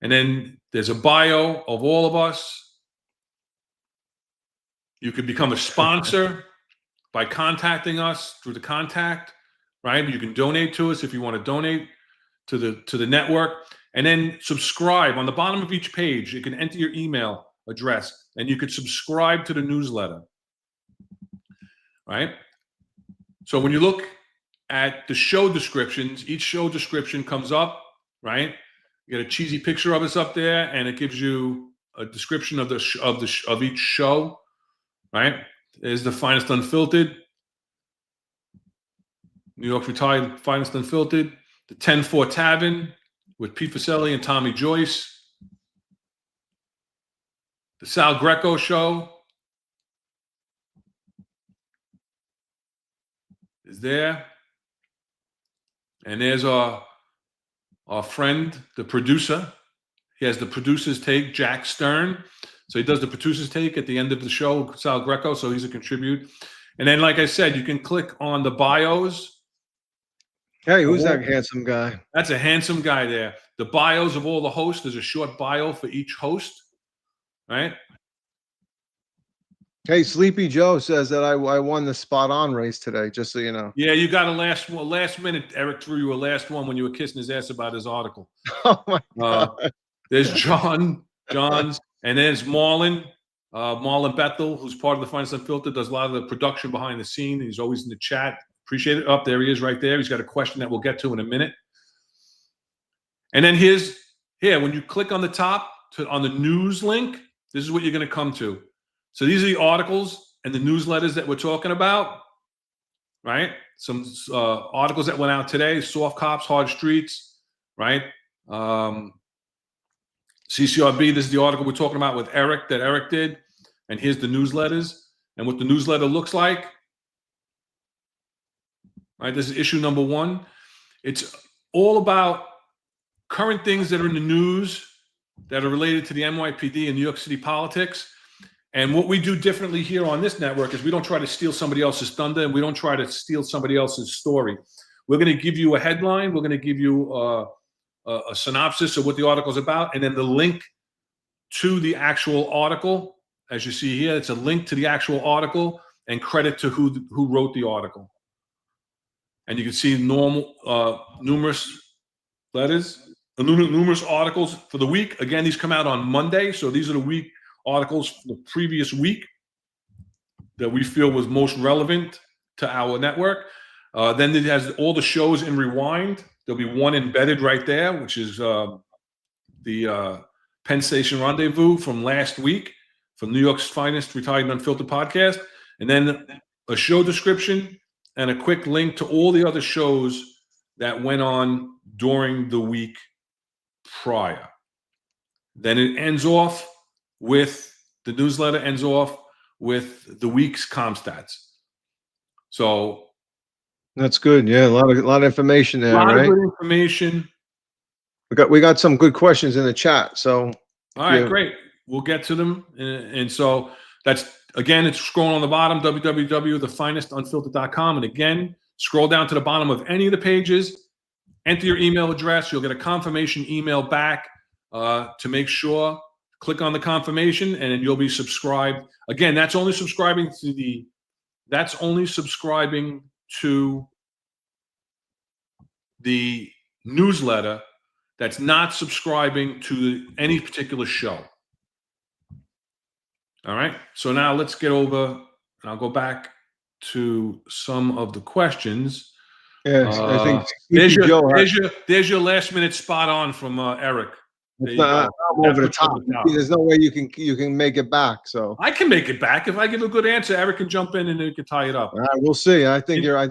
And then there's a bio of all of us. You could become a sponsor by contacting us through the contact, right? You can donate to us if you want to donate to the network, and then subscribe. On the bottom of each page, you can enter your email address and you could subscribe to the newsletter, right? So when you look at the show descriptions, each show description comes up, right? You get a cheesy picture of us up there, and it gives you a description of each show. Right? There's the Finest Unfiltered, New York Retired Finest Unfiltered, the 10-4 Tavern with Pete Faselli and Tommy Joyce, the Sal Greco Show is there, and there's our friend, the producer. He has the producer's take, Jack Stern. So he does the producer's take at the end of the show, Sal Greco, so he's a contribute. And then, like I said, you can click on the bios. Hey, who's that handsome guy? That's a handsome guy there. The bios of all the hosts. There's a short bio for each host, right? Hey, Sleepy Joe says that I won the spot on race today, just so you know. Yeah, you got a last minute. Eric threw you a last one when you were kissing his ass about his article. Oh, my God. There's John's. And there's Marlon Bethel, who's part of the Finest Unfiltered, does a lot of the production behind the scene. He's always in the chat. Appreciate it. Up there he is right there. He's got a question that we'll get to in a minute. And then here, when you click on the top on the news link, this is what you're going to come to. So these are the articles and the newsletters that we're talking about. right? Some articles that went out today: soft cops, hard streets, right? CCRB. This is the article we're talking about with Eric that Eric did, and here's the newsletters and what the newsletter looks like. Right, this is issue number 1. It's all about current things that are in the news that are related to the NYPD and New York City politics. And what we do differently here on this network is we don't try to steal somebody else's thunder, and we don't try to steal somebody else's story. We're going to give you a headline. We're going to give you a synopsis of what the article is about, and then the link to the actual article. As you see here, it's a link to the actual article and credit to who wrote the article. And you can see numerous letters, numerous articles for the week. Again, these come out on Monday, so these are the week articles for the previous week that we feel was most relevant to our network. Then it has all the shows in Rewind. There'll be one embedded right there, which is the Penn Station Rendezvous from last week, from New York's finest retired and unfiltered podcast, and then a show description and a quick link to all the other shows that went on during the week prior. Then it ends off with the newsletter ends off with the week's Comstats. So that's good. Yeah, a lot of information there, a lot right? of good information. We got some good questions in the chat. So all right, great. We'll get to them. And so that's, again, it's scrolling on the bottom, www.thefinestunfiltered.com. And again, scroll down to the bottom of any of the pages, enter your email address. You'll get a confirmation email back to make sure. Click on the confirmation, and then you'll be subscribed. Again, that's only subscribing to the newsletter. That's not subscribing to any particular show. All right. So now let's get over, and I'll go back to some of the questions. Yes, I think there's your last minute spot on from Eric. I'm over the top. There's no way you can make it back. So I can make it back if I give a good answer. Eric can jump in and then we can tie it up. All right, we'll see. I think you're out.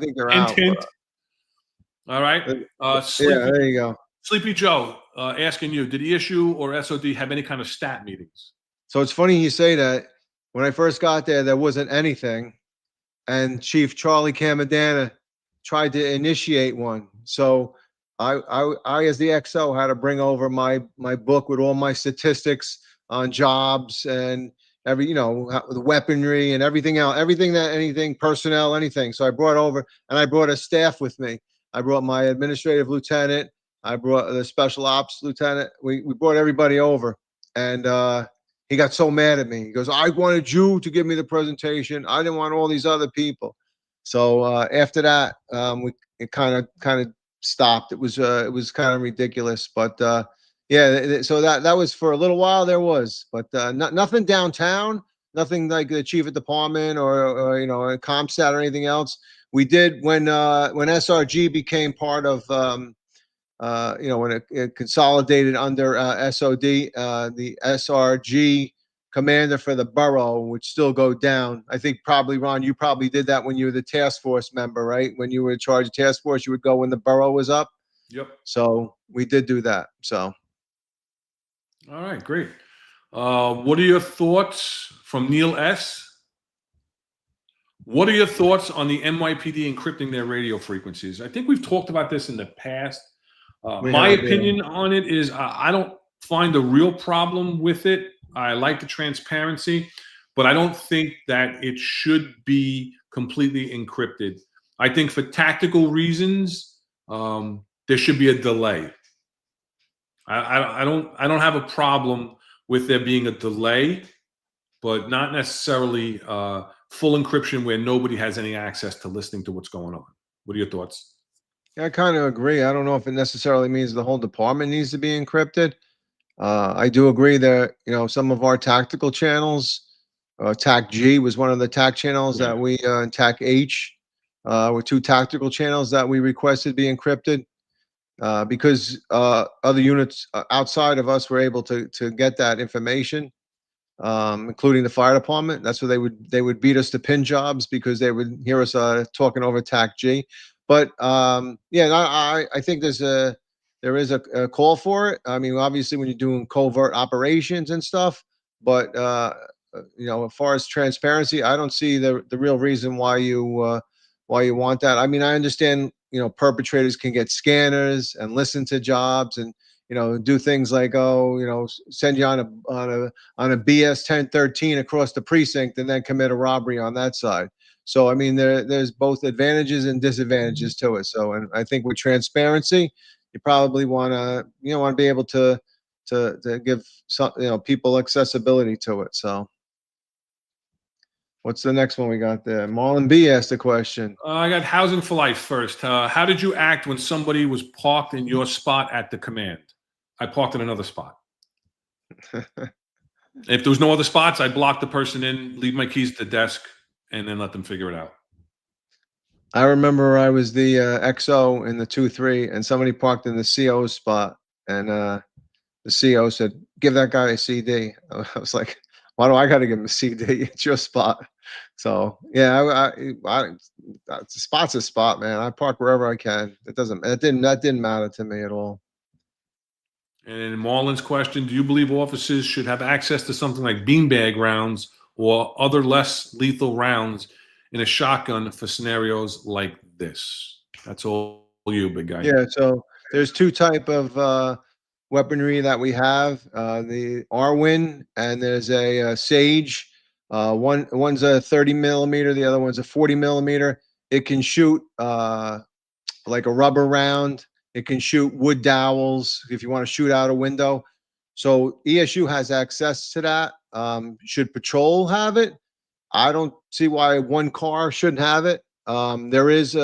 All right. Yeah, there you go. Sleepy Joe asking you, did the issue or SOD have any kind of stat meetings? So it's funny you say that. When I first got there wasn't anything, and Chief Charlie Camadana tried to initiate one. So I as the XO had to bring over my book with all my statistics on jobs and the weaponry and everything else, anything personnel, anything. So I brought over, and I brought a staff with me. I brought my administrative lieutenant. I brought the special ops lieutenant. We brought everybody over, and he got so mad at me. He goes, "I wanted you to give me the presentation. I didn't want all these other people." So after that, it kind of stopped. It was kind of ridiculous, but yeah. So that was for a little while. There was, but nothing downtown. Nothing like the chief of department or a ComStat or anything else. We did when SRG became part of when it consolidated under SOD, the SRG commander for the borough would still go down. I think probably, Ron, you probably did that when you were the task force member, right? When you were in charge of task force, you would go when the borough was up. Yep. So we did do that. So. All right, great. What are your thoughts from Neil S? What are your thoughts on the NYPD encrypting their radio frequencies? I think we've talked about this in the past. My opinion on it is I don't find a real problem with it. I like the transparency, but I don't think that it should be completely encrypted. I think for tactical reasons, there should be a delay. I don't have a problem with there being a delay, but not necessarily full encryption where nobody has any access to listening to what's going on. What are your thoughts? Yeah, I kind of agree. I don't know if it necessarily means the whole department needs to be encrypted. I do agree that, some of our tactical channels, TAC G was one of the TAC channels that we, and TAC H were two tactical channels that we requested be encrypted because other units outside of us were able to get that information. including the fire department. That's where they would beat us to pin jobs because they would hear us talking over TAC G. But yeah, I think there is a call for it. I mean, obviously when you're doing covert operations and stuff, but as far as transparency, I don't see the real reason why you want that. I mean, I understand, perpetrators can get scanners and listen to jobs and, do things like, send you on a BS 1013 across the precinct and then commit a robbery on that side. So, I mean, there's both advantages and disadvantages to it. So, and I think with transparency, you probably want to be able to give some, people accessibility to it. So what's the next one we got there? Marlon B asked a question. I got housing for life first. How did you act when somebody was parked in your spot at the command? I parked in another spot. If there was no other spots, I'd block the person in, leave my keys at the desk, and then let them figure it out. I remember I was the XO in the 2-3, and somebody parked in the CO spot, and the CO said, "Give that guy a CD." I was like, "Why do I got to give him a CD? It's your spot." So yeah, spot's a spot, man. I park wherever I can. That didn't matter to me at all. And in Marlon's question, do you believe officers should have access to something like beanbag rounds or other less lethal rounds in a shotgun for scenarios like this? That's all you, big guy. Yeah, so there's two type of weaponry that we have, the Arwin and there's a Sage. One's a 30 millimeter, the other one's a 40 millimeter. It can shoot like a rubber round. It can shoot wood dowels if you want to shoot out a window. So ESU has access to that. Should patrol have it? I don't see why one car shouldn't have it. There is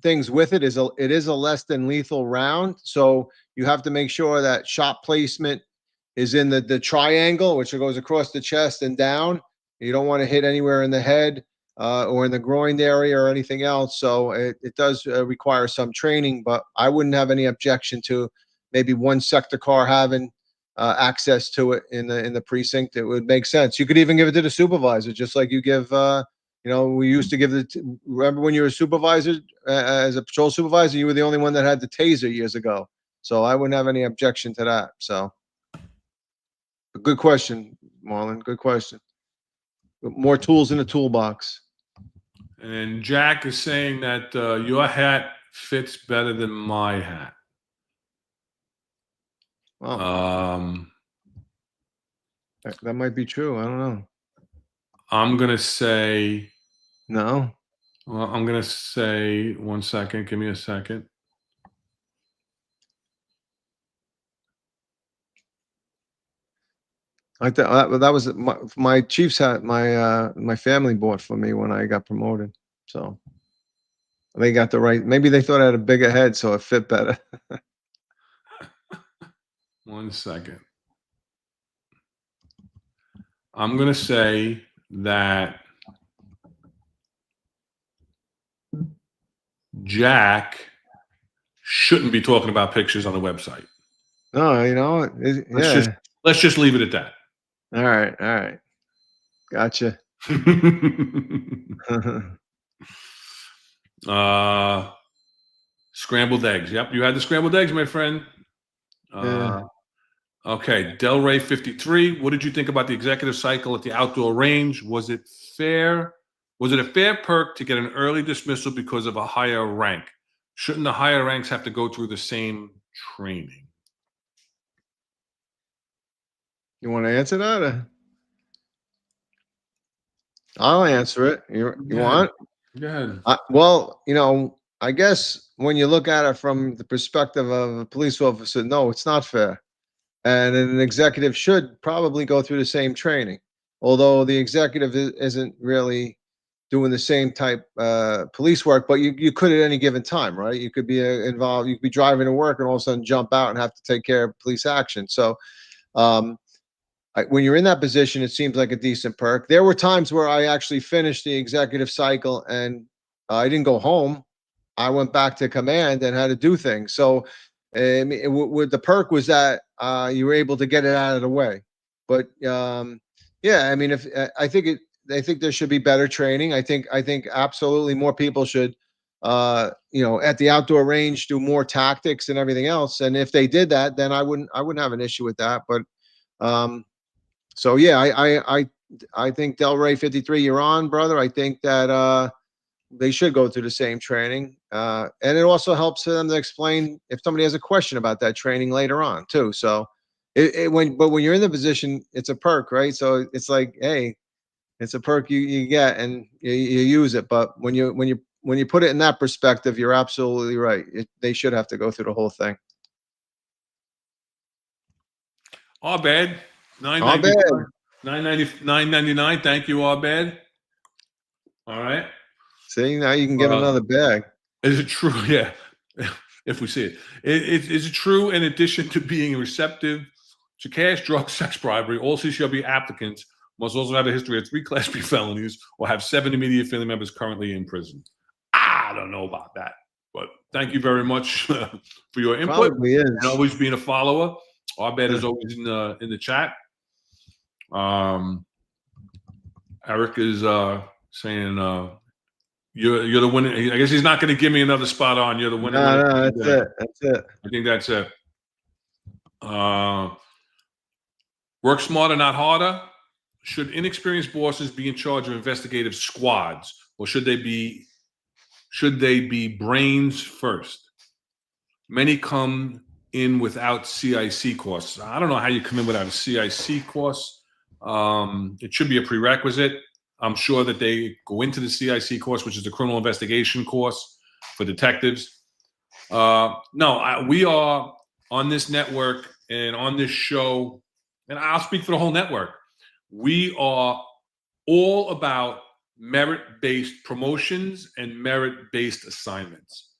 things with it. It is a less than lethal round, so you have to make sure that shot placement is in the triangle, which goes across the chest and down. You don't want to hit anywhere in the head or in the groin area or anything else. So it does require some training, but I wouldn't have any objection to maybe one sector car having access to it in the precinct. It would make sense. You could even give it to the supervisor, just like you give. We used to give remember when you were a supervisor, as a patrol supervisor, you were the only one that had the taser years ago. So I wouldn't have any objection to that. So, good question, Marlon. Good question. More tools in the toolbox. And Jack is saying that your hat fits better than my hat. Wow. That might be true. I don't know. I'm gonna say no. Well, I'm gonna say 1 second. Give me a second. I thought that was my Chiefs hat. My family bought for me when I got promoted. So they got the right. Maybe they thought I had a bigger head, so it fit better. 1 second. I'm gonna say that Jack shouldn't be talking about pictures on the website. No, Let's just leave it at that. All right. Gotcha. Scrambled eggs. Yep, you had the scrambled eggs, my friend. Yeah. Okay, Delray 53. What did you think about the executive cycle at the outdoor range? Was it fair? Was it a fair perk to get an early dismissal because of a higher rank? Shouldn't the higher ranks have to go through the same training? You want to answer that? I'll answer it. You want? Go ahead. Well, I guess when you look at it from the perspective of a police officer, no, it's not fair. And an executive should probably go through the same training, although the executive isn't really doing the same type police work, but you could at any given time, right? You could be involved, you could be driving to work and all of a sudden jump out and have to take care of police action. So when you're in that position, it seems like a decent perk. There were times where I actually finished the executive cycle and I didn't go home. I went back to command and had to do things. So the perk was that you were able to get it out of the way. But yeah, I mean, if I think there should be better training. I think absolutely more people should, at the outdoor range do more tactics and everything else. And if they did that, then I wouldn't have an issue with that. But so yeah, I think Delray 53, you're on, brother. I think that they should go through the same training. And it also helps for them to explain if somebody has a question about that training later on too. So when you're in the position, it's a perk, right? So it's like, hey, it's a perk you get and you use it. But when you put it in that perspective, you're absolutely right. They should have to go through the whole thing. Abed, Abed. 999. Thank you, Abed. All right. See, now you can get another bag. Is it true? Yeah. If we see it. Is it true, in addition to being receptive to cash, drugs, sex, bribery, all CCRB applicants must also have a history of 3 Class B felonies or have 7 immediate family members currently in prison? I don't know about that. But thank you very much for your input. Probably is. And always being a follower. Abed is always in the chat. Eric is saying you're the winner. I guess he's not going to give me another spot on. You're the winner. No, that's it. That's it. I think that's it. Work smarter, not harder. Should inexperienced bosses be in charge of investigative squads, or should they be brains first? Many come in without CIC course. I don't know how you come in without a CIC course. It should be a prerequisite. I'm sure that they go into the CIC course, which is the criminal investigation course for detectives. No, we are on this network and on this show, and I'll speak for the whole network. We are all about merit-based promotions and merit-based assignments.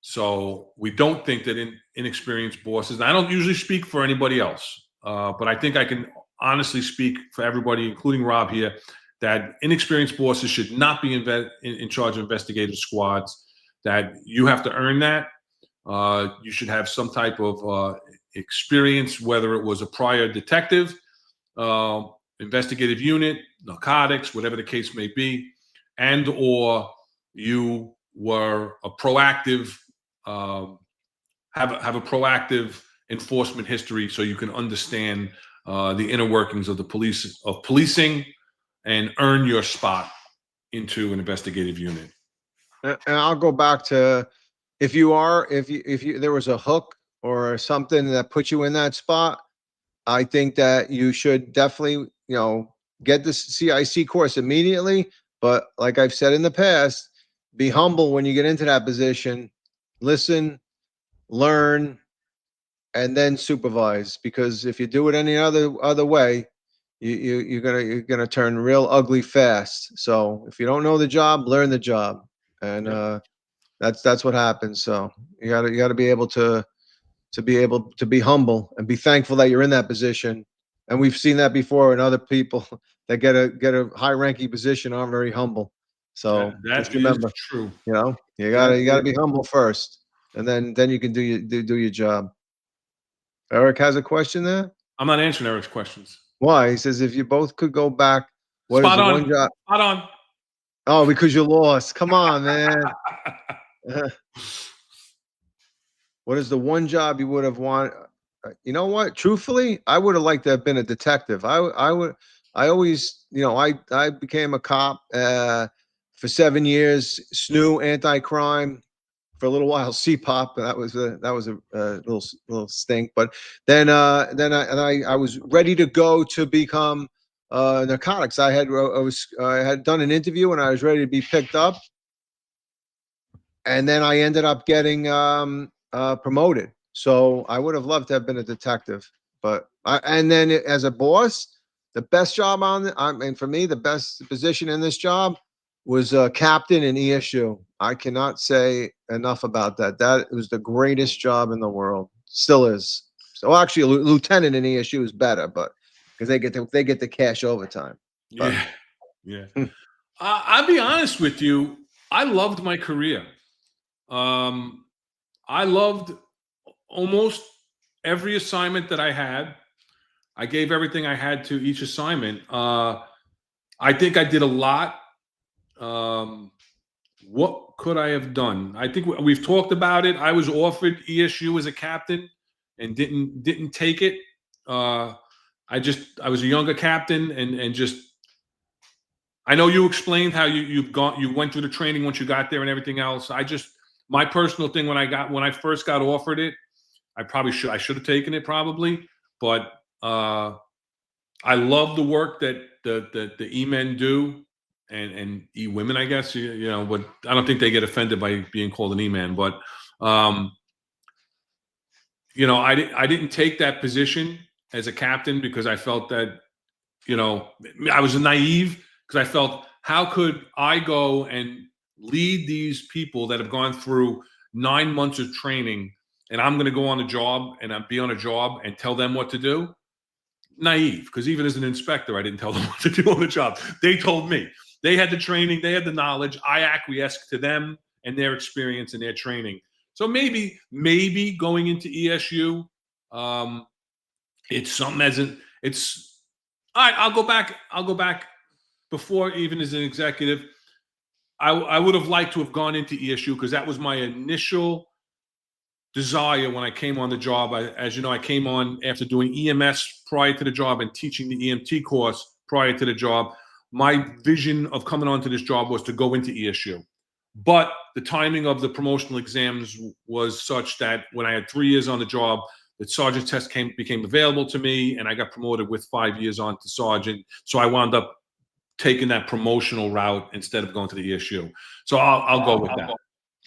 So we don't think that inexperienced bosses, and I don't usually speak for anybody else, but I think I can honestly speak for everybody, including Rob here, that inexperienced bosses should not be in charge of investigative squads, that you have to earn that. You should have some type of experience, whether it was a prior detective, investigative unit, narcotics, whatever the case may be, and or you were a proactive, have a proactive enforcement history, so you can understand the inner workings of policing and earn your spot into an investigative unit. And I'll go back to if there was a hook or something that put you in that spot, I think that you should definitely, get the CIC course immediately. But like I've said in the past, be humble when you get into that position, listen, learn, and then supervise. Because if you do it any other way, you're gonna turn real ugly fast. So if you don't know the job, learn the job, and that's what happens. So you gotta be able to be humble and be thankful that you're in that position. And we've seen that before in other people that get a high ranking position aren't very humble. So just remember, true. You gotta be humble first, and then you can do your job. Eric has a question there. I'm not answering Eric's questions. Why? He says if you both could go back, what is the one job? Spot on. Oh, because you lost. Come on, man. What is the one job you would have wanted? You know what? Truthfully, I would have liked to have been a detective. I always, I became a cop for 7 years, SNU, anti-crime, for a little while, CPOP. That was a little stink. But then I was ready to go to become narcotics. I had done an interview and I was ready to be picked up, and then I ended up getting promoted. So I would have loved to have been a detective. And then as a boss, the best job for me, the best position in this job was captain in ESU. I cannot say enough about that. That was the greatest job in the world. Still is. So actually, a lieutenant in ESU is better, but because they get the cash overtime. But, yeah. I'll be honest with you. I loved my career. I loved almost every assignment that I had. I gave everything I had to each assignment. I think I did a lot. What could I have done? I think we've talked about it. I was offered ESU as a captain and didn't take it. I was a younger captain and just, I know you explained how you went through the training once you got there and everything else. My personal thing when I first got offered it, I should have taken it probably, but I love the work that the E-men do and E-women, I guess, but I don't think they get offended by being called an E-man, but I didn't take that position as a captain because I felt that, I was naive because I felt, how could I go and lead these people that have gone through 9 months of training and I'm going to go on a job and be on a job and tell them what to do? Naive, because even as an inspector, I didn't tell them what to do on the job. They told me. They had the training, they had the knowledge. I acquiesced to them and their experience and their training. So maybe going into ESU, it's something all right, I'll go back before, even as an executive. I would have liked to have gone into ESU because that was my initial desire when I came on the job. As you know, I came on after doing EMS prior to the job and teaching the EMT course prior to the job. My vision of coming onto this job was to go into ESU. But the timing of the promotional exams was such that when I had 3 years on the job, the sergeant test became available to me, and I got promoted with 5 years on to sergeant. So I wound up taking that promotional route instead of going to the ESU. So I'll go with that.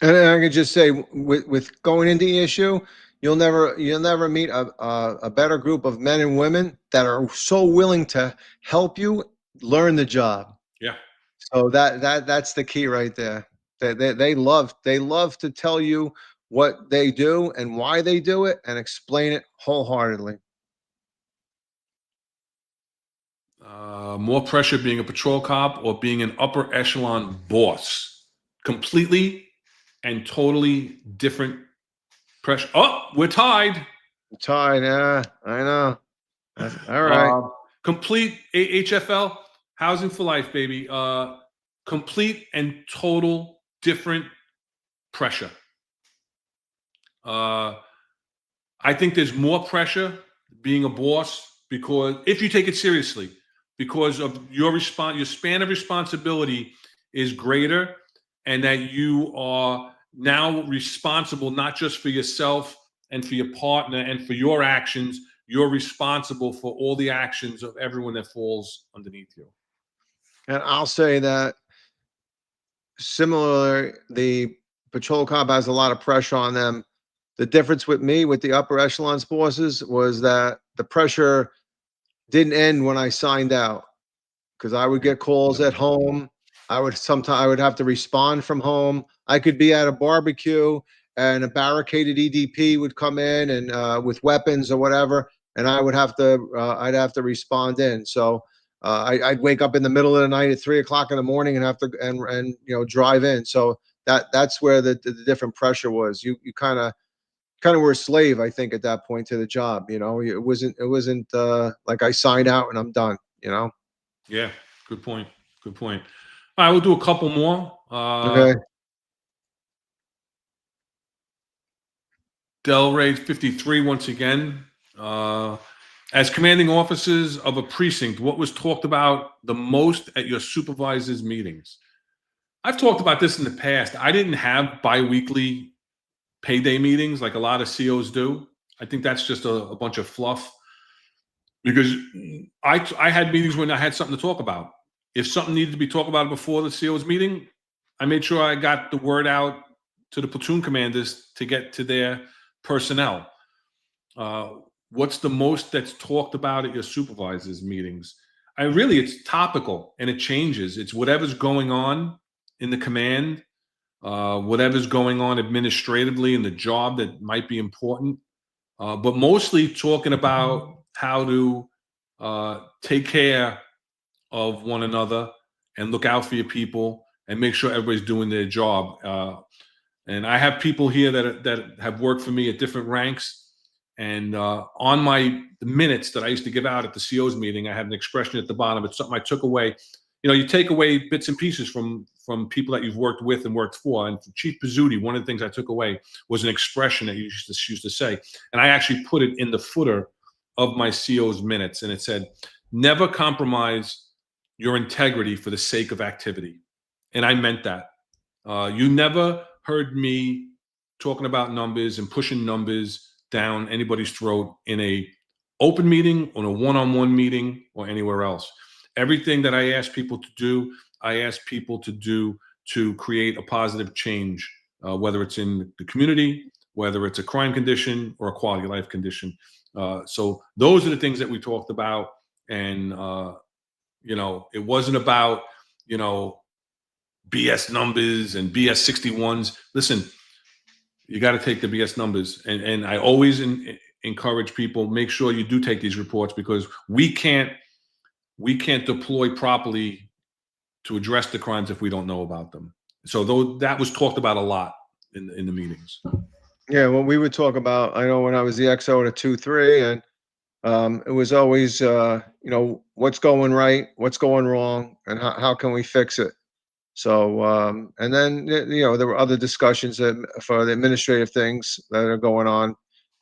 And I can just say, with going into ESU, you'll never meet a better group of men and women that are so willing to help you learn the job. Yeah. So that's the key right there. They love to tell you what they do and why they do it and explain it wholeheartedly. More pressure being a patrol cop or being an upper echelon boss. Completely and totally different pressure. Oh, we're tied. Tied, yeah, I know. All right. Complete HFL, housing for life, baby. Complete and total different pressure. I think there's more pressure being a boss because if you take it seriously, because of your span of responsibility is greater, and that you are now responsible not just for yourself and for your partner and for your actions, you're responsible for all the actions of everyone that falls underneath you. And I'll say that similarly, the patrol cop has a lot of pressure on them. The difference with me, with the upper echelons bosses, was that the pressure didn't end when I signed out, because I would get calls at home. I would have to respond from home. I could be at a barbecue and a barricaded EDP would come in and with weapons or whatever, and I'd have to respond in. So I'd wake up in the middle of the night at 3 o'clock in the morning and have to drive in. So that's where the different pressure was. You kind of were a slave, I think, at that point to the job. It wasn't like I signed out and I'm done. Yeah, good point. Good point. All right, we'll do a couple more. Okay. Delray 53 once again. As commanding officers of a precinct, what was talked about the most at your supervisors' meetings? I've talked about this in the past. I didn't have bi-weekly payday meetings like a lot of COs do. I think that's just a bunch of fluff, because I had meetings when I had something to talk about. If something needed to be talked about before the CO's meeting, I made sure I got the word out to the platoon commanders to get to their personnel. What's the most that's talked about at your supervisors' meetings? It's topical and it changes. It's whatever's going on in the command, whatever's going on administratively in the job that might be important, but mostly talking about how to take care of one another and look out for your people and make sure everybody's doing their job. And I have people here that have worked for me at different ranks, And on my minutes that I used to give out at the CO's meeting, I had an expression at the bottom. It's something I took away. You take away bits and pieces from people that you've worked with and worked for. And for Chief Pizzuti, one of the things I took away was an expression that you used to say. And I actually put it in the footer of my CO's minutes. And it said, never compromise your integrity for the sake of activity. And I meant that. You never heard me talking about numbers and pushing numbers down anybody's throat in a open meeting, on a one-on-one meeting, or anywhere else. Everything that I ask people to do, I ask people to do to create a positive change, whether it's in the community, whether it's a crime condition or a quality of life condition. So those are the things that we talked about. And, it wasn't about, BS numbers and BS 61s. Listen, you got to take the BS numbers. And I always encourage people, make sure you do take these reports, because we can't deploy properly to address the crimes if we don't know about them. So that was talked about a lot in the meetings. Yeah, well, we would talk about, I know when I was the XO to 2-3, and it was always, what's going right, what's going wrong, and how can we fix it? So, and then, there were other discussions for the administrative things that are going on,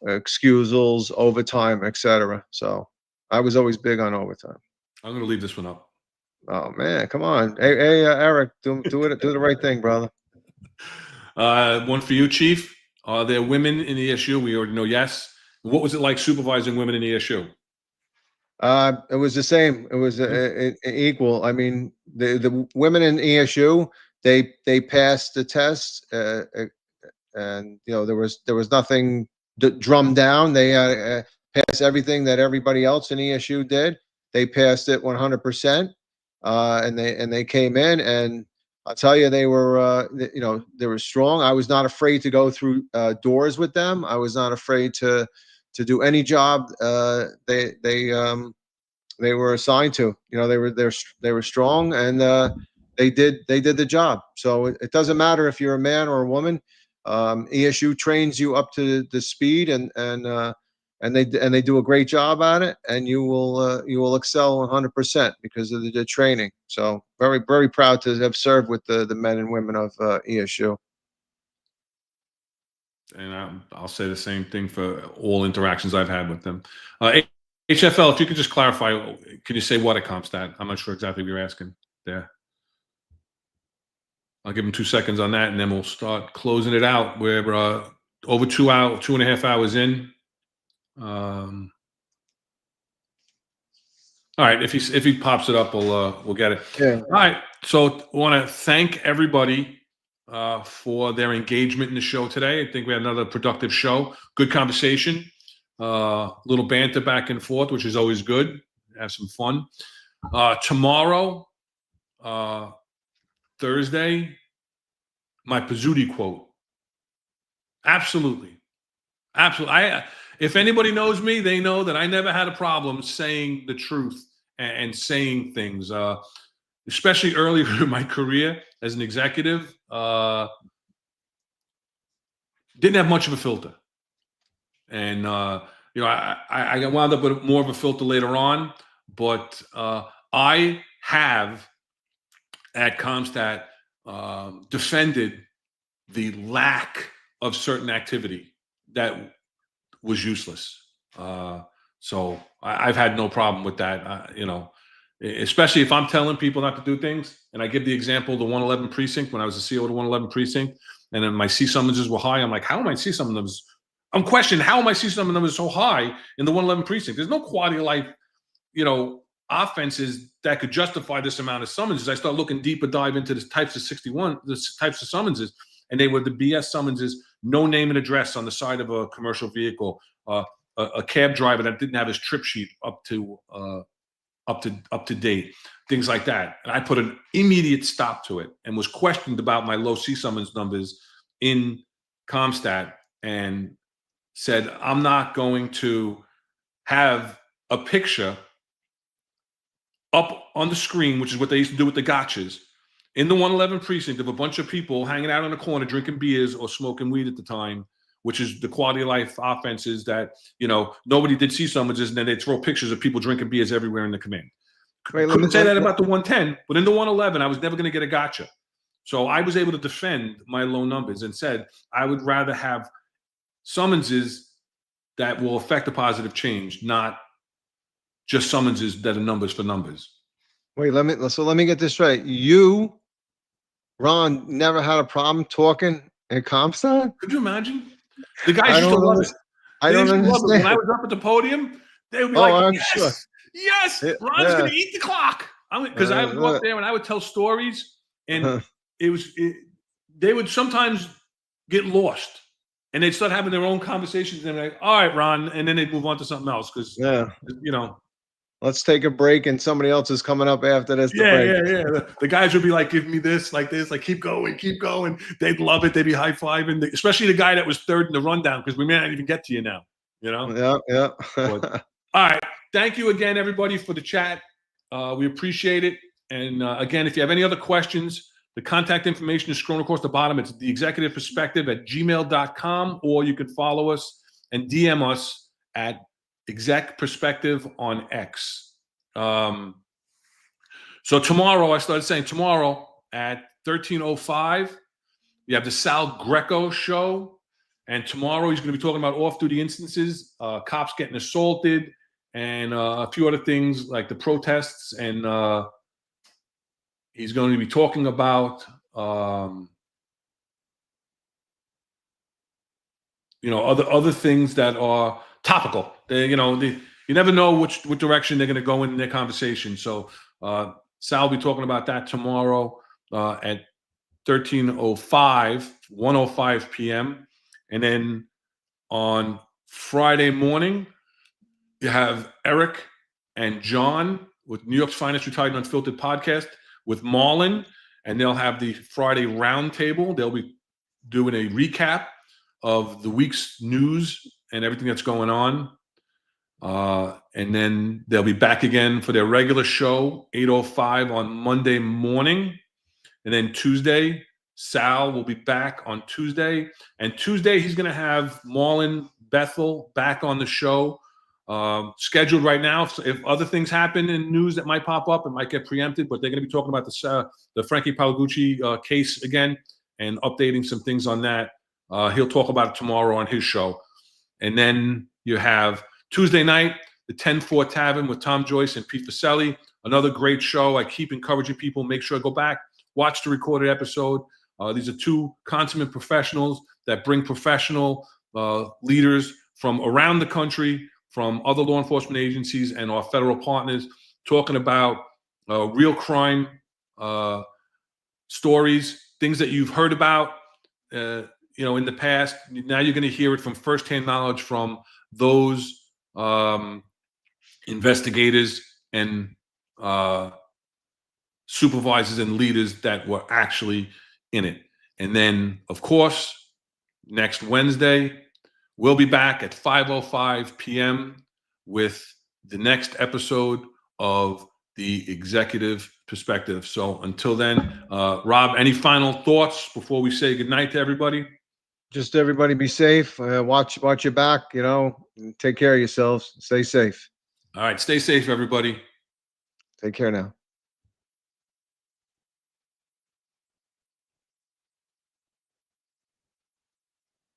excusals, overtime, etc. So I was always big on overtime. I'm going to leave this one up. Oh man, come on. Hey, Eric, do the right thing, brother. One for you, Chief. Are there women in the ESU? We already know yes. What was it like supervising women in the ESU? It was the same. It was equal. I mean, the women in ESU, they passed the test, and there was nothing drummed down. They passed everything that everybody else in ESU did. They passed it 100%, and they came in, and I'll tell you, they were they were strong. I was not afraid to go through doors with them. I was not afraid to do any job they were assigned to. They were strong, and they did the job. So it doesn't matter if you're a man or a woman. ESU trains you up to the speed, and they do a great job at it, and you will excel 100% because of the training. So very, very proud to have served with the men and women of ESU. And I'll say the same thing for all interactions I've had with them. HFL, if you could just clarify, can you say what a comp stat? I'm not sure exactly what you're asking there. I'll give them 2 seconds on that, and then we'll start closing it out. We're over 2.5 hours in. All right, if he pops it up, we'll get it. Yeah. All right, so I want to thank everybody for their engagement in the show today. I think we had another productive show. Good conversation. Little banter back and forth, which is always good. Have some fun. Tomorrow, Thursday, my Pizzuti quote. Absolutely. If anybody knows me, they know that I never had a problem saying the truth and saying things, especially earlier in my career as an executive. Didn't have much of a filter. And, I wound up with more of a filter later on, but I have at Comstat defended the lack of certain activity that was useless. So I've had no problem with that, especially if I'm telling people not to do things. And I give the example of the 111 precinct when I was the CEO of the 111 precinct, and then my C summonses were high. I'm like, how am I C summon numbers? I'm questioning how am I C summon numbers so high in the 111 precinct? There's no quality of life, offenses that could justify this amount of summonses. I start looking deeper dive into the types of summonses, and they were the BS summonses, no name and address on the side of a commercial vehicle, a cab driver that didn't have his trip sheet up to date, things like that. And I put an immediate stop to it and was questioned about my low C summons numbers in Comstat, and said, I'm not going to have a picture up on the screen, which is what they used to do with the gotchas, in the 111 precinct of a bunch of people hanging out in a corner drinking beers or smoking weed at the time, which is the quality of life offenses that, nobody did see summonses, and then they throw pictures of people drinking beers everywhere in the command. Couldn't say that about the 110, but in the 111, I was never going to get a gotcha. So I was able to defend my low numbers and said I would rather have summonses that will affect a positive change, not just summonses that are numbers for numbers. Wait, let me get this straight. You, Ron, never had a problem talking in Comstock? Could you imagine? The guys used to love it. I don't understand. When I was up at the podium, they would be I'm yes, sure. yes, Ron's going to eat the clock. Because I would go up there and I would tell stories, and they would sometimes get lost, and they'd start having their own conversations, and they're like, all right, Ron, and then they'd move on to something else because, Let's take a break, and somebody else is coming up after this. Yeah. The guys would be like, give me this, like keep going. They'd love it. They'd be high-fiving, especially the guy that was third in the rundown, because we may not even get to you now, Yeah. But, all right. Thank you again, everybody, for the chat. We appreciate it. And again, if you have any other questions, the contact information is scrolling across the bottom. It's theexecutiveperspective@gmail.com, or you can follow us and DM us at Exec Perspective on X. So tomorrow, I started saying tomorrow at 13:05, you have the Sal Greco show. And tomorrow he's going to be talking about off-duty instances, cops getting assaulted, and a few other things like the protests. And he's going to be talking about, other things that are topical. You never know which direction they're going to go in their conversation. So Sal will be talking about that tomorrow at 13:05, 1:05 p.m. And then on Friday morning, you have Eric and John with New York's Finest Retired and Unfiltered podcast with Marlon, and they'll have the Friday roundtable. They'll be doing a recap of the week's news and everything that's going on. And then they'll be back again for their regular show, 8:05 on Monday morning. And then Tuesday, Sal will be back on Tuesday. And Tuesday, he's going to have Marlon Bethel back on the show. Scheduled right now. So if other things happen in news that might pop up, it might get preempted, but they're going to be talking about the Frankie Palagucci case again and updating some things on that. He'll talk about it tomorrow on his show. And then you have Tuesday night, the 10-4 Tavern with Tom Joyce and Pete Faselli. Another great show. I keep encouraging people, make sure to go back, watch the recorded episode. These are two consummate professionals that bring professional leaders from around the country, from other law enforcement agencies and our federal partners, talking about real crime stories, things that you've heard about, in the past. Now you're going to hear it from firsthand knowledge from those investigators and supervisors and leaders that were actually in it. And then, of course, next Wednesday, we'll be back at 5:05 p.m. with the next episode of the Executive Perspective. So until then, Rob, any final thoughts before we say goodnight to everybody? Just everybody be safe. Watch your back, take care of yourselves. Stay safe. All right. Stay safe, everybody. Take care now.